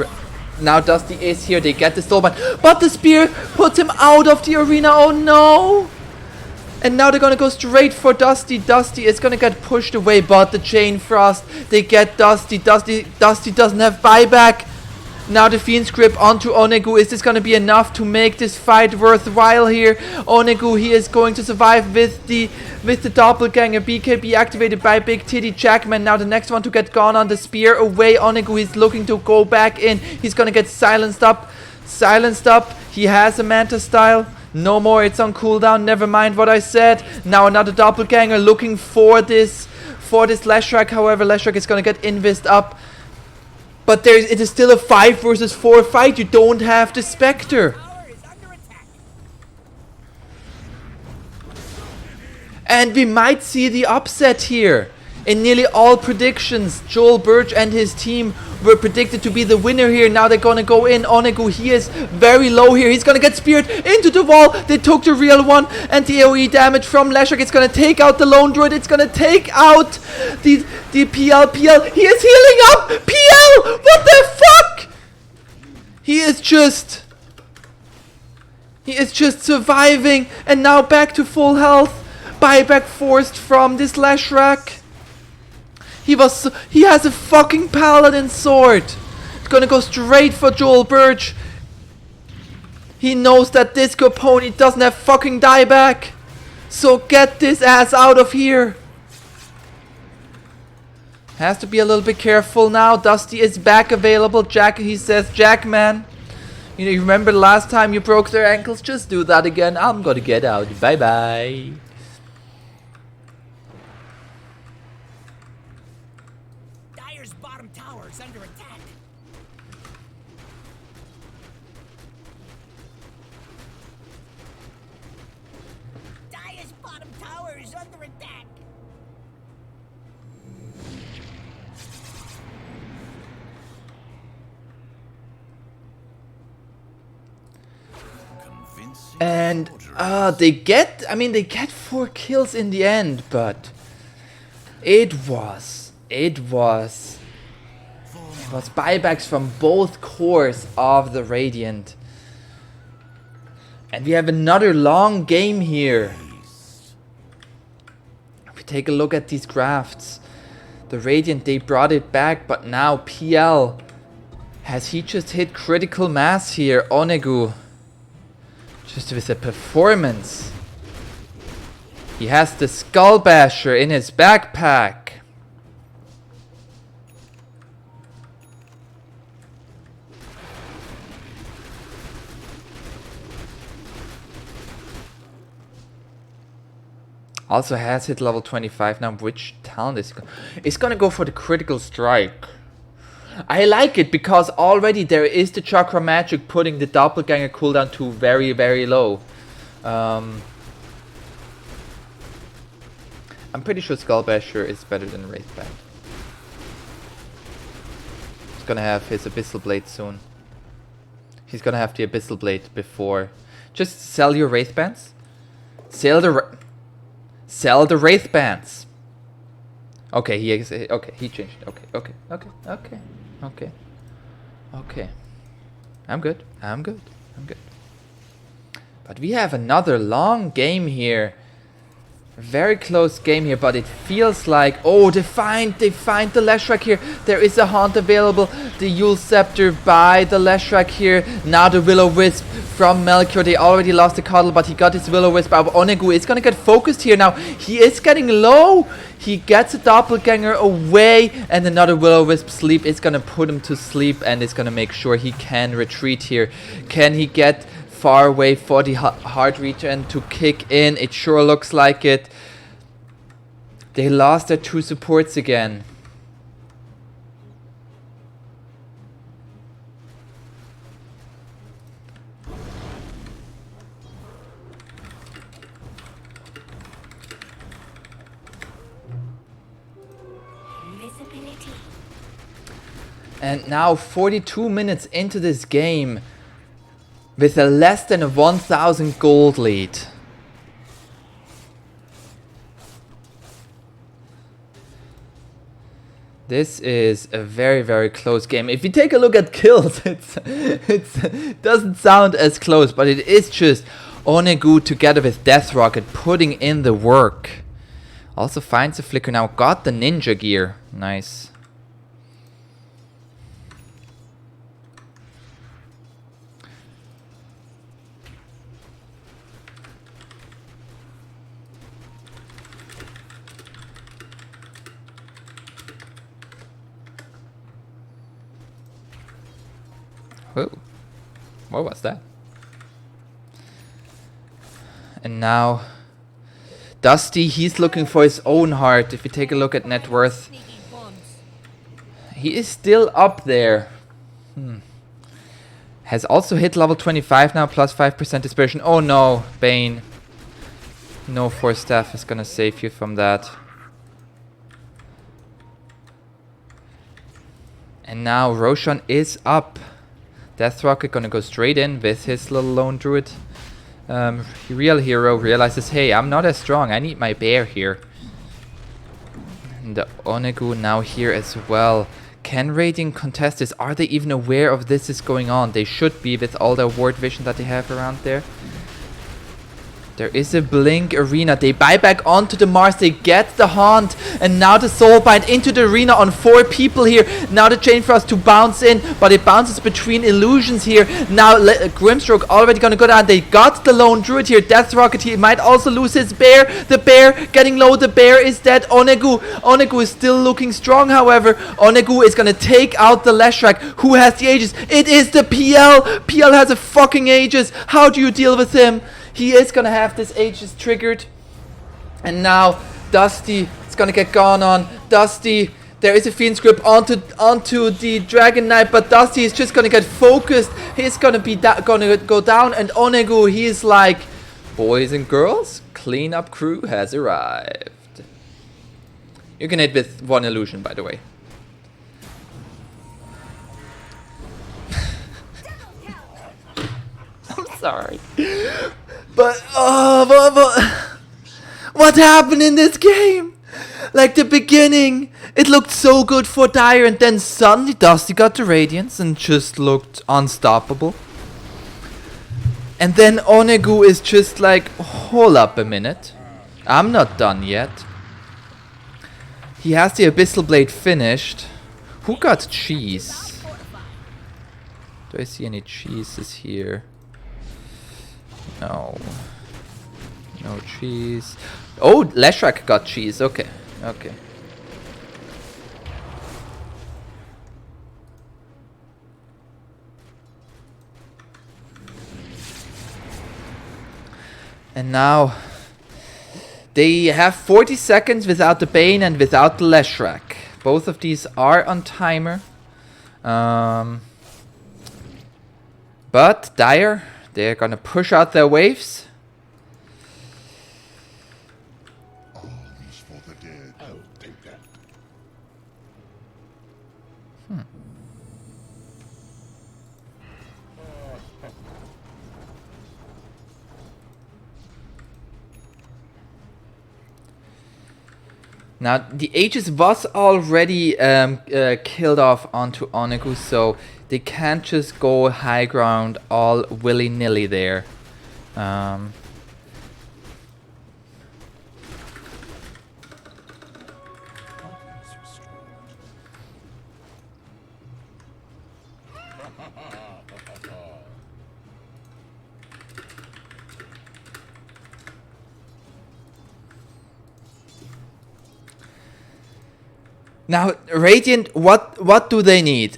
Now Dusty is here. They get the Soulbind, but the spear puts him out of the arena. Oh no! And now they're gonna go straight for Dusty. Dusty is gonna get pushed away, but the Chain Frost. They get Dusty. Dusty doesn't have buyback. Now the Fiend's Grip onto Onegu. Is this gonna be enough to make this fight worthwhile here? Onegu, he is going to survive with the doppelganger. BKB activated by Big Titty Jackman. Now the next one to get gone on the spear away. Onegu, he's looking to go back in. He's gonna get silenced up. He has a Manta style. No more, it's on cooldown. Never mind what I said. Now another doppelganger looking for this Leshrac. However, Leshrac is gonna get invised up. But it is still a 5 versus 4 fight. You don't have the Spectre. And we might see the upset here. In nearly all predictions, Joel Birch and his team were predicted to be the winner here. Now they're gonna go in. Onegu, he is very low here. He's gonna get speared into the wall. They took the real one. And the AoE damage from Leshrac. It's gonna take out the Lone Druid. It's gonna take out the PL. He is healing up. PL! What the fuck? He is just surviving. And now back to full health. Buyback forced from this Leshrac. He has a fucking Paladin sword. It's gonna go straight for Joel Birch. He knows that this opponent doesn't have fucking dieback. So get this ass out of here. Has to be a little bit careful now. Dusty is back available. Jack, he says, Jack, man. You know, you remember the last time you broke their ankles? Just do that again. I'm gonna get out. Bye-bye. Dyer's bottom tower is under attack. Dyer's bottom tower is under attack. And they get 4 kills in the end, but it was buybacks from both cores of the Radiant. And we have another long game here. If we take a look at these graphs, the Radiant, they brought it back, but now PL, has he just hit critical mass here? Onegu, just with a performance. He has the Skull Basher in his backpack. Also has hit level 25 now. Which talent is it's gonna go for the critical strike. I like it because already there is the chakra magic putting the doppelganger cooldown to very, very low. I'm pretty sure Skull Basher is better than Wraithband. He's gonna have his Abyssal Blade soon. He's gonna have the Abyssal Blade before. Just sell your Wraithbands. Sell the Wraithbands. Okay, he changed. Okay. I'm good. But we have another long game here. Very close game here, but it feels like... Oh, they find the Leshrac here. There is a haunt available. The Yule Scepter by the Leshrac here. Now the Will-O-Wisp from Melchior. They already lost the Cuddle, but he got his Will-O-Wisp. Onegu is going to get focused here now. He is getting low. He gets a Doppelganger away, and another Will-O-Wisp sleep is going to put him to sleep, and it's going to make sure he can retreat here. Can he get far away for the hard regen to kick in? It sure looks like it. They lost their 2 supports again. And now 42 minutes into this game with a less than a 1000 gold lead. This is a very, very close game. If you take a look at kills, it doesn't sound as close, but it is just Onegu together with Death Rocket putting in the work. Also finds a flicker now, got the ninja gear. Nice. Whoa. What was that? And now Dusty, he's looking for his own heart. If you take a look at net worth, he is still up there. Has also hit level 25 now, plus 5% dispersion. Oh no, Bane. No Force Staff is gonna save you from that. And now Roshan is up. Death Rocket gonna go straight in with his little lone druid. Real hero realizes, hey, I'm not as strong. I need my bear here. And the Onegu now here as well. Can Radiant contest this? Are they even aware of this is going on? They should be with all the ward vision that they have around there. There is a Blink Arena. They buy back onto the Mars. They get the Haunt. And now the Soulbind into the arena on 4 people here. Now the Chain Frost to bounce in. But it bounces between illusions here. Now Grimstroke already gonna go down. They got the Lone Druid here. Death Rocket. He might also lose his bear. The bear getting low. The bear is dead. Onegu is still looking strong, however. Onegu is gonna take out the Leshrac. Who has the Aegis? It is the PL. PL has a fucking Aegis. How do you deal with him? He is gonna have this Aegis triggered. And now Dusty is gonna get gone on. Dusty, there is a Fiend's Grip onto the Dragon Knight, but Dusty is just gonna get focused. He's gonna be gonna go down, and Onegu, he is like, boys and girls, cleanup crew has arrived. You can hit with 1 illusion, by the way. I'm sorry. But, what happened in this game? Like the beginning, it looked so good for Dire, and then suddenly Dusty got the Radiance and just looked unstoppable. And then Onegu is just like, hold up a minute. I'm not done yet. He has the Abyssal Blade finished. Who got cheese? Do I see any cheeses here? No. No cheese. Oh, Leshrac got cheese. Okay. Okay. And now they have 40 seconds without the Bane and without the Leshrac. Both of these are on timer. But Dire, they're gonna push out their waves. All is for the dead. I'll take that. Now, the Aegis was already killed off onto Onegu, so they can't just go high ground all willy-nilly there. Now, Radiant, what do they need?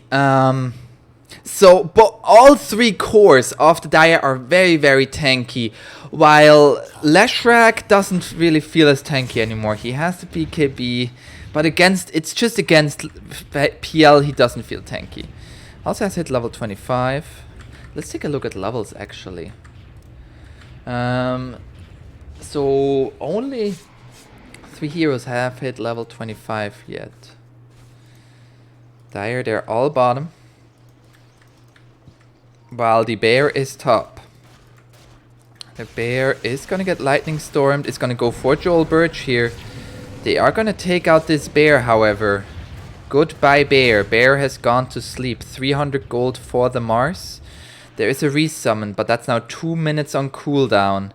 So, but all 3 cores of the Dire are very, very tanky, while Leshrac doesn't really feel as tanky anymore. He has the BKB, but it's just against PL, he doesn't feel tanky. Also has hit level 25. Let's take a look at levels, actually. So, only 3 heroes have hit level 25 yet. Dire, they're all bottom, while the bear is top. The bear is gonna get lightning stormed. It's gonna go for Joel Birch here. They are gonna take out this bear, however. Goodbye, bear. Bear has gone to sleep. 300 gold for the Mars. There is a resummon, but that's now 2 minutes on cooldown.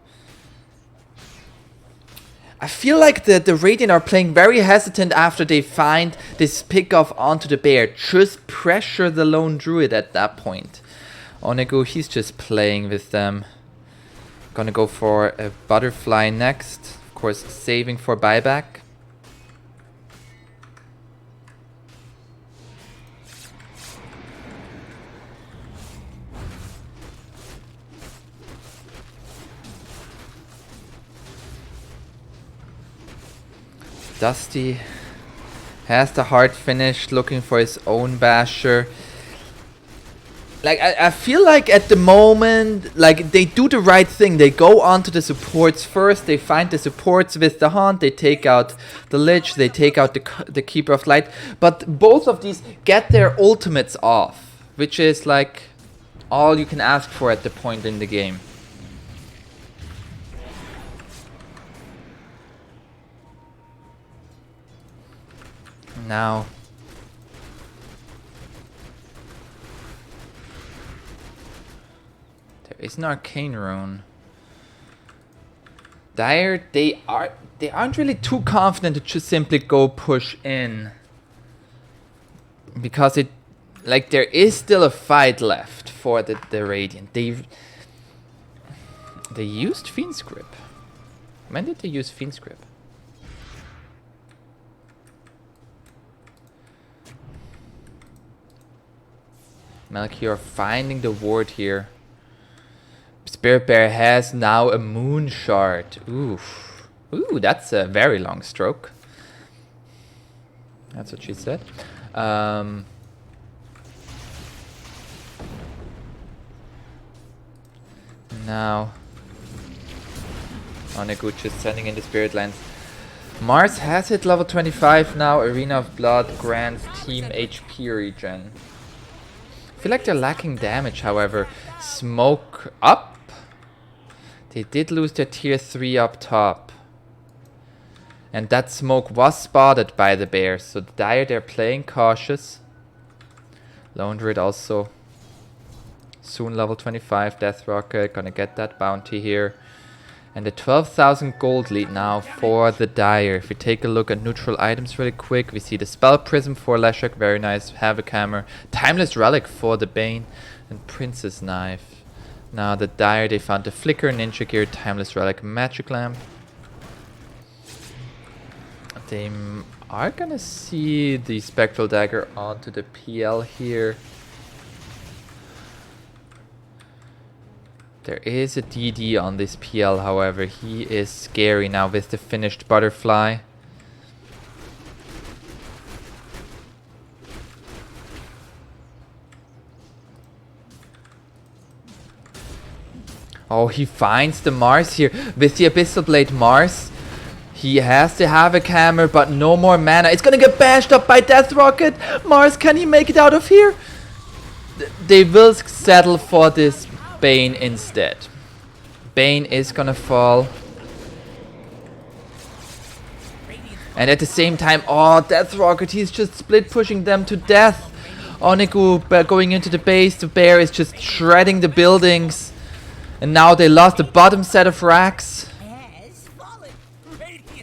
I feel like the Radiant are playing very hesitant after they find this pick-off onto the bear. Just pressure the Lone Druid at that point. Onegu, he's just playing with them. Gonna go for a Butterfly next. Of course, saving for buyback. Dusty has the hard finish, looking for his own basher. Like, I feel like at the moment, like, they do the right thing. They go onto the supports first. They find the supports with the Haunt. They take out the Lich. They take out the Keeper of Light. But both of these get their ultimates off, which is, like, all you can ask for at the point in the game. Now, there is an Arcane Rune. Dire, they aren't really too confident to just simply go push in. Because there is still a fight left for the Radiant. They used Fiend's Grip. When did they use Fiend's Grip? Melchior finding the ward here. Spirit Bear has now a Moon Shard. Oof. Ooh, that's a very long stroke. That's what she said. Now Oneguch is sending in the Spirit Lands. Mars has hit level 25 now. Arena of Blood grants team HP regen. I feel like they're lacking damage, however. Smoke up. They did lose their tier 3 up top. And that smoke was spotted by the bears. So the Dire, they're playing cautious. Lone Druid also soon level 25. Death Rocket gonna get that bounty here. And the 12,000 gold lead now for the Dire. If we take a look at neutral items really quick, we see the Spell Prism for Leshek, very nice. Havoc Hammer, Timeless Relic for the Bane, and Princess Knife. Now the Dire, they found the Flicker, Ninja Gear, Timeless Relic, Magic Lamp. They are gonna see the Spectral Dagger onto the PL here. There is a DD on this PL, however. He is scary now with the finished Butterfly. Oh, he finds the Mars here with the Abyssal Blade Mars. He has the Havoc Hammer, but no more mana. It's gonna get bashed up by Death Rocket. Mars, can he make it out of here? They will settle for this Bane instead. Bane is gonna fall. And at the same time, oh, Death Rocket, he's just split pushing them to death. Onegu going into the base, the bear is just shredding the buildings. And now they lost the bottom set of racks.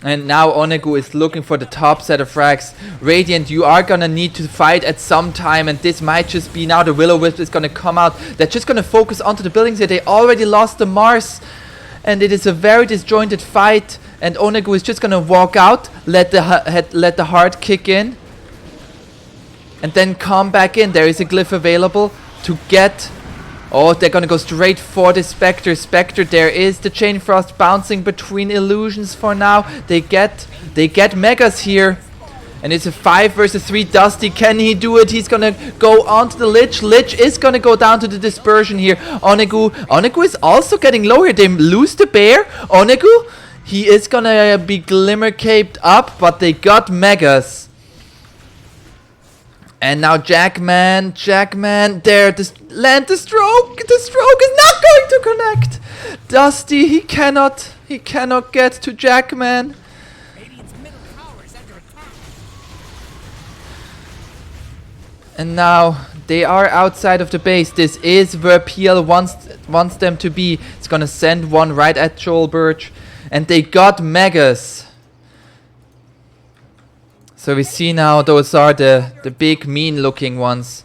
And now Onegu is looking for the top set of racks. Radiant, you are gonna need to fight at some time, and this might just be now the Will-O-Wisp is gonna come out. They're just gonna focus onto the buildings here. They already lost the Mars, and it is a very disjointed fight. And Onegu is just gonna walk out, let the heart kick in, and then come back in. There is a glyph available to get. Oh, they're gonna go straight for the Spectre. Spectre, there is the Chain Frost bouncing between illusions for now. They get Megas here. And it's a 5 versus 3. Dusty, can he do it? He's gonna go onto the Lich. Lich is gonna go down to the Dispersion here. Onegu is also getting low here. They lose the bear. Onegu, he is gonna be Glimmer Caped up, but they got Megas. And now Jackman, there, land the stroke. The stroke is not going to connect. Dusty, he cannot get to Jackman. And now they are outside of the base. This is where PL wants them to be. It's gonna send one right at Joel Birch, and they got Megas. So we see now those are the big mean looking ones.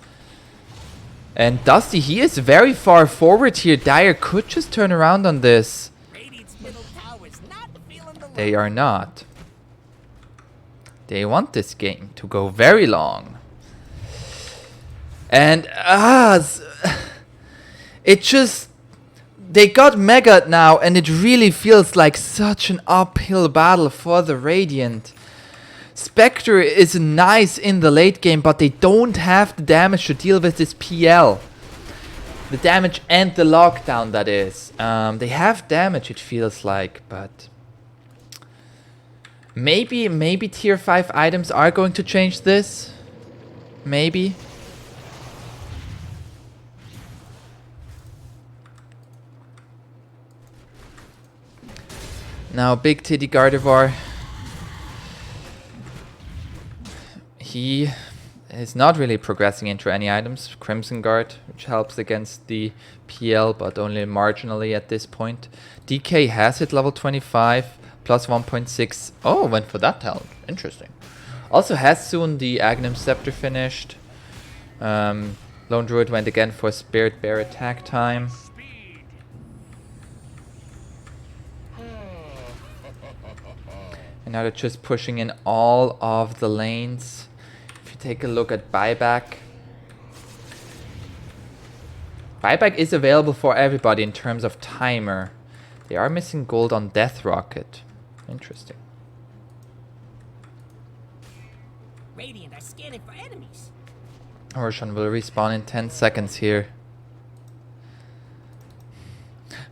And Dusty, he is very far forward here. Dire could just turn around on this. They are not. They want this game to go very long. And it just, they got Mega now, and it really feels like such an uphill battle for the Radiant. Spectre is nice in the late game, but they don't have the damage to deal with this PL. The damage and the lockdown, that is. They have damage, it feels like, but maybe tier 5 items are going to change this. Maybe. Now, Big Titty Gardevoir. He He's not really progressing into any items. Crimson Guard, which helps against the PL, but only marginally at this point. DK has hit level 25, plus 1.6. Oh, went for that talent. Interesting. Also has soon the Aghanim Scepter finished. Lone Druid went again for Spirit Bear attack time. And now they're just pushing in all of the lanes. If you take a look at buyback. Buyback is available for everybody in terms of timer. They are missing gold on Death Rocket. Interesting. Radiant are scanning for enemies. Roshan will respawn in 10 seconds here.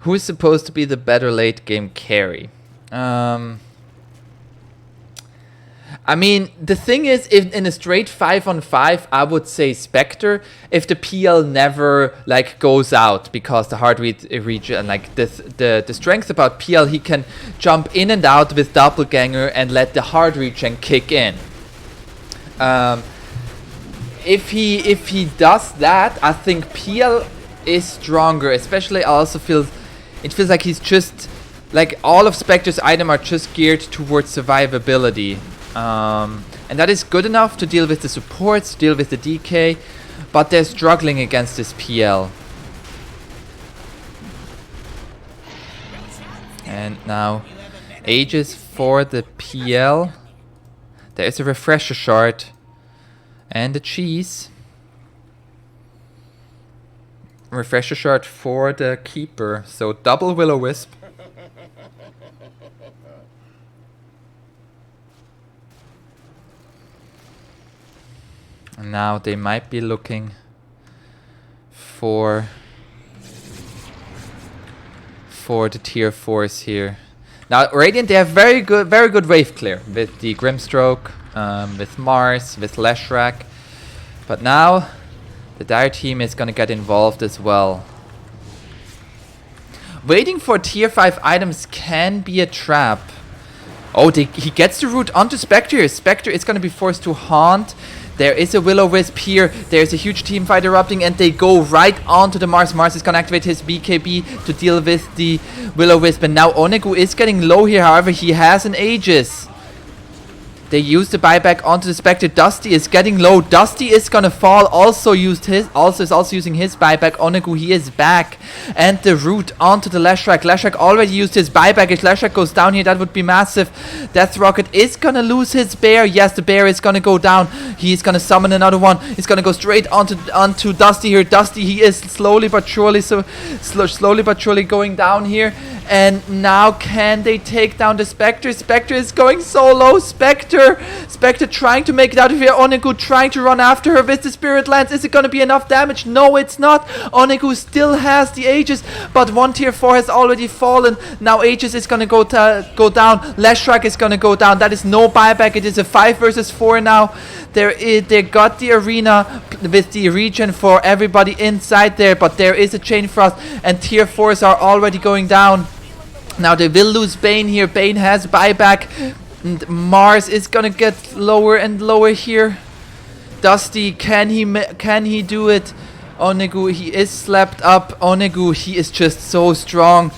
Who is supposed to be the better late game carry? I mean, the thing is, if in a straight 5-on-5, I would say Spectre. If the PL never like goes out, because the heart rate region, like the strength about PL, he can jump in and out with Doppelganger and let the heart regen kick in. If he does that, I think PL is stronger. Especially, I also it feels like he's just like all of Spectre's items are just geared towards survivability. And that is good enough to deal with the supports, deal with the DK, but they're struggling against this PL. And now, Aegis for the PL. There is a refresher shard and a cheese. Refresher shard for the keeper, so double Will-O-Wisp. And now they might be looking for the tier 4s here. Now Radiant, they have very good wave clear with the Grimstroke, with Mars, with Leshrac. But now the Dire team is gonna get involved as well. Waiting for tier 5 items can be a trap. Oh, he gets the root onto Spectre. Spectre is gonna be forced to haunt. There is a Will-O-Wisp here. There's a huge team fight erupting, and they go right onto the Mars. Mars is gonna activate his BKB to deal with the Will-O-Wisp. And now Onegu is getting low here. However, he has an Aegis. They use the buyback onto the Spectre. Dusty is getting low. Dusty is gonna fall. Also using his buyback. Onegu, he is back. And the root onto the Leshrac. Leshrac already used his buyback. If Leshrac goes down here, that would be massive. Death Rocket is gonna lose his bear. Yes, the bear is gonna go down. He's gonna summon another one. He's gonna go straight onto Dusty here. Dusty, he is slowly but surely going down here. And now can they take down the Spectre? Spectre is going so low. Spectre trying to make it out of here. Onegu trying to run after her with the Spirit Lance. Is it going to be enough damage? No, it's not. Onegu still has the Aegis, but one tier 4 has already fallen. Now Aegis is going to go down. Leshrac is going to go down. That is no buyback. It is a 5 versus 4 now. They got the arena with the regen for everybody inside there, but there is a Chain Frost, and tier 4s are already going down. Now they will lose Bane here. Bane has buyback. And Mars is gonna get lower and lower here. Dusty, can he do it? Onegu, he is slapped up. Onegu, he is just so strong.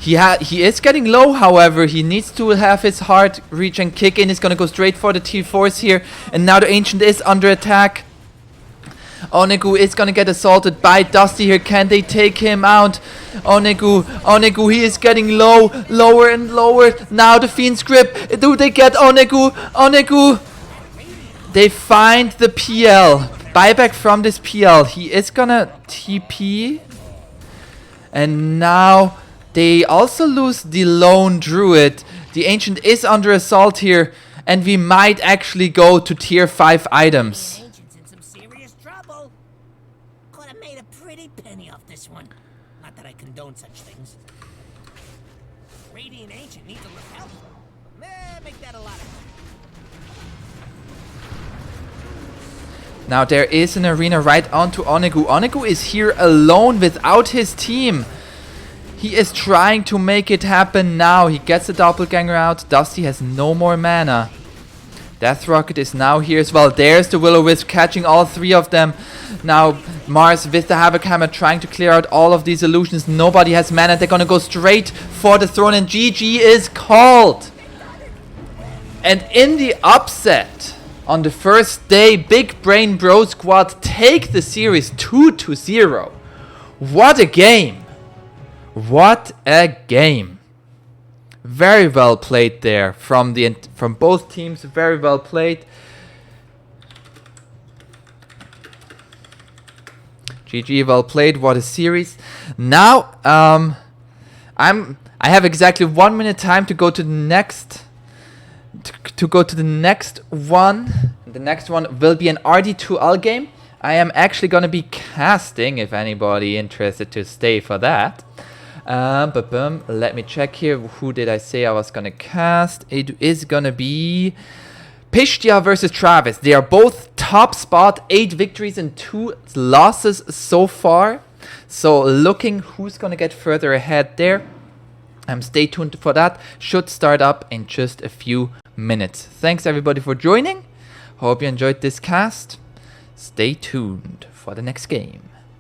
He is getting low, however. He needs to have his heart regen kick in. He's gonna go straight for the tier 4s here. And now the Ancient is under attack. Onegu is gonna get assaulted by Dusty here. Can they take him out? Onegu, he is getting lower and lower. Now the Fiend's Grip. Do they get Onegu? They find the PL. Buyback from this PL. He is gonna TP. And now they also lose the Lone Druid. The Ancient is under assault here. And we might actually go to tier 5 items. Penny off this one. Not that I condone such things. Radiant Ancient needs a little help. Make that a lot of fun. Now there is an arena right onto Onegu. Onegu is here alone without his team. He is trying to make it happen now. He gets the Doppelganger out. Dusty has no more mana. Death Rocket is now here as well. There's the Will-O-Wisp catching all 3 of them. Now Mars with the Havoc Hammer trying to clear out all of these illusions. Nobody has mana. They're gonna go straight for the throne, and GG is called. And in the upset on the first day, Big Brain Bro Squad take the series 2-0. What a game. What a game. Very well played there from both teams. Very well played. GG, well played. What a series. Now I have exactly 1 minute time to go to the next one. The next one will be an ld2l game. I am actually going to be casting, if anybody interested to stay for that. Let me check here. Who did I say I was gonna cast? It is gonna be Pishtia versus Travis. They are both top spot, 8 victories and 2 losses so far. So looking who's gonna get further ahead there. Stay tuned for that. Should start up in just a few minutes. Thanks everybody for joining. Hope you enjoyed this cast. Stay tuned for the next game.